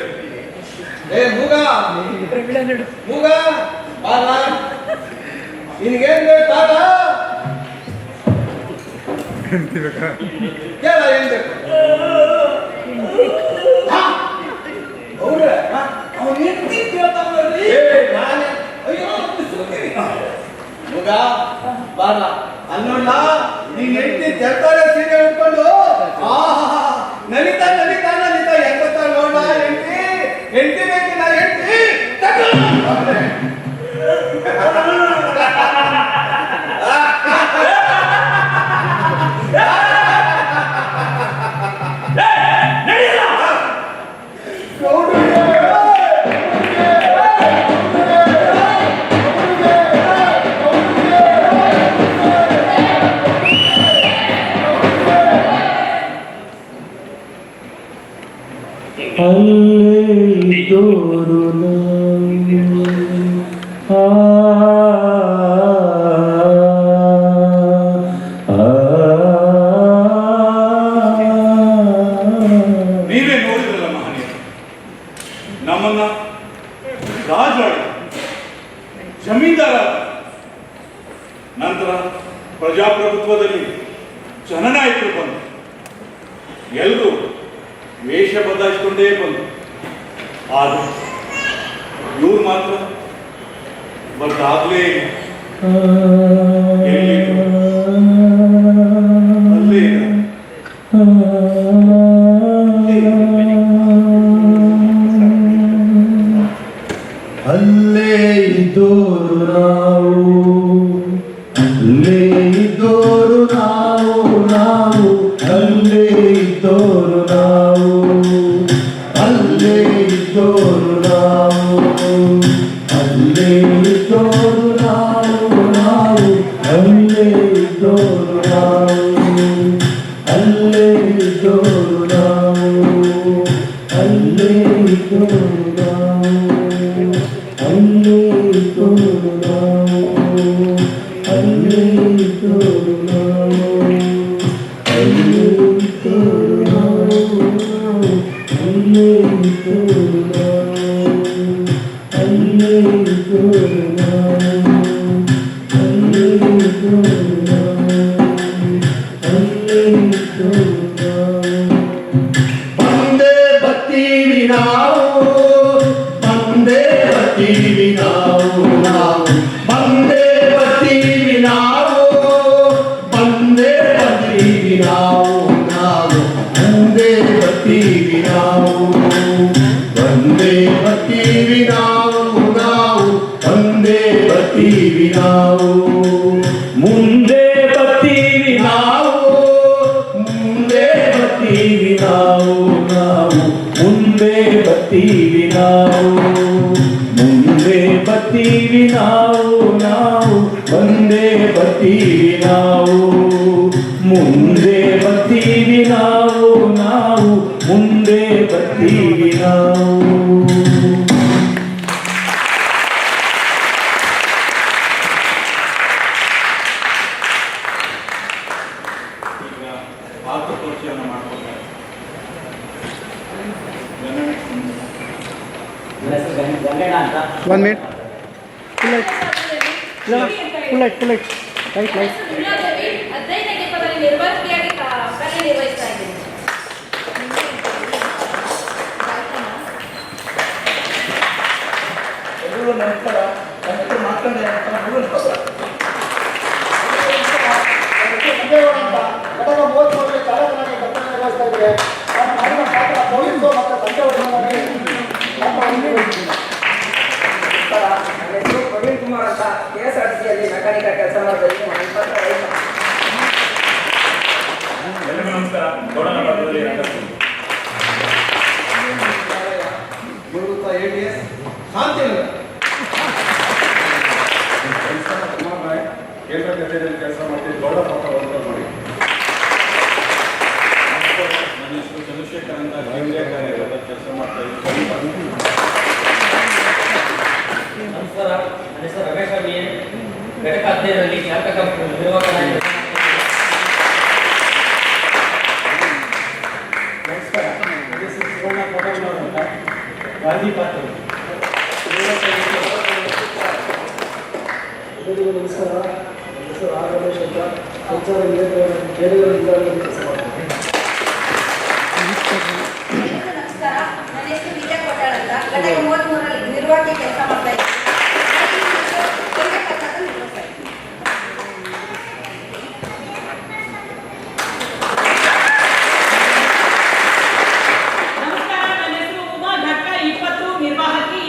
Speaker 2: ಮೂಗ ಬಾರ, ನಿನ್ಗೇನ್ ಬೇಕು ತಾತ? ಕೇಳ ಏನ್ ಬೇಕು? ಅವನು ಹೆಂಡತಿ ಕೇಳ್ತಾವ್ರಿ. ನಾನೇ ಅಯ್ಯೋ ಮೂಗ ಬಾರ ಅನ್ನೋಲ್ಲ. ನೀನ್ ಹೆಂಡತಿ ಜರ್ತಾರೆ ಸೀರೆ ಉಟ್ಕೊಂಡು ನಲಿತಾ ನಲಿತಾ ನಲಿತಾ ಎಂತ ನೋಡ ಹೆಂಡತಿ ಹೆಂಡತಿ ಬೇಕಿಲ್ಲ ಹೆಂಡತಿ
Speaker 9: ಅಲ್ಲೇ ಇದ್ದೋರು ನಾವು. ಆ
Speaker 4: ನೀವೇ ನೋಡಿದ್ರಲ್ಲ ಮಹನೀಯ, ನಮ್ಮನ್ನ ರಾಜಾಳ ಜಮೀನ್ದಾರ, ನಂತರ ಪ್ರಜಾಪ್ರಭುತ್ವದಲ್ಲಿ ಜನನಾಯಕರು ಬಂದು ಎಲ್ಲರೂ ವೇಷ ಬದಲಾಯಿಸಿಕೊಂಡೇ ಬಂದು, ಆದರೆ ಇವ್ರು ಮಾತ್ರ ಬದಲಾಗಲೇ ಇಲ್ಲ. ಎಲ್ಲಿದ್ರು ಅಲ್ಲೇ ಇದ್ದಾರೆ.
Speaker 9: ಅಲ್ಲೇ ಇದ್ದೋರು ನಾವು, ಅಲ್ಲೇ ಇದ್ದೋರು ನಾವು, ಅಲ್ಲೇ ಇದ್ದೋರು ನಾವು, ಅಲ್ಲೇ ಇದ್ದೋರು ನಾವು, ಅಲ್ಲೇ ಇದ್ದೋರು ನಾವು, ಅಲ್ಲೇ ಇದ್ದೋರು ನಾವು, ಅಲ್ಲೇ ಇದ್ದೋರು ನಾವು, ಅಲ್ಲೇ ಇದ್ದೋರು ನಾವು, ಅಲ್ಲೇ ಇದ್ದೋರು ನಾವು, ಅಲ್ಲೇ ಇದ್ದೋರು ನಾವು, ಅಲ್ಲೇ ಇದ್ದೋರು ನಾವು, ಅಲ್ಲೇ ಇದ್ದೋರು ನಾವು, ಅಲ್ಲೇ ಇದ್ದೋರು ನಾವು, ಅಲ್ಲೇ ಇದ್ದೋರು ನಾವು, ಅಲ್ಲೇ ಇದ್ದೋರು ನಾವು. ಬಂದೇ ಬರ್ತೀವಿ ನಾವು, ಬಂದೇ ಬರ್ತೀವಿ ನಾವು, ಬಂದೇ ಬರ್ತೀವಿ ನಾವು, ಬಂದೇ ಬರ್ತೀವಿ ನಾವು, ಬಂದೇ ಬರ್ತೀವಿ ನಾವು, ಬಂದೇ ಬರ್ತೀವಿ ನಾವು, ಬಂದೇ ಬರ್ತೀವಿ ನಾವು, ಮುಂದೆ ಬರ್ತೀವಿ ನಾವು, ಮುಂದೆ ಬರ್ತೀವಿ ನಾವು, ಮುಂದೆ ಬರ್ತೀವಿ ನಾವು, ಮುಂದೆ ಬರ್ತೀವಿ ನಾವು, ಮುಂದೆ ಬರ್ತೀವಿ ನಾವು, ಮುಂದೆ ಬರ್ತೀವಿ ನಾವು, ಮುಂದೆ ಬರ್ತೀವಿ ನಾವು.
Speaker 4: ಈಗ ಪಾತ್ರ ಪರಿಚಯನ ಮಾಡ್ಕೊಳ್ತಾರೆ.
Speaker 1: ನನ್ನ ಹೆಸರು ಗಂಗಣ್ಣ ಅಂತ.
Speaker 10: 1 minute. Full light. Light.
Speaker 7: ಹದಿನೈದನೇ ಪದವಿ ನಿರ್ವಾಹಕಿಯಾಗಿ ಕಾರ್ಯನಿರ್ವಹಿಸ್ತಾ ಇದ್ದೀನಿ.
Speaker 2: ಎಲ್ಲರೂ ನಮಸ್ಕಾರ. ಮಾತಾಡಿ
Speaker 11: ಪ್ರವೀಣ್ ಕುಮಾರ್ ಅಂತ KSRTCಯಲ್ಲಿ ಮೆಕ್ಯಾನಿಕಲ್ ಕೆಲಸ ಮಾಡ್ತಾ ಇದ್ದೀನಿ.
Speaker 4: ಎಲ್ಲರಿಗೂ ನಮಸ್ಕಾರ. ಗೌಡನ ಪದದಲ್ಲಿ
Speaker 2: ನಿವೃತ್ತ ADS ಶಾಂತಿನಗರ
Speaker 8: ಕುಮಾರ್ ನಾಯಕ್, ಕೇಂದ್ರ ಕಚೇರಿಯಲ್ಲಿ ಕೆಲಸ ಮಾಡ್ತೀವಿ. ಗೌಡ ಪಾಪ ಮಾಡಿ. ನನ್ನ ಹೆಸರು ಚಂದ್ರಶೇಖರ್ ಅಂತ ಕೆಲಸ ಮಾಡ್ತಾ ಇದ್ದೀನಿ.
Speaker 3: ನಮಸ್ಕಾರ, ನನ್ನ ಹೆಸರು ರಮೇಶ್ ಅವಿ, ಘಟಕ 15ರಲ್ಲಿ ಚಾಲಕ ನಿರ್ವಾಹಕನಾಗಿ.
Speaker 2: ನಮಸ್ಕಾರ. ಶಿವಣ್ಣ ಕೋಟೆನವರು ಅಂತ ಗಾಂಧಿ ಪಾತ್ರ. ಎಲ್ಲರಿಗೂ ನಮಸ್ಕಾರ. ನನ್ನ ಹೆಸರು ಆರ್ ರಮೇಶ್ ಅಂತ ಸಂಚಾರ ನಿಲಯದಲ್ಲಿ ಕೆಲಸ ಮಾಡ್ತೀನಿ.
Speaker 7: ನಮಸ್ಕಾರ, ನನ್ನ ಹೆಸರು ವಿಜಯ ಕೊಟ್ಟಾಳ ಅಂತ ಘಟಕ 33ರಲ್ಲಿ ನಿರ್ವಾಹಕಿ ಕೆಲಸ ಮಾಡ್ತಾ ಇದ್ದೀನಿ.
Speaker 6: ನಮಸ್ಕಾರ, ನನ್ನ ಹೆಸರು ಉಮಾ, ಘಟಕ 20 ನಿರ್ವಾಹಕಿ.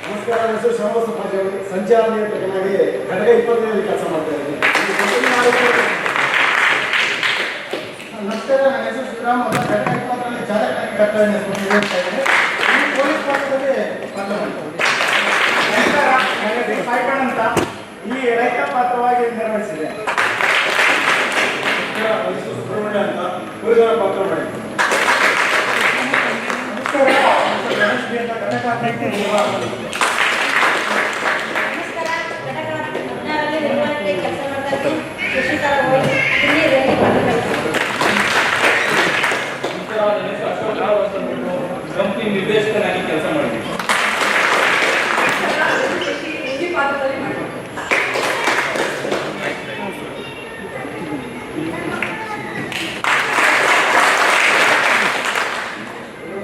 Speaker 2: ನಮಸ್ಕಾರ. ನನ್ನ ಹೆಸರು ಶ್ರೀನಿವಾಸ ಪಾಟೀಲ್, ಸಂಚಾರ ನಿಯಂತ್ರಕನಾಗಿ ಘಟಕ 20ರಲ್ಲಿ ಕೆಲಸ ಮಾಡ್ತಾ ಇದ್ದೀನಿ. ನಮಸ್ಕಾರ. ನನ್ನ ಹೆಸರು ಶ್ರೀರಾಮ್ ಅಂತ ಘಟಕ 20ರಲ್ಲಿ ಚಾಲಕನಾಗಿ ಕರ್ತವ್ಯ ನಿರ್ವಹಿಸ್ತಾ ಇದ್ದೀನಿ. ಪೊಲೀಸ್ ಪಾತ್ರದಲ್ಲಿ ಪಾತ್ರ ಮಾಡ್ತೀನಿ. ನಮಸ್ಕಾರ. ನನ್ನ ಹೆಸರು ಸಾಯ್ಕಣ್ ಅಂತ ಈ ರೈತ ಪಾತ್ರವಾಗಿ ನಿರ್ವಹಿಸಿದೆ.
Speaker 8: ಸುಬ್ರಹ್ಮಣ್ಯ ಅಂತ
Speaker 2: ಹುಡುಗರ ಪಾತ್ರ ಮಾಡಿದ್ರು. ನಮಸ್ಕಾರ, ಗಣೇಶ್ ಬಿ ಅಂತ ಘಟಕ ಅಧ್ಯಕ್ಷರು ನಿರ್ಮಾಣ ಮಾಡಿದ್ರು.
Speaker 7: ನಮಸ್ಕಾರ, ಘಟಕ 16ರಲ್ಲಿ ನಿರ್ಮಾಣಕ್ಕೆ ಕೆಲಸ ಮಾಡ್ತಾ ಇದ್ದೀನಿ. ಶಶಿಕಲಾ ಹೋಗಿ ಇಲ್ಲಿ ರೇಣಿ ಮಾಡ್ತಾ
Speaker 5: ಕಂಪನಿ ನಿರ್ದೇಶಕನಾಗಿ ಕೆಲಸ ಮಾಡಿದ್ದೀನಿ.
Speaker 7: ಹಿಂದಿ ಪಾತ್ರದಲ್ಲಿ ಮಾಡ್ತೀನಿ.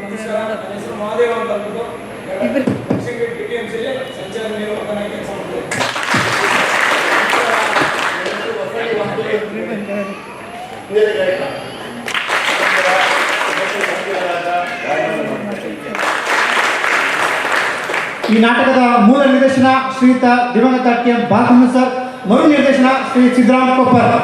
Speaker 5: ನಮಸ್ಕಾರ, ನನ್ನ ಹೆಸರು ಮಹಾದೇವ ಅಂತ ಅಂದ್ಬಿಟ್ಟು ಲಕ್ಷಂಗೇಟ್ DTMCಯಲ್ಲಿ ಸಂಚಾರ ನಿರ್ವಾಹಕನಾಗಿ ಕೆಲಸ ಮಾಡ್ತೀನಿ.
Speaker 2: ಹಿರಿಯ ಗಾಯಕ.
Speaker 12: ಈ ನಾಟಕದ ಮೂಲ ನಿರ್ದೇಶನ ಶ್ರೀಯುತ ದಿವಂಗತ ಕೆ ಬಾಲಕೃಷ್ಣ ಸರ್, ಮರು ನಿರ್ದೇಶನ ಶ್ರೀ ಸಿದ್ದರಾಮ ಕೊಪ್ಪರ್.